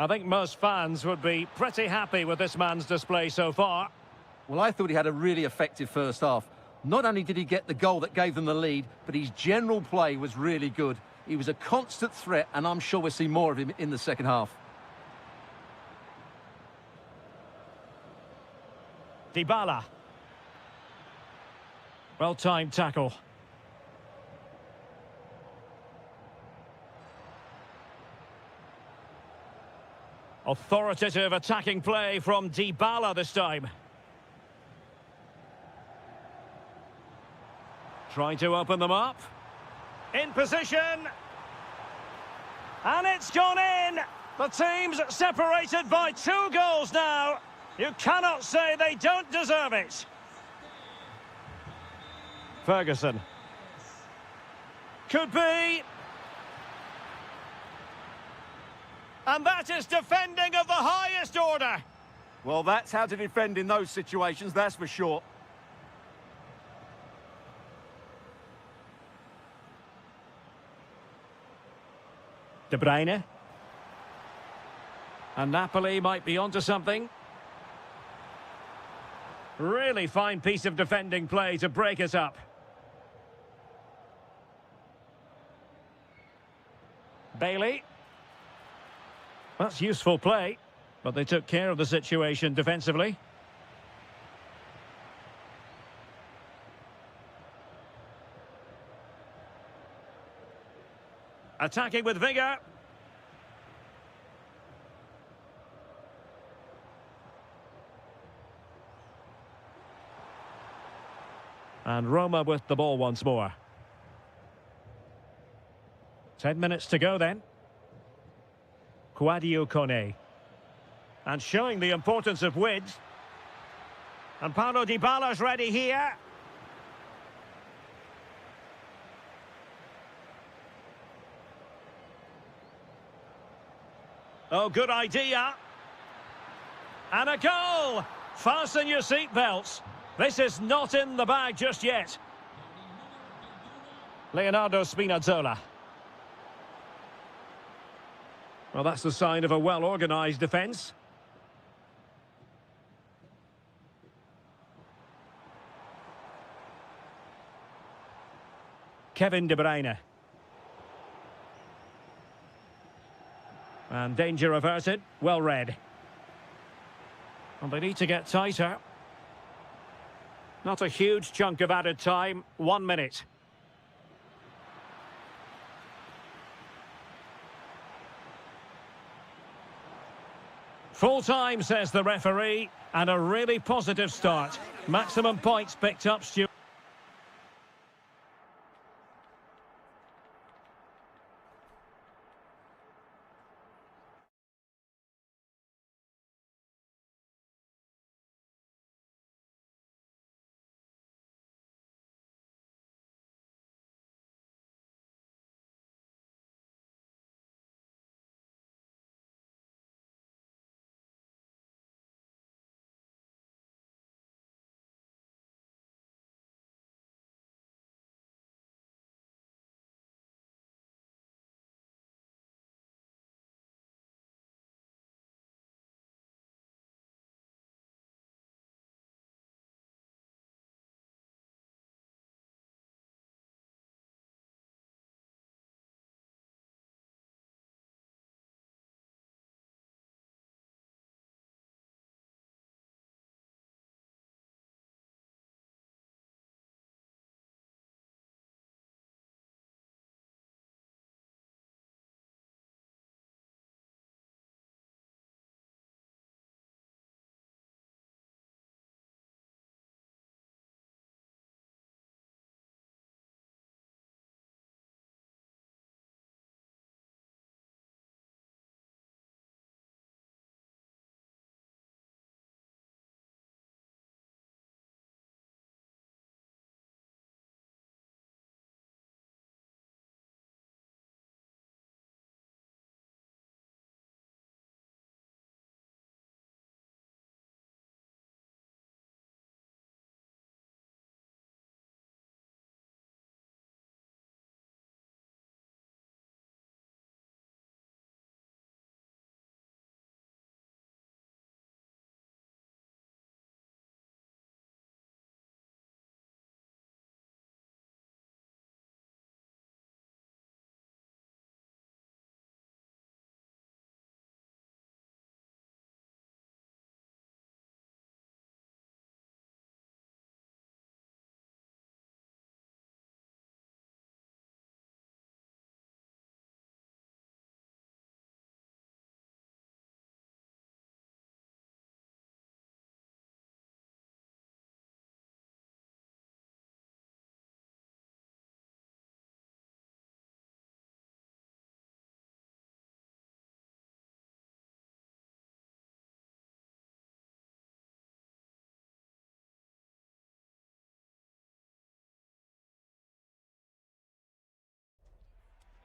A: I think most fans would be pretty happy with this man's display so far.
B: Well, I thought he had a really effective first half. Not only did he get the goal that gave them the lead, but his general play was really good. He was a constant threat, and I'm sure we'll see more of him in the second half.
A: Dybala. Well-timed tackle. Authoritative attacking play from Dybala this time. Trying to open them up. In position. And it's gone in. The team's separated by 2 goals now. You cannot say they don't deserve it. Ferguson. Could be. And that is defending of the highest order.
B: Well, that's how to defend in those situations, that's for sure.
A: De Bruyne. And Napoli might be onto something. Really fine piece of defending play to break us up. Bailey. That's useful play, but they took care of the situation defensively. Attacking with vigour. And Roma with the ball once more. 10 minutes to go then. Kouadio Kone. And showing the importance of width. And Paulo Dybala's ready here. Oh, good idea. And a goal! Fasten your seatbelts. This is not in the bag just yet. Leonardo Spinazzola. Well, that's the sign of a well-organised defence. Kevin De Bruyne. And danger averted. Well read. And they need to get tighter. Not a huge chunk of added time. 1 minute. Full time, says the referee, and a really positive start. Maximum points picked up, Stuart.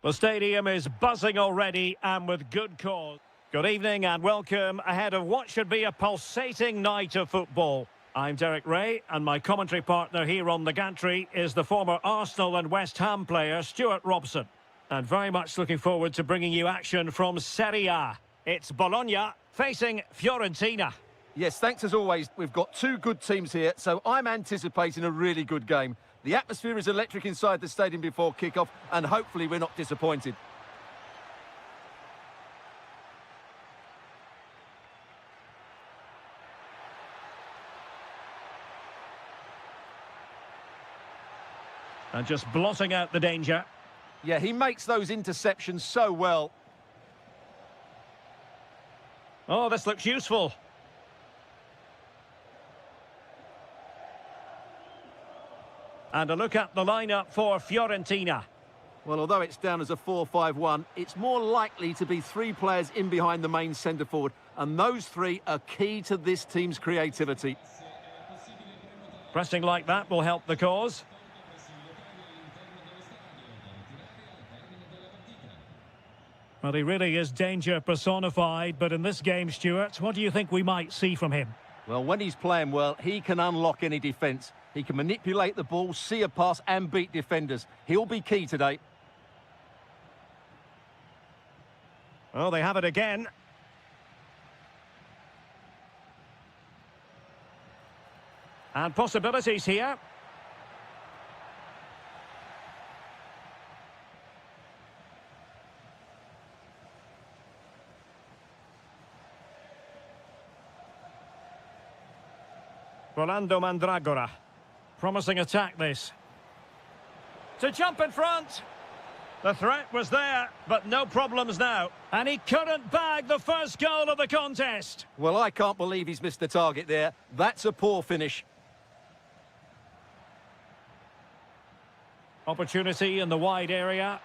A: The stadium is buzzing already, and with good cause. Good evening and welcome ahead of what should be a pulsating night of football. I'm Derek Ray, and my commentary partner here on the gantry is the former Arsenal and West Ham player Stuart Robson. And very much looking forward to bringing you action from Serie A. It's Bologna facing Fiorentina.
B: Yes, thanks as always. We've got two good teams here, so I'm anticipating a really good game. The atmosphere is electric inside the stadium before kick-off, and hopefully we're not disappointed.
A: And just blotting out the danger.
B: Yeah, he makes those interceptions so well.
A: Oh, this looks useful. And a look at the lineup for Fiorentina.
B: Well, although it's down as a 4-5-1, it's more likely to be three players in behind the main centre-forward, and those three are key to this team's creativity.
A: Pressing like that will help the cause. Well, he really is danger personified, but in this game, Stuart, what do you think we might see from him?
B: Well, when he's playing well, he can unlock any defence. He can manipulate the ball, see a pass and beat defenders. He'll be key today.
A: Oh, they have it again. And possibilities here. Rolando Mandragora. Promising attack, this. To jump in front. The threat was there, but no problems now. And he couldn't bag the first goal of the contest.
B: Well, I can't believe he's missed the target there. That's a poor finish.
A: Opportunity in the wide area.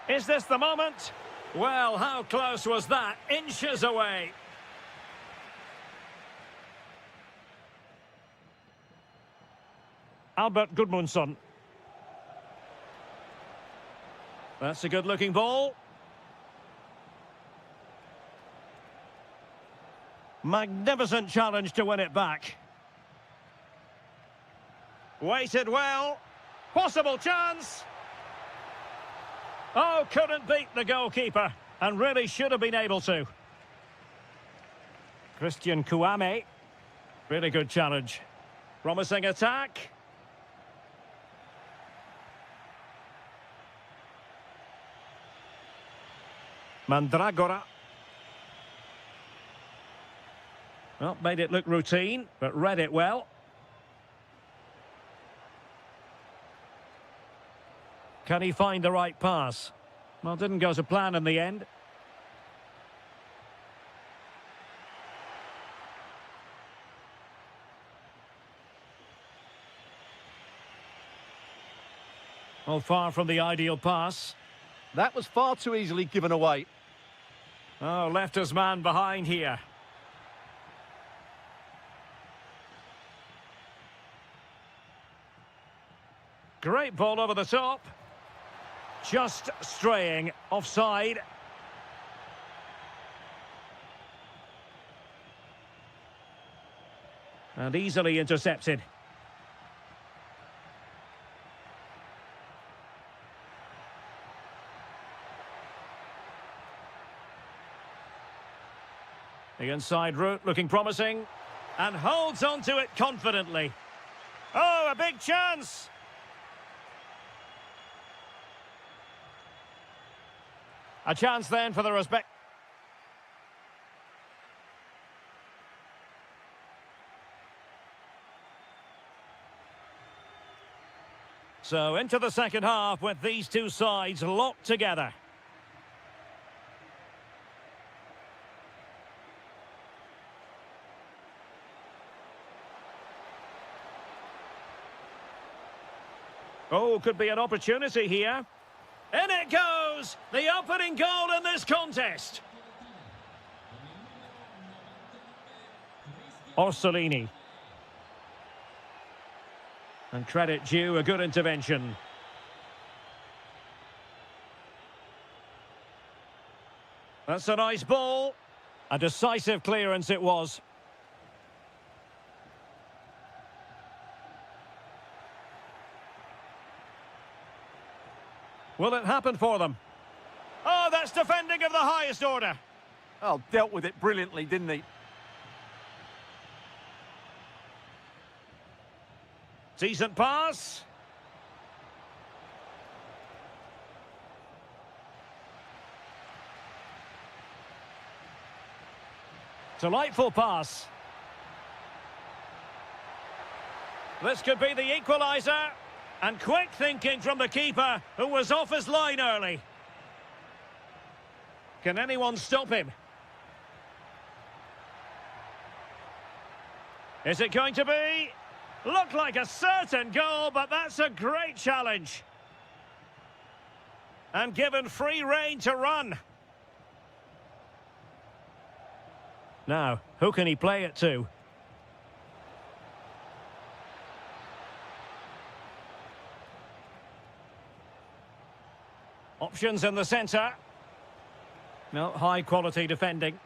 A: Is this the moment? Well, how close was that? Inches away. Albert Gudmundsson. That's a good-looking ball. Magnificent challenge to win it back. Waited well. Possible chance. Oh, couldn't beat the goalkeeper. And really should have been able to. Christian Kouame. Really good challenge. Promising attack. Mandragora. Well, made it look routine, but read it well. Can he find the right pass? Well, didn't go to plan in the end. Well, far from the ideal pass.
B: That was far too easily given away.
A: Oh, left his man behind here. Great ball over the top. Just straying offside. And easily intercepted. The inside route looking promising. And holds on to it confidently. Oh, a big chance! A chance then for the respect. So into the second half with these two sides locked together. Oh, could be an opportunity here. In it goes! The opening goal in this contest. Orsolini. And credit due, a good intervention. That's a nice ball. A decisive clearance it was. Will it happen for them? Oh, that's defending of the highest order.
B: Oh, dealt with it brilliantly, didn't he?
A: Decent pass. Delightful pass. This could be the equaliser. And quick thinking from the keeper, who was off his line early. Can anyone stop him? Is it going to be? Looked like a certain goal, but that's a great challenge. And given free rein to run. Now, who can he play it to? Options in the centre. No, high quality defending.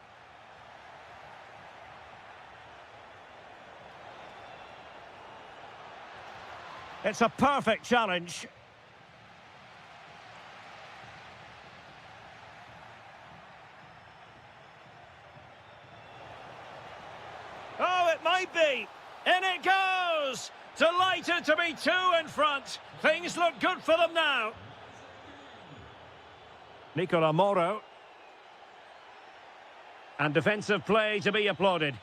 A: It's a perfect challenge. Oh, it might be. In it goes. Delighted to be 2 in front. Things look good for them now. Nicola Moro. And defensive play to be applauded.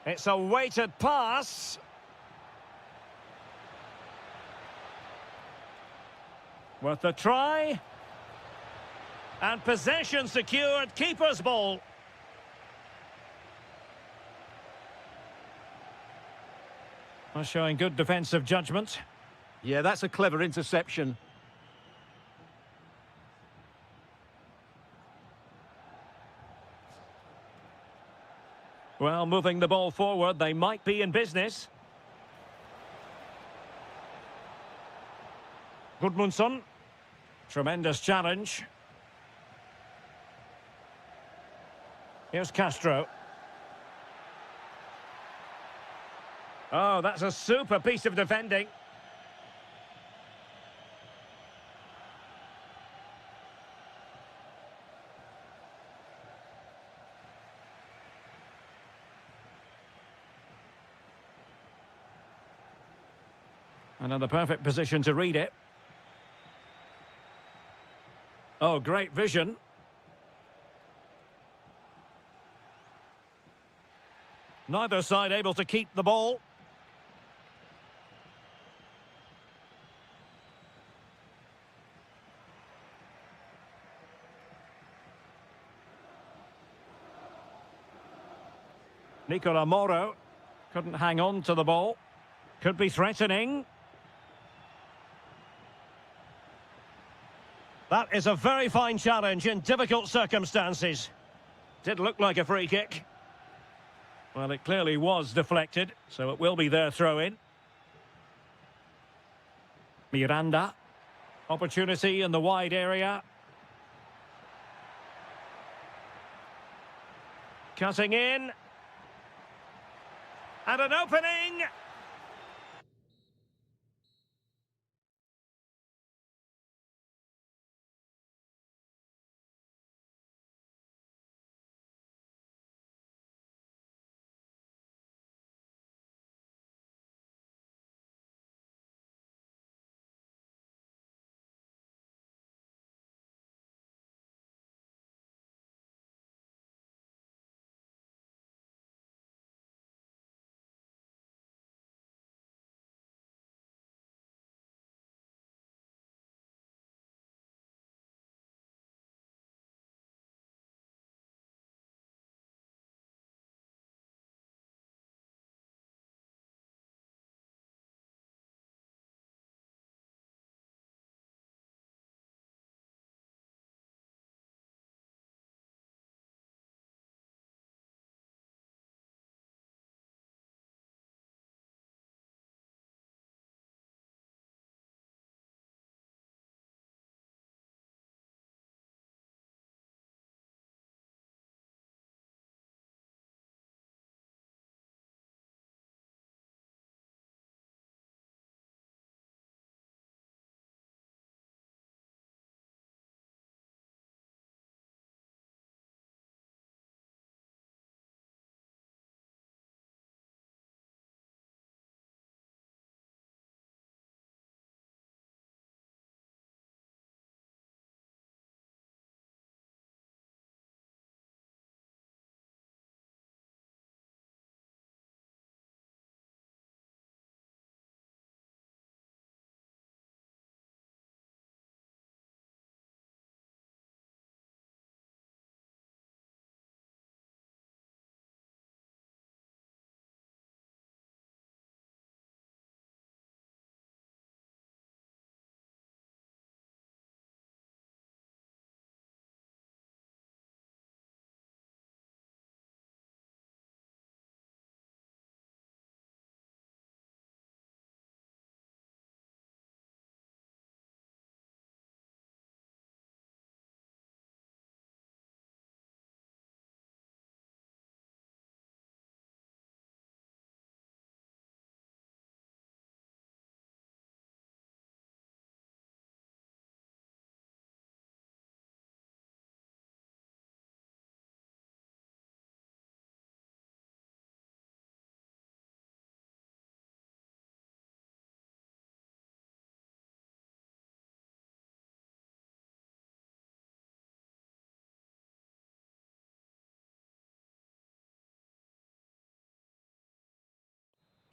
A: It's a weighted pass. Worth a try. And possession secured, keeper's ball. Well, showing good defensive judgment.
B: Yeah, that's a clever interception.
A: Well, moving the ball forward, they might be in business. Gudmundsson. Tremendous challenge. Here's Castro. Oh, that's a super piece of defending. Another perfect position to read it. Oh, great vision. Neither side able to keep the ball. Nicola Moro couldn't hang on to the ball. Could be threatening. That is a very fine challenge in difficult circumstances. Did look like a free kick. Well, it clearly was deflected, so it will be their throw-in. Miranda. Opportunity in the wide area. Cutting in. And an opening.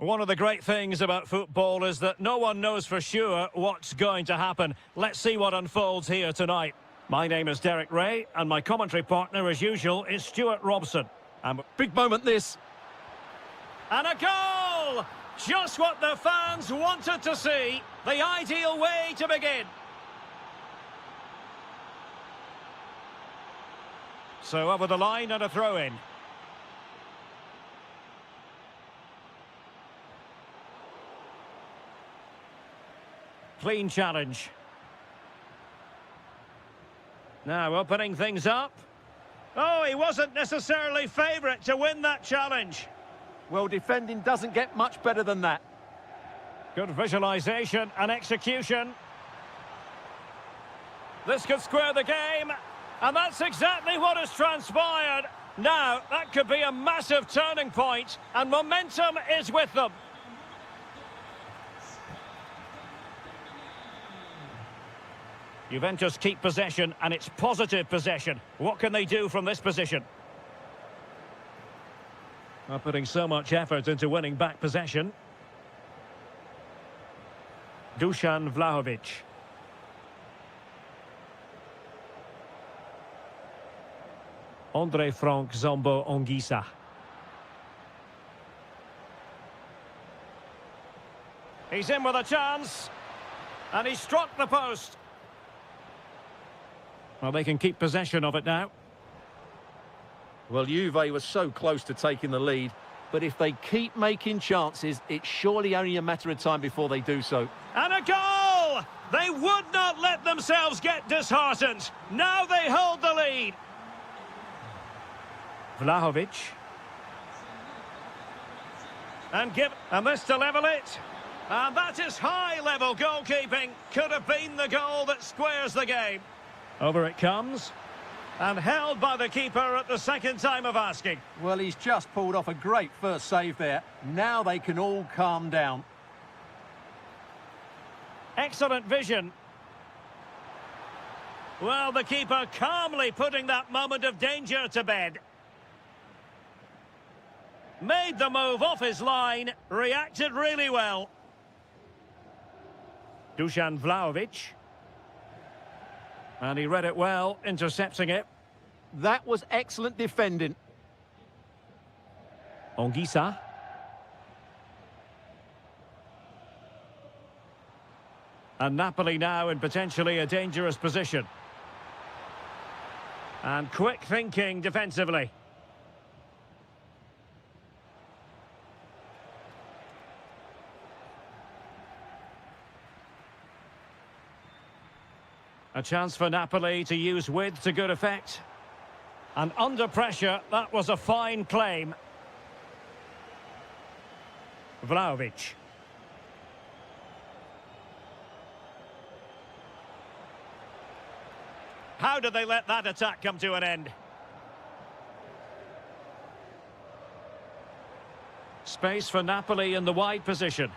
A: One of the great things about football is that no one knows for sure what's going to happen. Let's see what unfolds here tonight. My name is Derek Ray, and my commentary partner, as usual, is Stuart Robson. And
B: Big moment, this.
A: a goal! Just what the fans wanted to see. The ideal way to begin. So over the line and a throw-in. Clean challenge. Now opening things up. Oh, he wasn't necessarily favourite to win that challenge.
B: Well, defending doesn't get much better than that.
A: Good visualisation and execution. This could square the game, and that's exactly what has transpired. Now, that could be a massive turning point, and momentum is with them. Juventus keep possession, and it's positive possession. What can they do from this position? Not putting so much effort into winning back possession. Dusan Vlahovic. Andre Frank Zombo Ongisa. He's in with a chance. And he struck the post. Well, they can keep possession of it now.
B: Well, Juve was so close to taking the lead, but if they keep making chances, it's surely only a matter of time before they do so.
A: And a goal! They would not let themselves get disheartened. Now they hold the lead. Vlahovic. And this to level it. And that is high-level goalkeeping. Could have been the goal that squares the game. Over it comes. And held by the keeper at the second time of asking.
B: Well, he's just pulled off a great first save there. Now they can all calm down.
A: Excellent vision. Well, the keeper calmly putting that moment of danger to bed. Made the move off his line, reacted really well. Dusan Vlahovic. And he read it well, intercepting it.
B: That was excellent defending.
A: Ongisa. And Napoli now in potentially a dangerous position. And quick thinking defensively. A chance for Napoli to use width to good effect. And under pressure, that was a fine claim. Vlahovic. How did they let that attack come to an end? Space for Napoli in the wide position.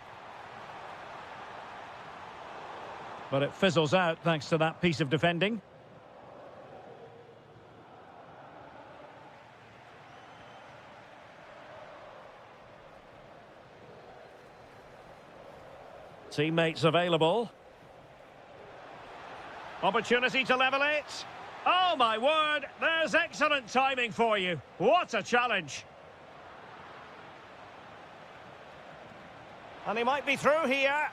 A: But it fizzles out thanks to that piece of defending. Teammates available. Opportunity to level it. Oh my word, there's excellent timing for you. What a challenge. And he might be through here.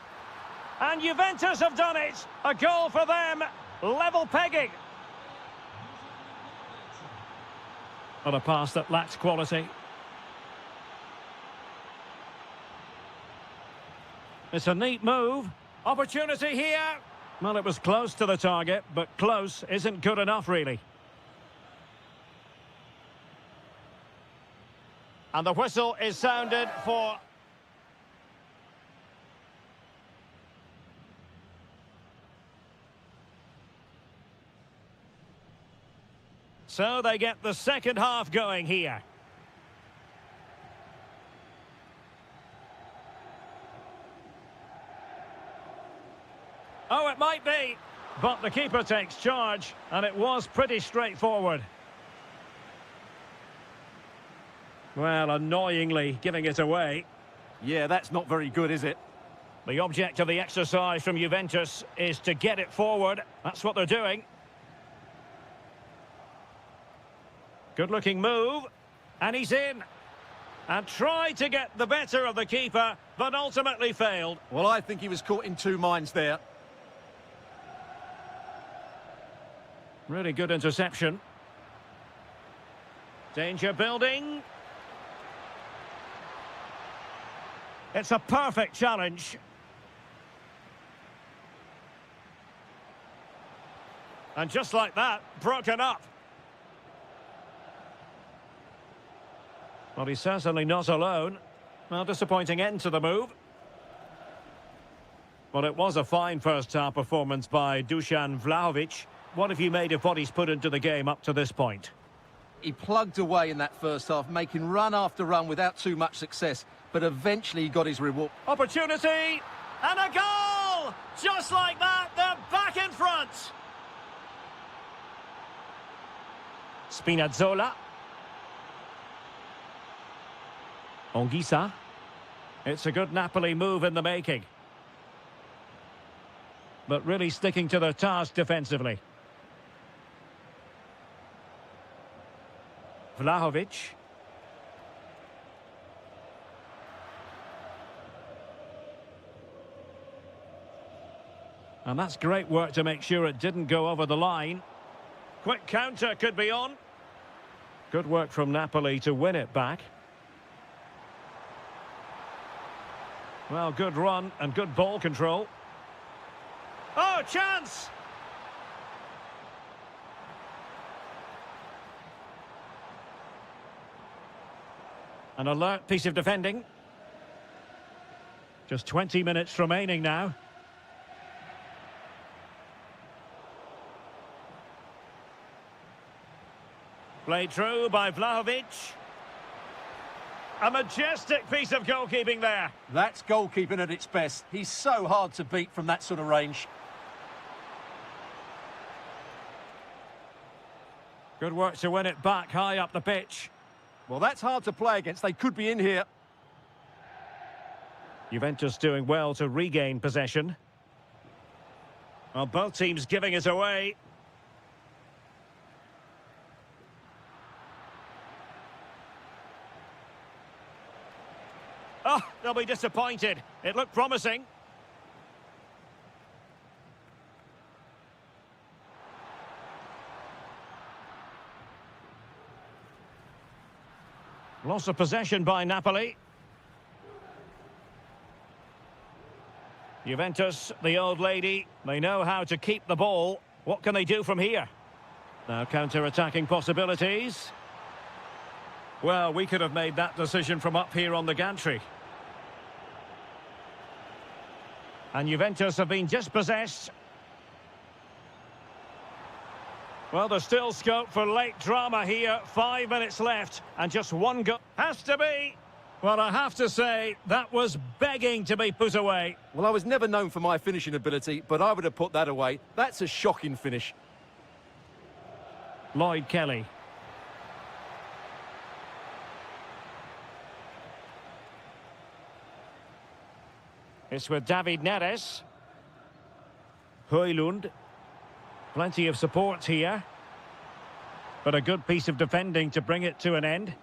A: And Juventus have done it. A goal for them. Level pegging. On a pass that lacks quality. It's a neat move. Opportunity here. Well, it was close to the target, but close isn't good enough, really. And the whistle is sounded for... So they get the second half going here. Oh, it might be. But the keeper takes charge, and it was pretty straightforward. Well, annoyingly giving it away.
B: Yeah, that's not very good, is it?
A: The object of the exercise from Juventus is to get it forward. That's what they're doing. Good-looking move. And he's in. And tried to get the better of the keeper, but ultimately failed.
B: Well, I think he was caught in two minds there.
A: Really good interception. Danger building. It's a perfect challenge. And just like that, broken up. Well, he's certainly not alone. Well, disappointing end to the move. Well, it was a fine first-half performance by Dusan Vlahovic. What have you made of what he's put into the game up to this point?
B: He plugged away in that first half, making run after run without too much success, but eventually he got his reward.
A: Opportunity! And a goal! Just like that, they're back in front! Spinazzola. Onguisa. It's a good Napoli move in the making. But really sticking to their task defensively. Vlahovic. And that's great work to make sure it didn't go over the line. Quick counter could be on. Good work from Napoli to win it back. Well, good run and good ball control. Oh, chance! An alert piece of defending. Just 20 minutes remaining now. Played through by Vlahovic. A majestic piece of goalkeeping there.
B: That's goalkeeping at its best. He's so hard to beat from that sort of range.
A: Good work to win it back high up the pitch.
B: Well, that's hard to play against. They could be in here.
A: Juventus doing well to regain possession. Well, both teams giving it away. Oh, they'll be disappointed. It looked promising. Loss of possession by Napoli. Juventus, the old lady, they know how to keep the ball. What can they do from here? Now counter-attacking possibilities. Well, we could have made that decision from up here on the gantry. And Juventus have been dispossessed. Well, there's still scope for late drama here. 5 minutes left and just one goal. Has to be. Well, I have to say, that was begging to be put away.
B: Well, I was never known for my finishing ability, but I would have put that away. That's a shocking finish.
A: Lloyd Kelly. It's with David Neres. Højlund. Plenty of support here. But a good piece of defending to bring it to an end.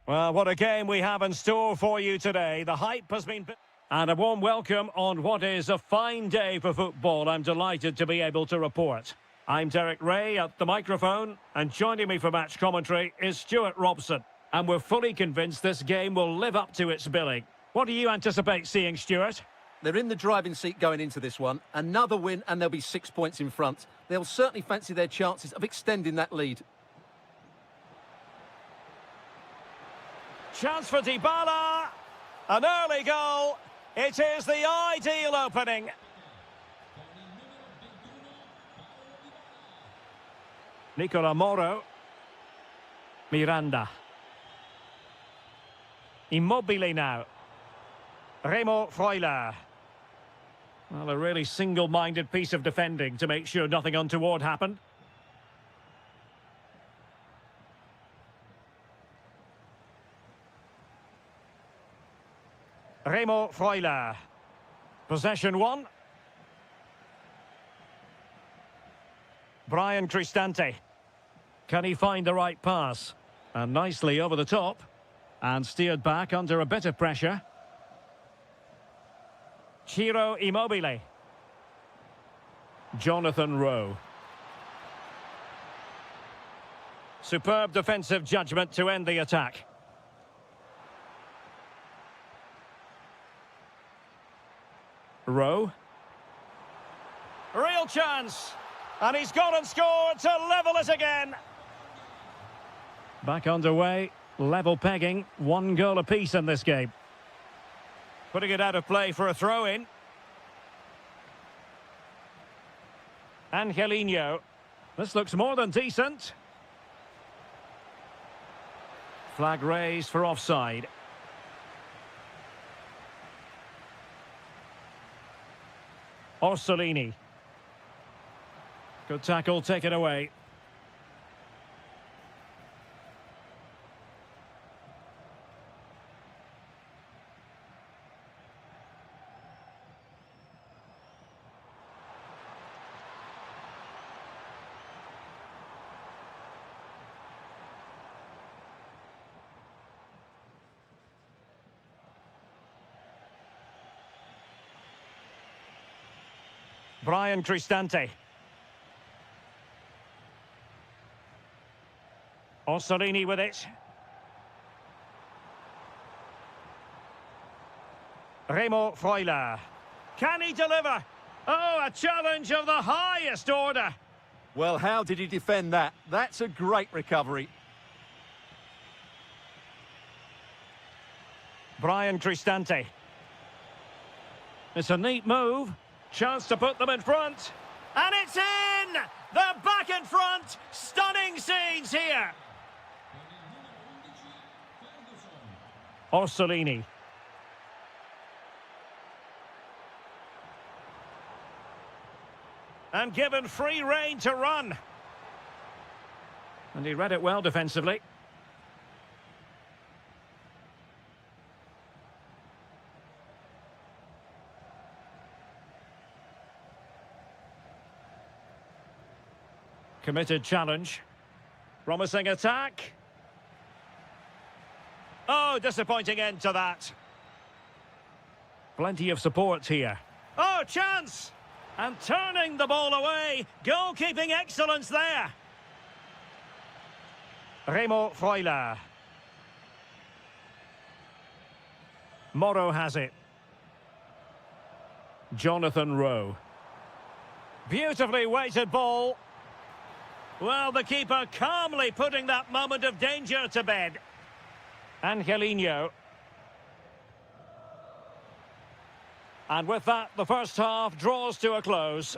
A: Well, what a game we have in store for you today. The hype has been... And a warm welcome on what is a fine day for football. I'm delighted to be able to report. I'm Derek Ray at the microphone, and joining me for match commentary is Stuart Robson. And we're fully convinced this game will live up to its billing. What do you anticipate seeing, Stuart?
B: They're in the driving seat going into this one. Another win and they'll be 6 points in front. They'll certainly fancy their chances of extending that lead.
A: Chance for Dybala. An early goal. It is the ideal opening. Nicola Moro. Miranda. Immobile now. Remo Freuler. Well, a really single-minded piece of defending to make sure nothing untoward happened. Remo Freuler. Possession one. Brian Cristante. Can he find the right pass? And nicely over the top. And steered back under a bit of pressure. Ciro Immobile. Jonathan Rowe. Superb defensive judgment to end the attack. Rowe. Real chance. And he's gone and scored to level it again. Back underway. Level pegging. 1 goal apiece in this game. Putting it out of play for a throw-in. Angelino. This looks more than decent. Flag raised for offside. Orsolini. Good tackle, taken away. Brian Cristante. Orsolini with it. Remo Freuler. Can he deliver? Oh, a challenge of the highest order.
B: Well, how did he defend that? That's a great recovery.
A: Brian Cristante. It's a neat move. Chance to put them in front. And it's in! They're back in front! Stunning scenes here! Orsolini. And given free rein to run. And he read it well defensively. Committed challenge. Promising attack. Oh, disappointing end to that. Plenty of support here. Oh, chance! And turning the ball away. Goalkeeping excellence there. Remo Freuler. Moro has it. Jonathan Rowe. Beautifully weighted ball. Well, the keeper calmly putting that moment of danger to bed. Angelino. And with that, the first half draws to a close.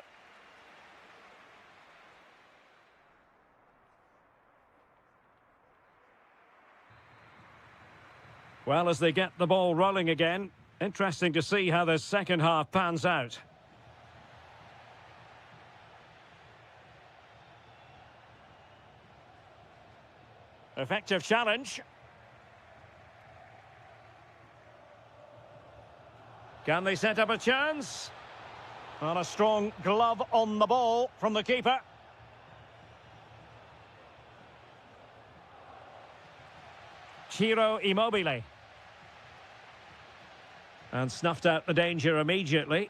A: Well, as they get the ball rolling again, interesting to see how this second half pans out. Effective challenge. Can they set up a chance? Well, a strong glove on the ball from the keeper. Immobile. And snuffed out the danger immediately.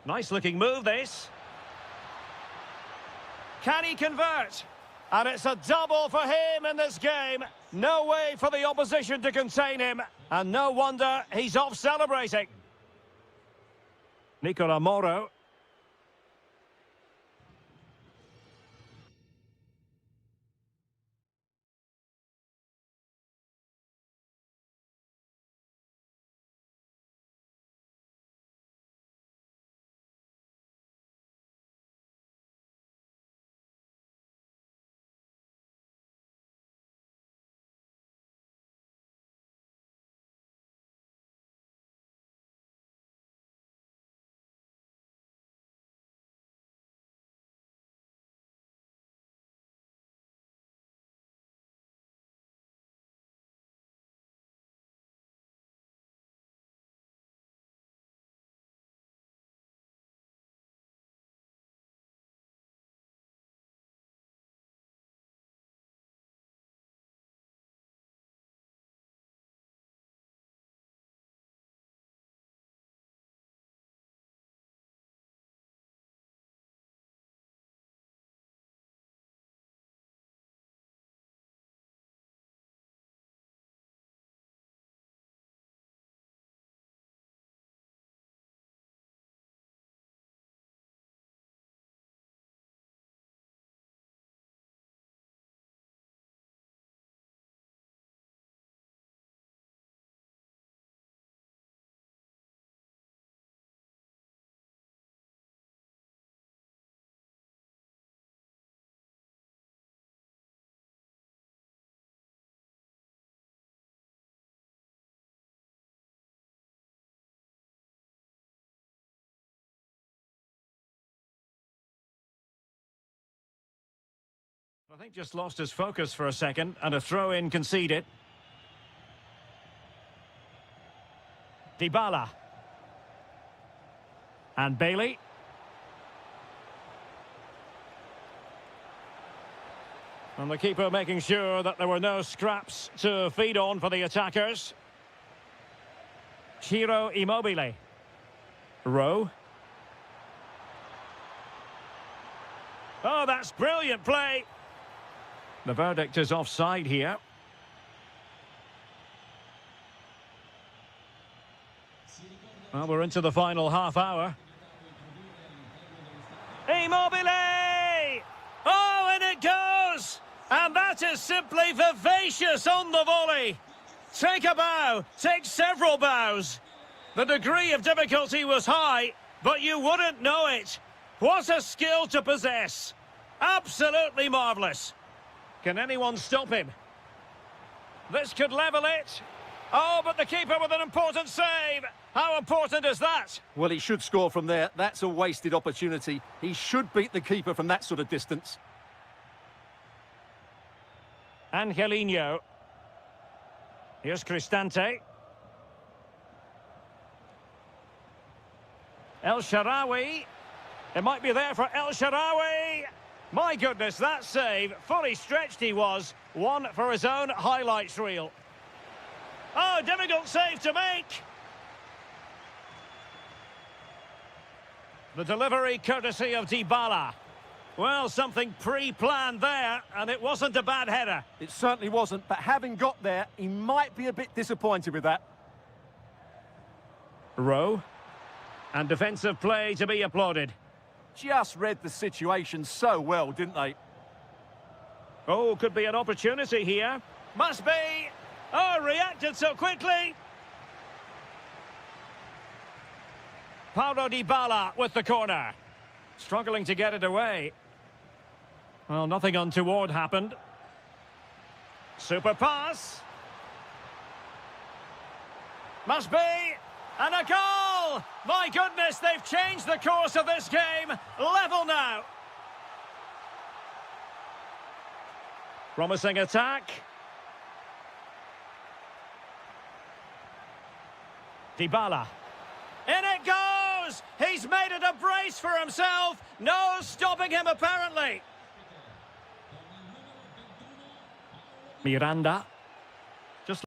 A: Nice looking move, this. Can he convert? And it's a double for him in this game. No way for the opposition to contain him. And no wonder he's off celebrating. Nicola Moro. I think just lost his focus for a second, and a throw-in conceded. Dybala. And Bailey. And the keeper making sure that there were no scraps to feed on for the attackers. Immobile. Rowe. Oh, that's brilliant play. The verdict is offside here. Well, we're into the final half hour. Immobile! Oh, and it goes! And that is simply vivacious on the volley. Take a bow, take several bows. The degree of difficulty was high, but you wouldn't know it. What a skill to possess. Absolutely marvellous. Can anyone stop him? This could level it. Oh, but the keeper with an important save. How important is that?
B: Well, he should score from there. That's a wasted opportunity. He should beat the keeper from that sort of distance.
A: Angelino. Here's Cristante. El Shaarawy. It might be there for El Shaarawy. My goodness, that save. Fully stretched he was. One for his own highlights reel. Oh, difficult save to make. The delivery courtesy of Dybala. Well, something pre-planned there, and it wasn't a bad header.
B: It certainly wasn't, but having got there, he might be a bit disappointed with that.
A: Rowe. And defensive play to be applauded.
B: Just read the situation so well, didn't they?
A: Oh, could be an opportunity here. Must be. Oh, reacted so quickly. Paulo Dybala with the corner. Struggling to get it away. Well, nothing untoward happened. Super pass. Must be. And a goal! My goodness, they've changed the course of this game. Level now. Promising attack. Dybala. In it goes! He's made it a brace for himself. No stopping him, apparently. Miranda. Just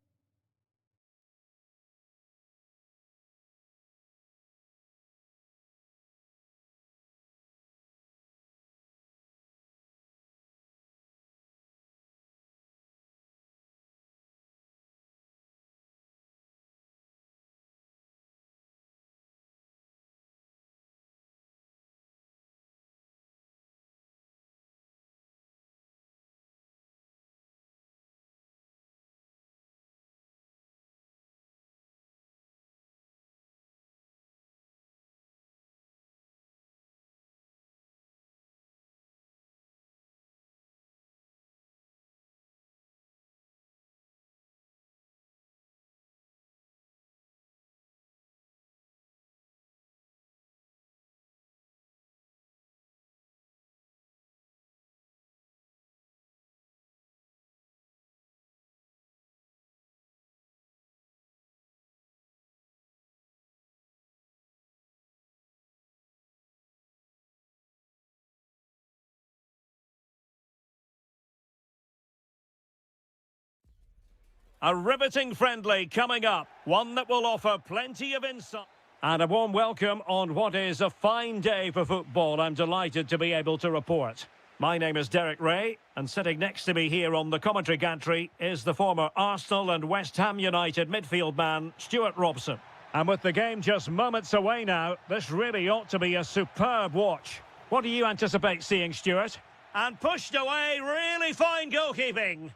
A: a riveting friendly coming up. One that will offer plenty of insight. And a warm welcome on what is a fine day for football. I'm delighted to be able to report. My name is Derek Ray, and sitting next to me here on the commentary gantry is the former Arsenal and West Ham United midfield man, Stuart Robson. And with the game just moments away now, this really ought to be a superb watch. What do you anticipate seeing, Stuart? And pushed away, really fine goalkeeping.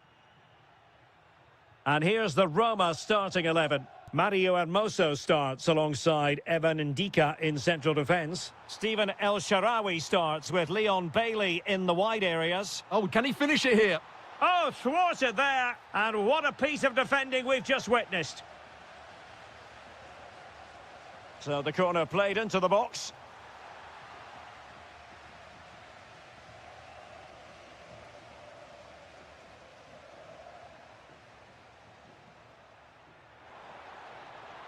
A: And here's the Roma starting 11. Mario Hermoso starts alongside Evan Ndika in central defence. Stephen El Shaarawy starts with Leon Bailey in the wide areas.
B: Oh, can he finish it here?
A: Oh, thwarted there. And what a piece of defending we've just witnessed. So the corner played into the box.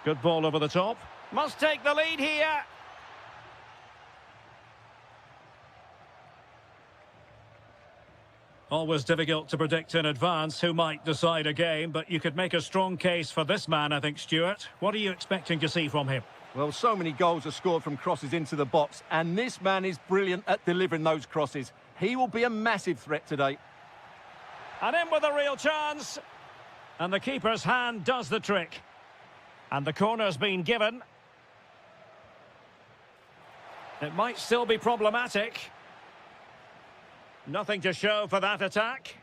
A: Good ball over the top. Must take the lead here. Always difficult to predict in advance who might decide a game, but you could make a strong case for this man, I think, Stuart. What are you expecting to see from him?
B: Well, so many goals are scored from crosses into the box, and this man is brilliant at delivering those crosses. He will be a massive threat today.
A: And in with a real chance. And the keeper's hand does the trick. And the corner's been given. It might still be problematic. Nothing to show for that attack.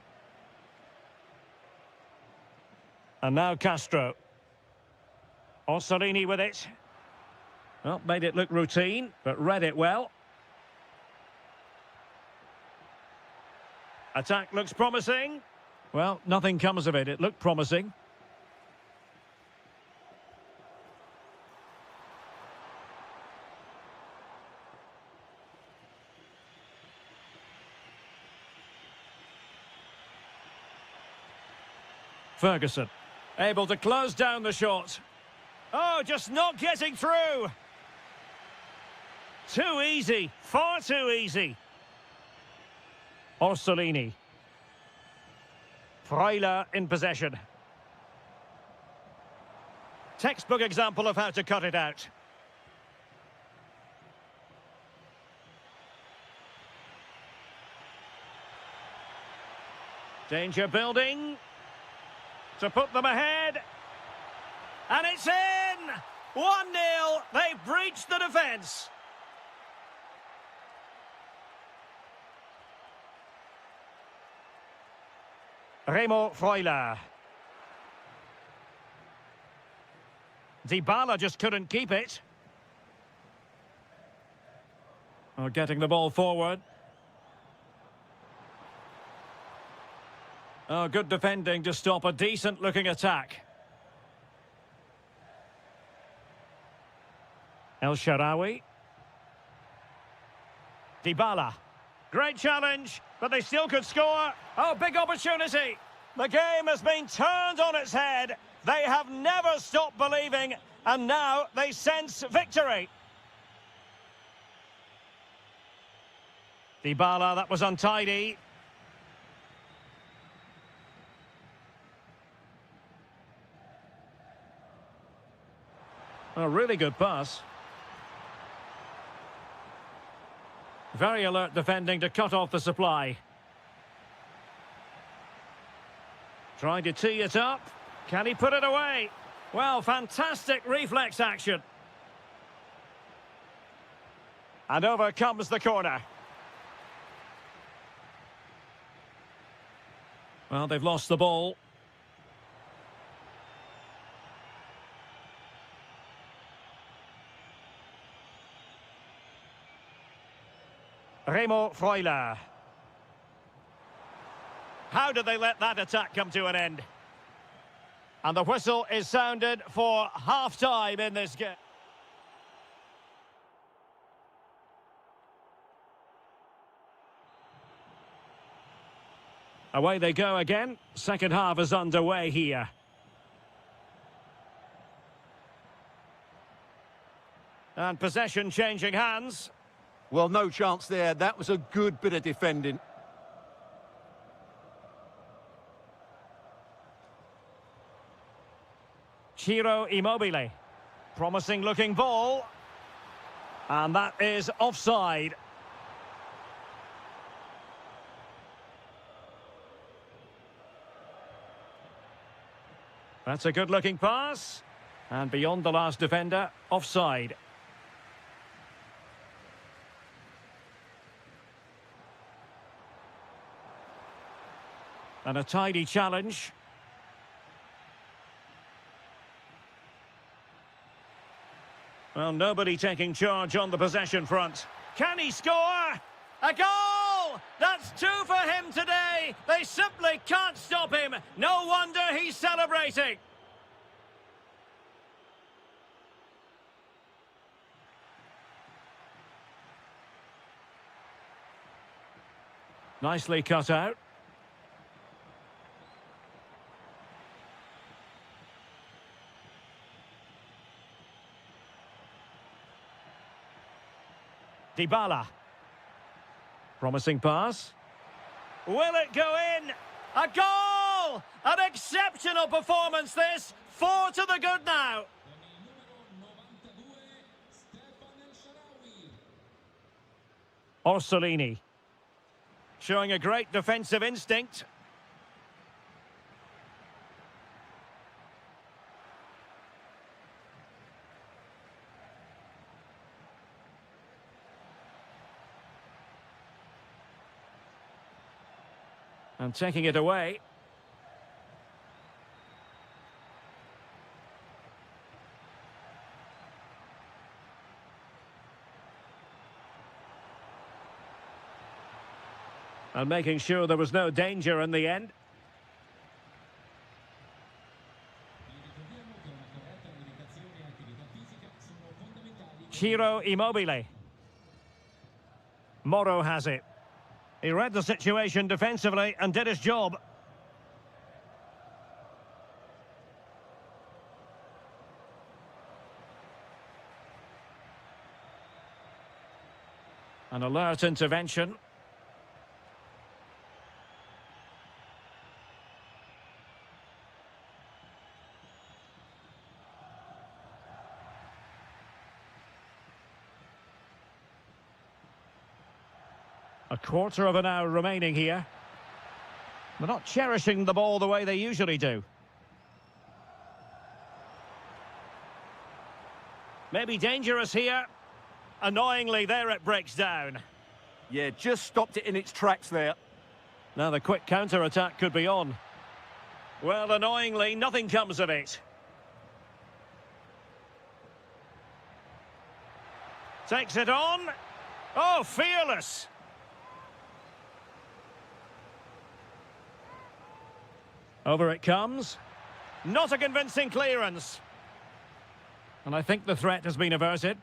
A: And now Castro. Orsolini with it. Well, made it look routine, but read it well. Attack looks promising. Well, nothing comes of it. It looked promising. Ferguson, able to close down the shot. Oh, just not getting through. Too easy, far too easy. Orsolini. Freuler in possession. Textbook example of how to cut it out. Danger building. To put them ahead. And it's in! 1-0. They've breached the defence. Remo Freuler. Dybala just couldn't keep it. Oh, getting the ball forward. Oh, good defending to stop a decent-looking attack. El Shaarawy. Dybala. Great challenge, but they still could score. Oh, big opportunity. The game has been turned on its head. They have never stopped believing, and now they sense victory. Dybala, that was untidy. A really good pass. Very alert defending to cut off the supply. Trying to tee it up. Can he put it away? Well, fantastic reflex action. And over comes the corner. Well, they've lost the ball. Remo Freuler. How did they let that attack come to an end? And the whistle is sounded for half-time in this game. Away they go again. Second half is underway here. And possession changing hands.
B: Well, no chance there. That was a good bit of defending.
A: Ciro Immobile. Promising looking ball. And that is offside. That's a good looking pass. And beyond the last defender, offside. And a tidy challenge. Well, nobody taking charge on the possession front. Can he score? A goal! That's 2 for him today. They simply can't stop him. No wonder he's celebrating. Nicely cut out. Dybala. Promising pass. Will it go in? A goal! An exceptional performance this. 4 to the good now. Orsolini. Showing a great defensive instinct. And taking it away. And making sure there was no danger in the end. Ciro Immobile. Moro has it. He read the situation defensively and did his job. An alert intervention. A quarter of an hour remaining here. They're not cherishing the ball the way they usually do. Maybe dangerous here. Annoyingly, there it breaks down.
B: Yeah, just stopped it in its tracks there.
A: Now the quick counter-attack could be on. Well, annoyingly, nothing comes of it. Takes it on. Oh, fearless. Over it comes. Not a convincing clearance. And I think the threat has been averted.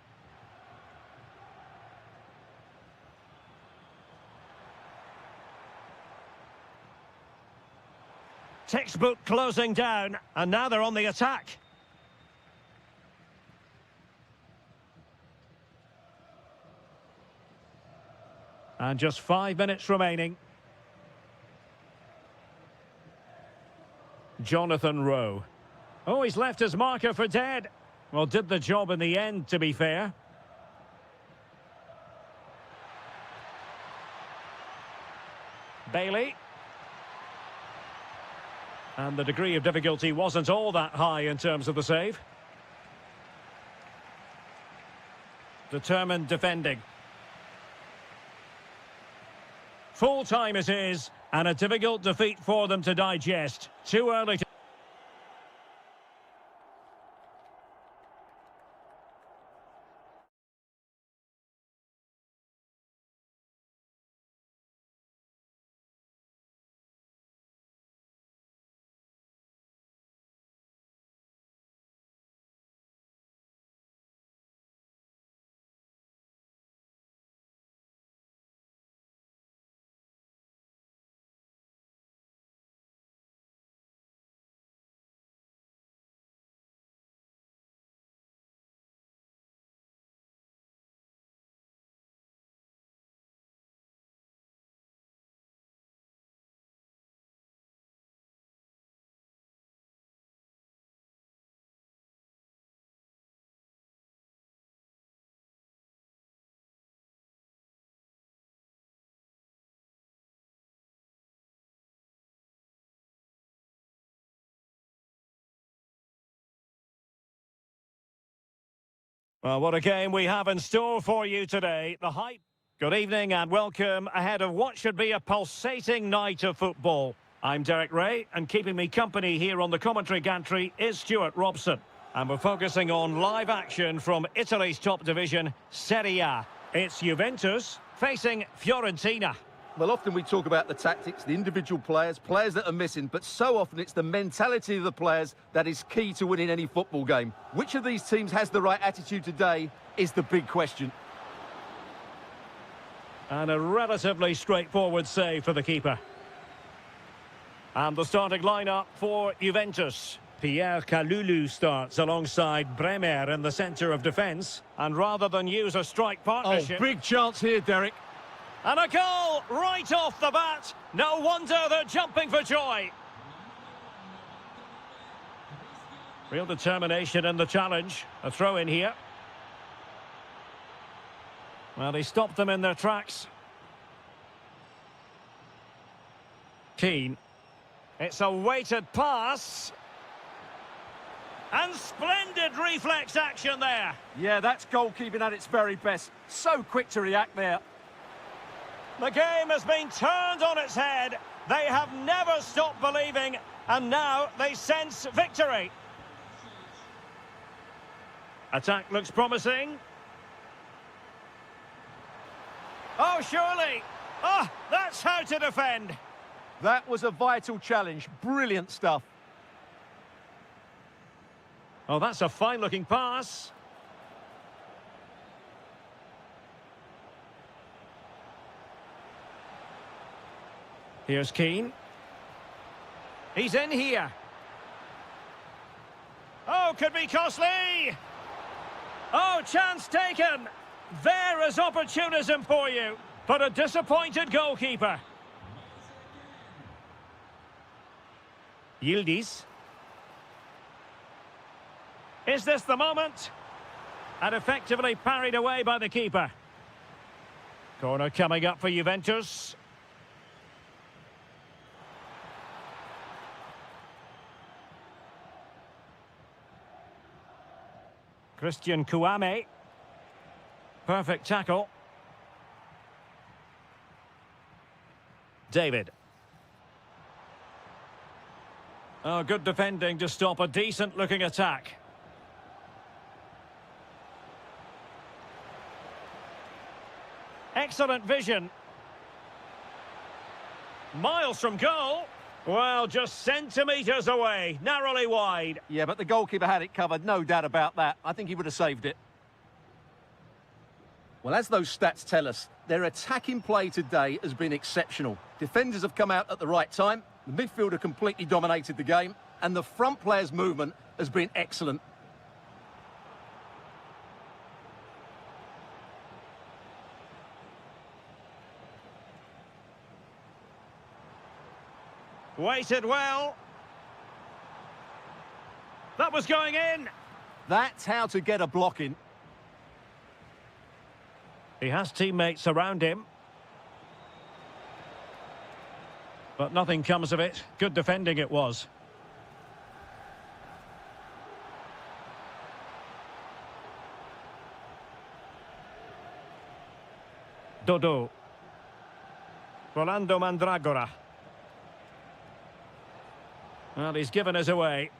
A: Textbook closing down, and now they're on the attack. And just 5 minutes remaining. Jonathan Rowe. Oh, he's left his marker for dead. Well, did the job in the end, to be fair. Bailey. And the degree of difficulty wasn't all that high in terms of the save. Determined defending. Full time it is, and a difficult defeat for them to digest. Too early to... Well, what a game we have in store for you today. The hype. Good evening and welcome ahead of what should be a pulsating night of football. I'm Derek Ray, and keeping me company here on the commentary gantry is Stuart Robson. And we're focusing on live action from Italy's top division, Serie A. It's Juventus facing Fiorentina.
B: Well, often we talk about the tactics, the individual players that are missing, but so often it's the mentality of the players that is key to winning any football game. Which of these teams has the right attitude today is the big question.
A: And a relatively straightforward save for the keeper. And the starting lineup for Juventus. Pierre Kalulu starts alongside Bremer in the centre of defence. And rather than use a strike partnership...
B: Oh, big chance here, Derek.
A: And a goal right off the bat. No wonder they're jumping for joy. Real determination in the challenge. A throw in here. Well, he stopped them in their tracks. Keane. It's a weighted pass. And splendid reflex action there.
B: Yeah, that's goalkeeping at its very best. So quick to react there.
A: The game has been turned on its head. They have never stopped believing, and now they sense victory. Attack looks promising. Oh, surely. Oh, that's how to defend.
B: That was a vital challenge. Brilliant stuff.
A: Oh, that's a fine-looking pass. Here's Keane. He's in here. Oh, could be costly. Oh, chance taken. There is opportunism for you, but a disappointed goalkeeper. Yildiz. Is this the moment? And effectively parried away by the keeper. Corner coming up for Juventus. Christian Kouame. Perfect tackle. David. Oh, good defending to stop a decent-looking attack. Excellent vision. Miles from goal. Well, just centimetres away, narrowly wide.
B: Yeah, but the goalkeeper had it covered, no doubt about that. I think he would have saved it. Well, as those stats tell us, their attacking play today has been exceptional. Defenders have come out at the right time, the midfielder completely dominated the game, and the front players' movement has been excellent.
A: Waited well. That was going in.
B: That's how to get a block in.
A: He has teammates around him. But nothing comes of it. Good defending it was. Dodo. Rolando Mandragora. Well, he's given us away.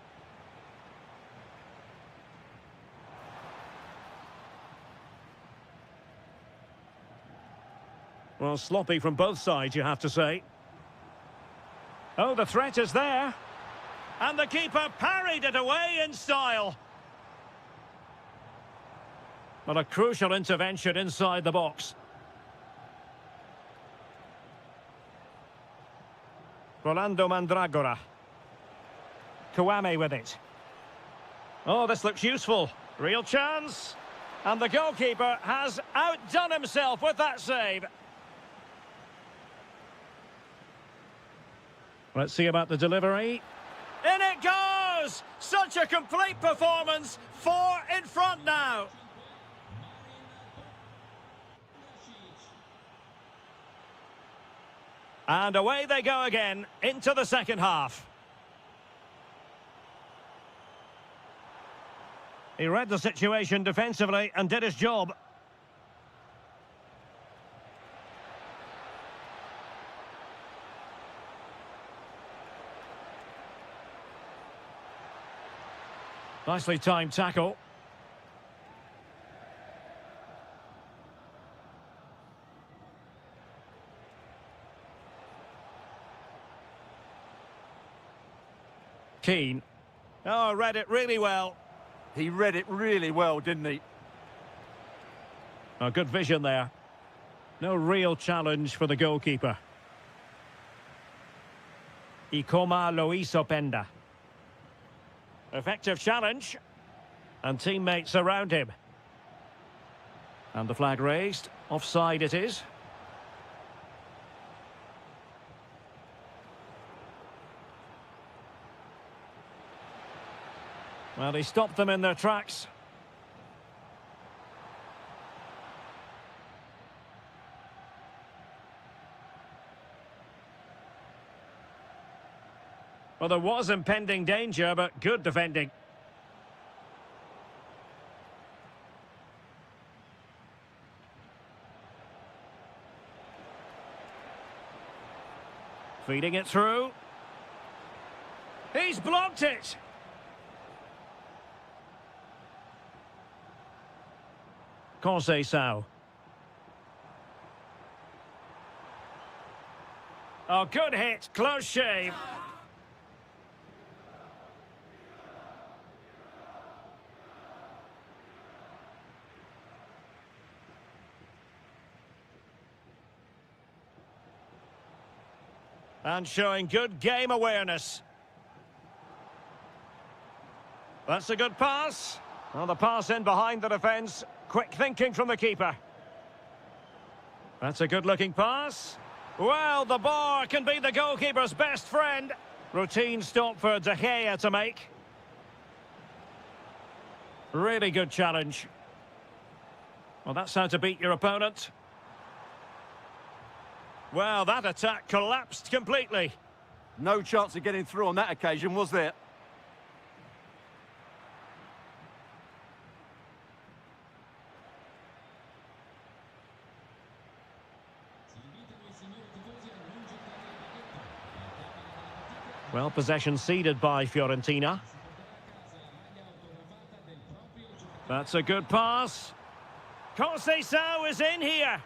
A: Well, sloppy from both sides, you have to say. Oh, the threat is there. And the keeper parried it away in style. But a crucial intervention inside the box. Rolando Mandragora. Kouame with it. Oh, this looks useful. Real chance. And the goalkeeper has outdone himself with that save. Let's see about the delivery. In it goes! Such a complete performance. 4 in front now. And away they go again into the second half. He read the situation defensively and did his job. Nicely timed tackle. Keane. Oh, read it really well.
B: He read it really well, didn't he?
A: Oh, good vision there. No real challenge for the goalkeeper. Ikoma Loiso Penda. Effective challenge. And teammates around him. And the flag raised. Offside it is. Well, he stopped them in their tracks. Well, there was impending danger, but good defending. Feeding it through. He's blocked it. Conceição. Oh, good hit. Close shave. And showing good game awareness. That's a good pass. Well, the pass in behind the defence. Quick thinking from the keeper. That's a good-looking pass. Well, the bar can be the goalkeeper's best friend. Routine stop for De Gea to make. Really good challenge. Well, that's how to beat your opponent. Well, that attack collapsed completely.
B: No chance of getting through on that occasion, was there?
A: Well, possession ceded by Fiorentina. That's a good pass. Conceição is in here.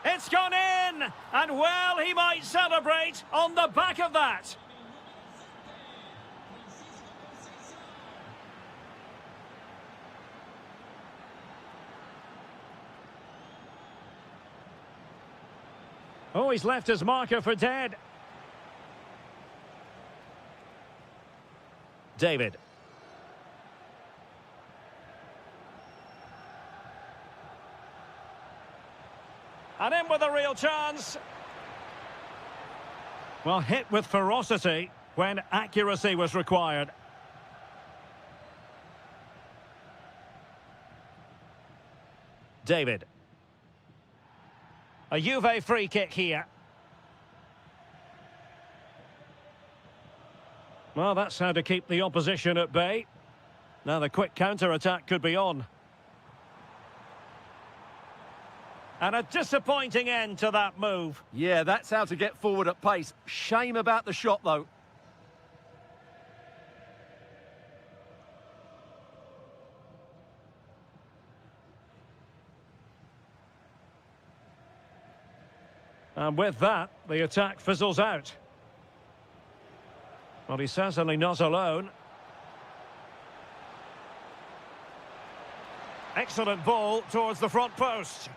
A: It's gone in! And well, he might celebrate on the back of that. Oh, he's left his marker for dead. David. And in with a real chance. Well, hit with ferocity when accuracy was required. David. A Juve free kick here. Well, that's how to keep the opposition at bay. Now the quick counter-attack could be on. And a disappointing end to that move.
B: Yeah, that's how to get forward at pace. Shame about the shot, though.
A: And with that, the attack fizzles out. Well, he's certainly not alone. Excellent ball towards the front post.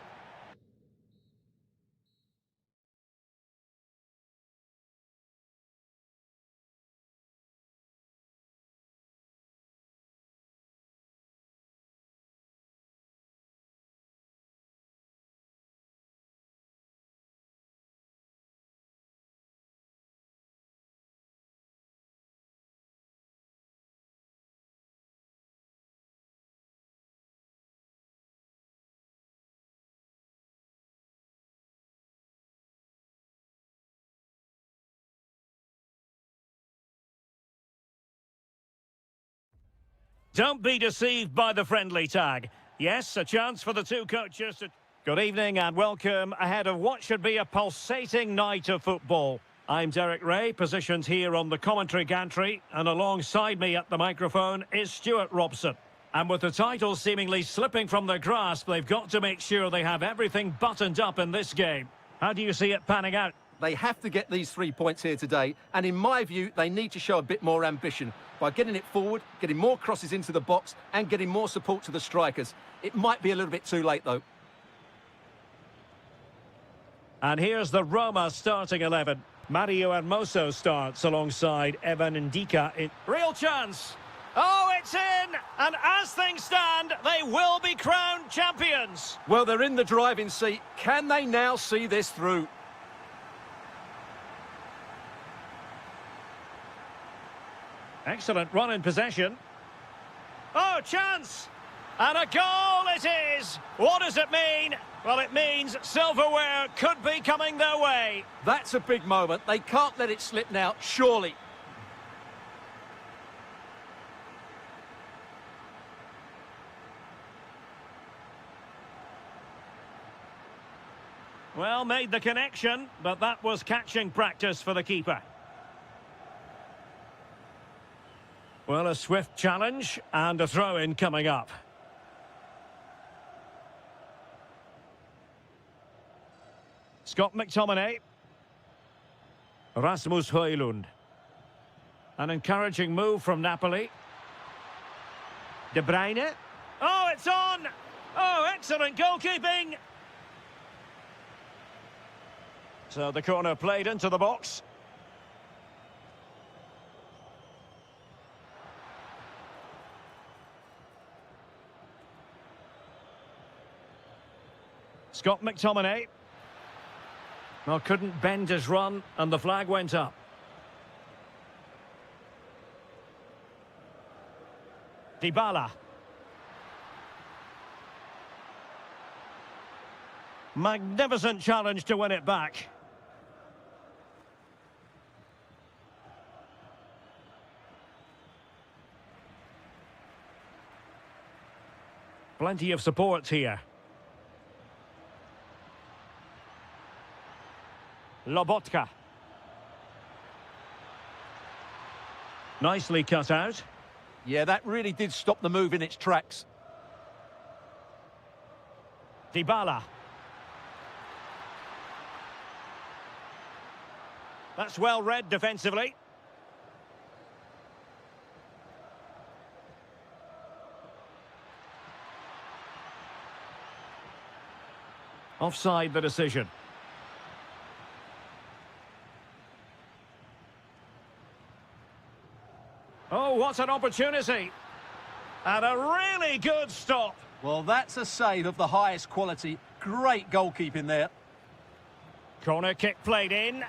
A: Don't be deceived by the friendly tag. Yes, a chance for the two coaches to... Good evening and welcome ahead of what should be a pulsating night of football. I'm Derek Ray, positioned here on the commentary gantry, and alongside me at the microphone is Stuart Robson. And with the title seemingly slipping from their grasp, they've got to make sure they have everything buttoned up in this game. How do you see it panning out?
B: They have to get these 3 points here today, and in my view, they need to show a bit more ambition by getting it forward, getting more crosses into the box, and getting more support to the strikers. It might be a little bit too late, though.
A: And here's the Roma starting 11. Mario Hermoso starts alongside Evan Ndika. Real chance! Oh, it's in! And as things stand, they will be crowned champions!
B: Well, they're in the driving seat. Can they now see this through?
A: Excellent run in possession. Oh, chance! And a goal it is! What does it mean? Well, it means silverware could be coming their way.
B: That's a big moment. They can't let it slip now, surely.
A: Well, made the connection, but that was catching practice for the keeper. Well, a swift challenge and a throw-in coming up. Scott McTominay. Rasmus Højlund. An encouraging move from Napoli. De Bruyne. Oh, it's on! Oh, excellent goalkeeping! So the corner played into the box. Scott McTominay. Well, couldn't bend his run, and the flag went up. Dybala. Magnificent challenge to win it back. Plenty of support here. Lobotka. Nicely cut out.
B: Yeah, that really did stop the move in its tracks.
A: Dybala. That's well read defensively. Offside the decision. Oh, what an opportunity. And a really good stop.
B: Well, that's a save of the highest quality. Great goalkeeping there.
A: Corner kick played in.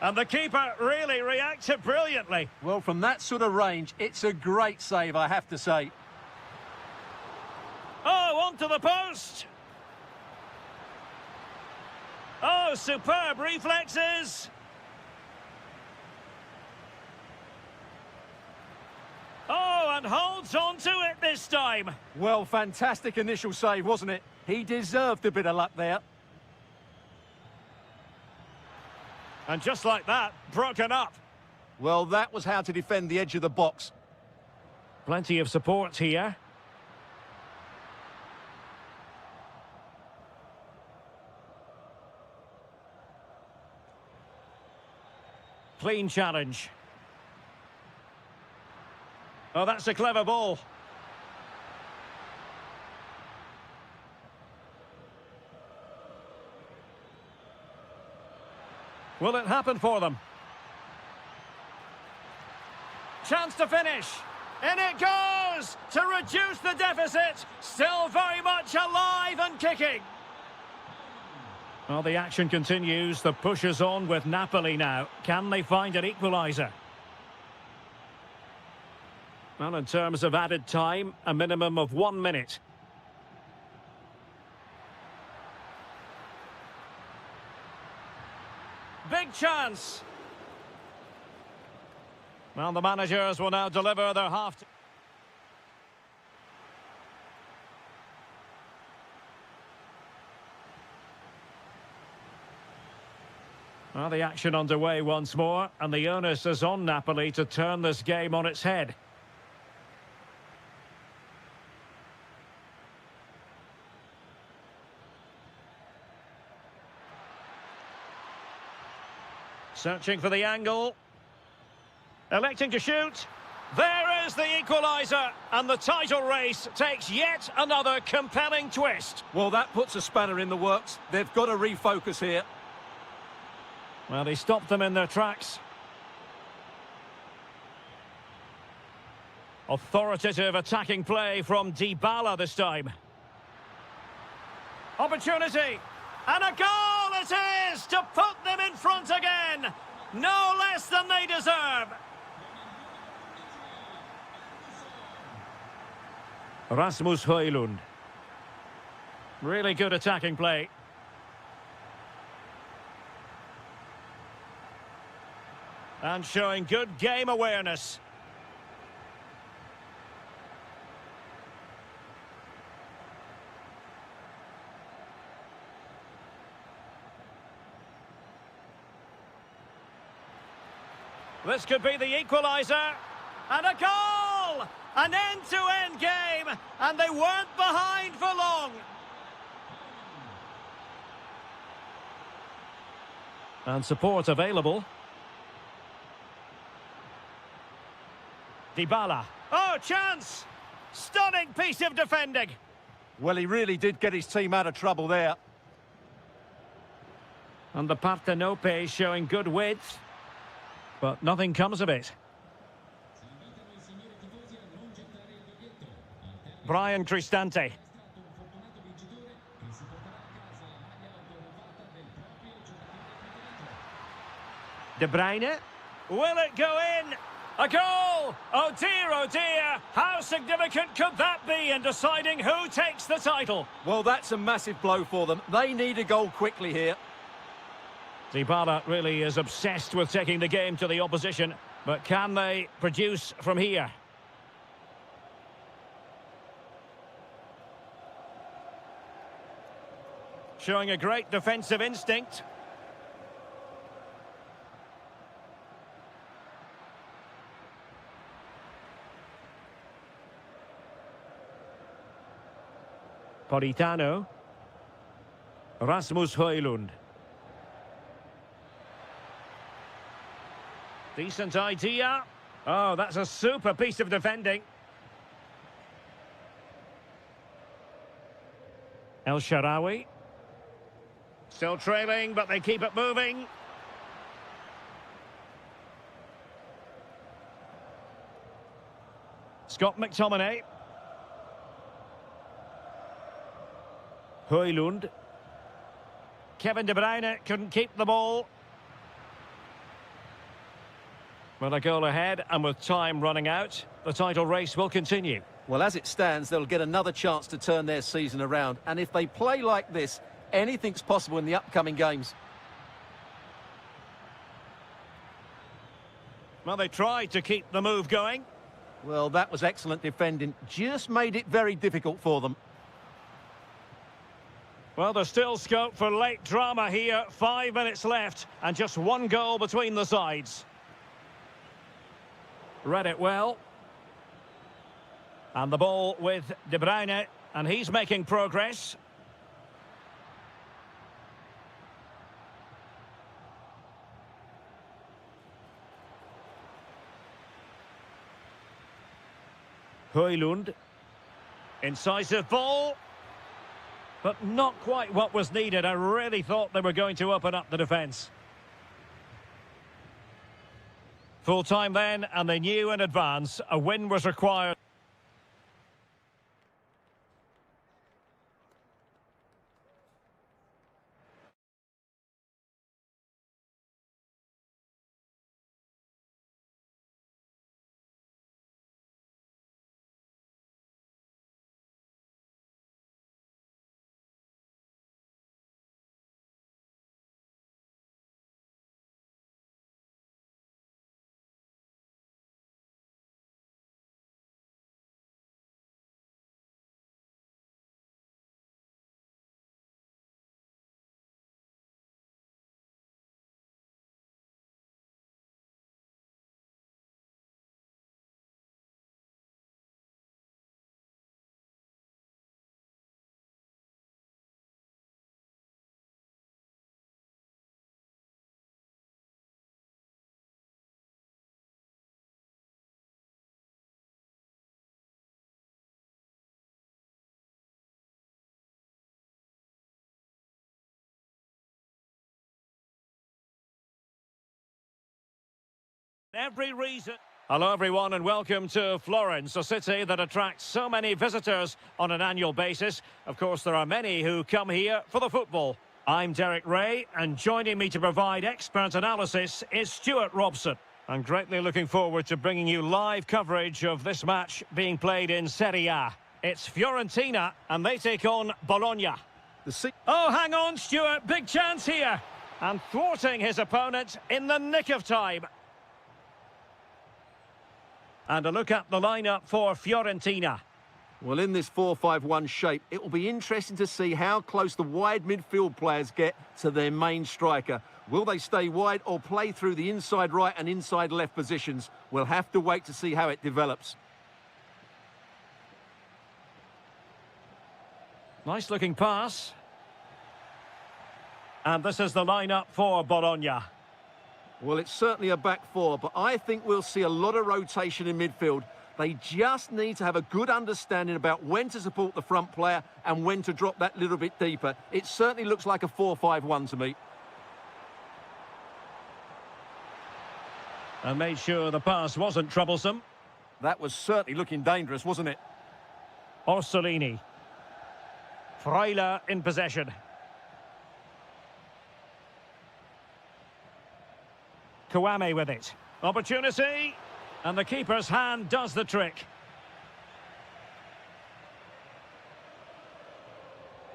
A: And the keeper really reacted brilliantly.
B: Well, from that sort of range, it's a great save, I have to say.
A: Oh, onto the post. Oh, superb reflexes. Oh, and holds on to it this time.
B: Well, fantastic initial save, wasn't it? He deserved a bit of luck there.
A: And just like that, broken up.
B: Well, that was how to defend the edge of the box.
A: Plenty of support here. Clean challenge. Oh, that's a clever ball. Will it happen for them? Chance to finish. In it goes to reduce the deficit. Still very much alive and kicking. Well, the action continues. The push is on with Napoli now. Can they find an equaliser? Well, in terms of added time, a minimum of 1 minute. Big chance. Well, the managers will now deliver their half. Well, the action underway once more, and the onus is on Napoli to turn this game on its head. Searching for the angle. Electing to shoot. There is the equaliser, and the title race takes yet another compelling twist.
B: Well, that puts a spanner in the works. They've got to refocus here.
A: Well, he stopped them in their tracks. Authoritative attacking play from Dybala this time. Opportunity. And a goal it is to put them in front again. No less than they deserve. Rasmus Højlund. Really good attacking play. And showing good game awareness. This could be the equaliser. And a goal! An end-to-end game. And they weren't behind for long. And support available. Dybala. Oh, chance! Stunning piece of defending.
B: Well, he really did get his team out of trouble there.
A: And the Partenope showing good width. But nothing comes of it. Brian Cristante. De Bruyne. Will it go in? A goal! Oh dear, how significant could that be in deciding who takes the title?
B: Well, that's a massive blow for them. They need a goal quickly here.
A: Dybala really is obsessed with taking the game to the opposition, but can they produce from here? Showing a great defensive instinct. Politano. Rasmus Højlund. Decent idea. Oh, that's a super piece of defending. El Shaarawy. Still trailing, but they keep it moving. Scott McTominay. Højlund. Kevin De Bruyne couldn't keep the ball. Well, a goal ahead, and with time running out, the title race will continue.
B: Well, as it stands, they'll get another chance to turn their season around. And if they play like this, Anything's possible in the upcoming games.
A: Well, they tried to keep the move going.
B: Well, that was excellent defending. Just made it very difficult for them.
A: Well, there's still scope for late drama here. 5 minutes left and just one goal between the sides. Read it well. And the ball with De Bruyne, and he's making progress. Højlund. Incisive ball. But not quite what was needed. I really thought they were going to open up the defence. Full time then, and they knew in advance a win was required. Every reason. Hello everyone and welcome to Florence, a city that attracts so many visitors on an annual basis. Of course, there are many who come here for the football. I'm Derek Ray, and joining me to provide expert analysis is Stuart Robson. I'm greatly looking forward to bringing you live coverage of this match being played in Serie A. It's Fiorentina and they take on Bologna. Oh, hang on, Stuart, big chance here. And thwarting his opponent in the nick of time. And a look at the lineup for Fiorentina.
B: Well, in this 4-5-1 shape, it will be interesting to see how close the wide midfield players get to their main striker. Will they stay wide or play through the inside right and inside left positions? We'll have to wait to see how it develops.
A: Nice looking pass. And this is the lineup for Bologna.
B: Well, it's certainly a back four, but I think we'll see a lot of rotation in midfield. They just need to have a good understanding about when to support the front player and when to drop that little bit deeper. It certainly looks like a 4-5-1 to me.
A: And made sure the pass wasn't troublesome.
B: That was certainly looking dangerous, wasn't it?
A: Orsolini. Freuler in possession. Kouame with it. Opportunity. And the keeper's hand does the trick.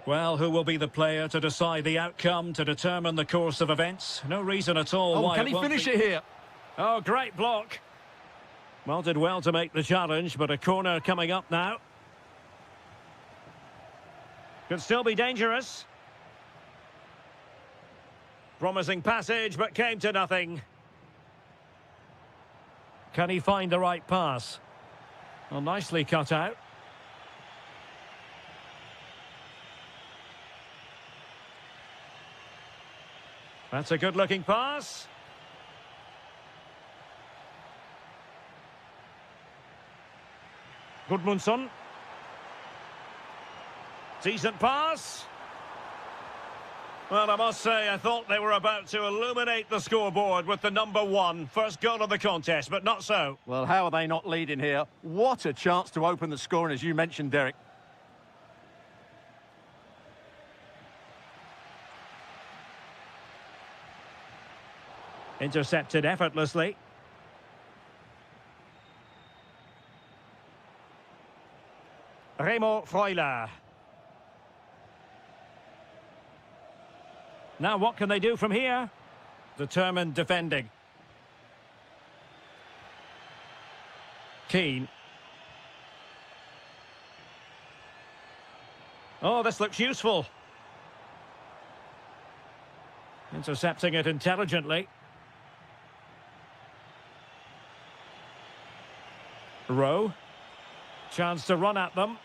A: Well, who will be the player to decide the outcome, to determine the course of events? No reason at all why
B: can he finish it here?
A: Oh, great block. Well, did well to make the challenge, but a corner coming up now. Could still be dangerous. Promising passage, but came to nothing. Can he find the right pass? Well, nicely cut out. That's a good-looking pass. Gudmundsson. Decent pass. Well, I must say, I thought they were about to illuminate the scoreboard with the number one. First goal of the contest, but not so.
B: Well, how are they not leading here? What a chance to open the scoring, as you mentioned, Derek.
A: Intercepted effortlessly. Remo Freuler. Now what can they do from here? Determined defending. Keane. Oh, this looks useful. Intercepting it intelligently. Rowe. Chance to run at them.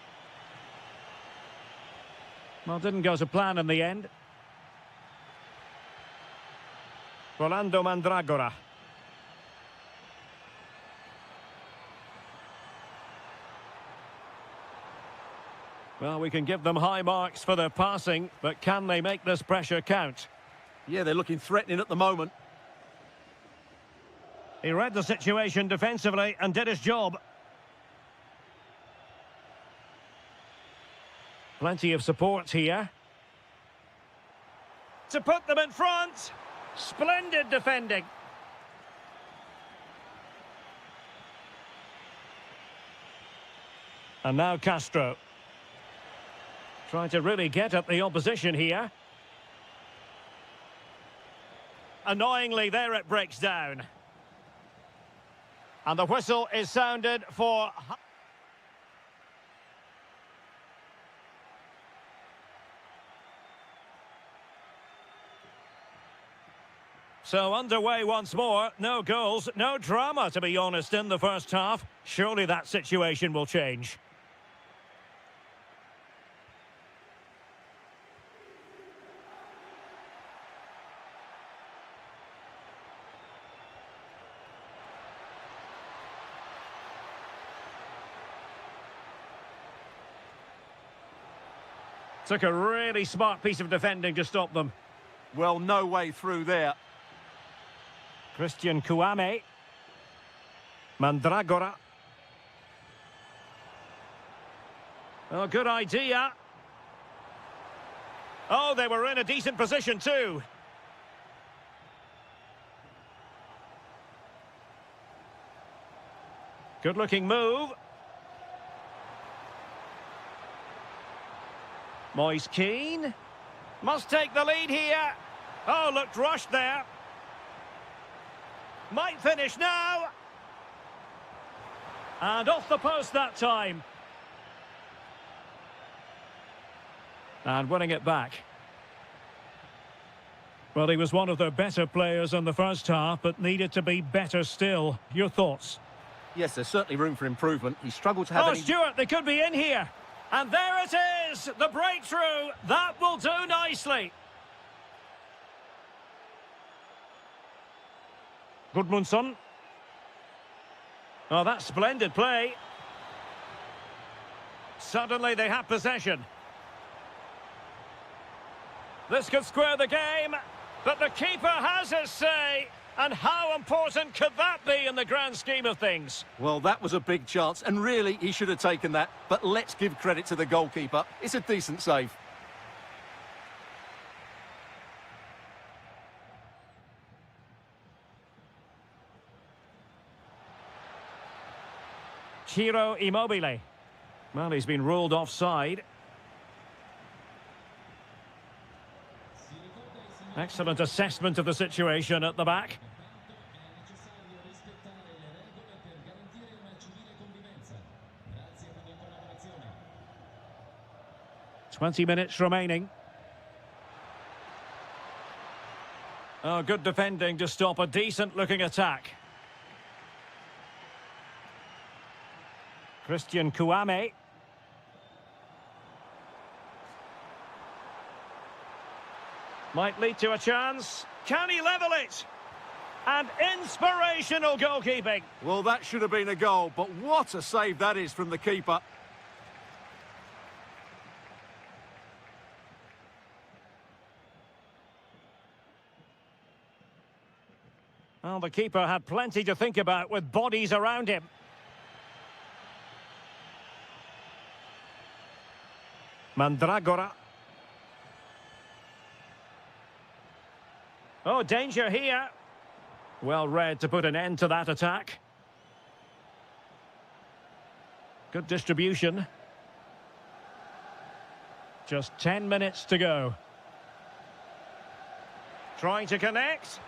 A: Well, didn't go to plan in the end. Rolando Mandragora. Well, we can give them high marks for their passing, but can they make this pressure count?
B: Yeah, they're looking threatening at the moment.
A: He read the situation defensively and did his job. Plenty of support here. To put them in front. Splendid defending. And now Castro. Trying to really get at the opposition here. Annoyingly, there it breaks down. And the whistle is sounded for... So underway once more. No goals, no drama, to be honest, in the first half. Surely that situation will change. Took a really smart piece of defending to stop them.
B: Well, no way through there.
A: Christian Kouame. Mandragora. Oh, good idea. Oh, they were in a decent position too. Good-looking move. Moise Keane. Must take the lead here. Oh, looked rushed there. Might finish now. And off the post that time. And winning it back. Well, he was one of their better players in the first half, but needed to be better still. Your thoughts?
B: Yes, there's certainly room for improvement. He struggled to have
A: Oh,
B: any...
A: Stuart, they could be in here. And there it is, the breakthrough. That will do nicely. Gudmundsson. Oh, that's splendid play. Suddenly they have possession. This could square the game, but the keeper has his say. And how important could that be in the grand scheme of things?
B: Well, that was a big chance, and really, he should have taken that. But let's give credit to the goalkeeper. It's a decent save.
A: Ciro Immobile. Well, he's been ruled offside. Excellent assessment of the situation at the back. 20 minutes remaining. Oh, good defending to stop a decent-looking attack. Christian Kouame. Might lead to a chance. Can he level it? And inspirational goalkeeping.
B: Well, that should have been a goal, but what a save that is from the keeper.
A: Well, the keeper had plenty to think about with bodies around him. Mandragora. Oh, danger here. Well read to put an end to that attack. Good distribution. Just 10 minutes to go. Trying to connect.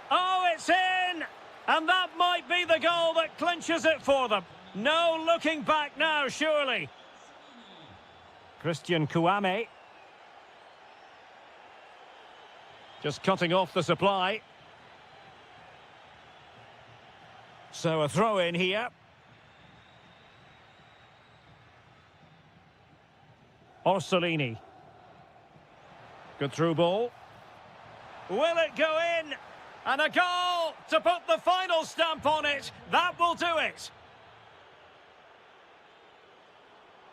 A: Oh, it's in! And that might be the goal that clinches it for them. No looking back now, surely. Christian Kouame. Just cutting off the supply. So a throw in here. Orsolini. Good through ball. Will it go in? And a goal to put the final stamp on it. That will do it.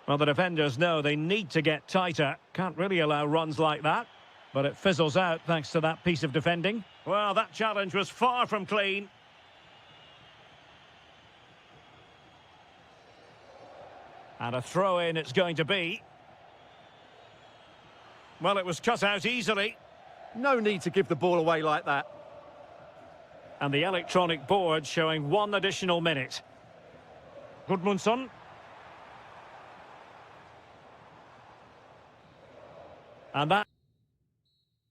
A: Well, the defenders know they need to get tighter. Can't really allow runs like that. But it fizzles out thanks to that piece of defending. Well, that challenge was far from clean. And a throw-in it's going to be. Well, it was cut out easily.
B: No need to give the ball away like that.
A: And the electronic board showing 1 additional minute. Gudmundsson. And that...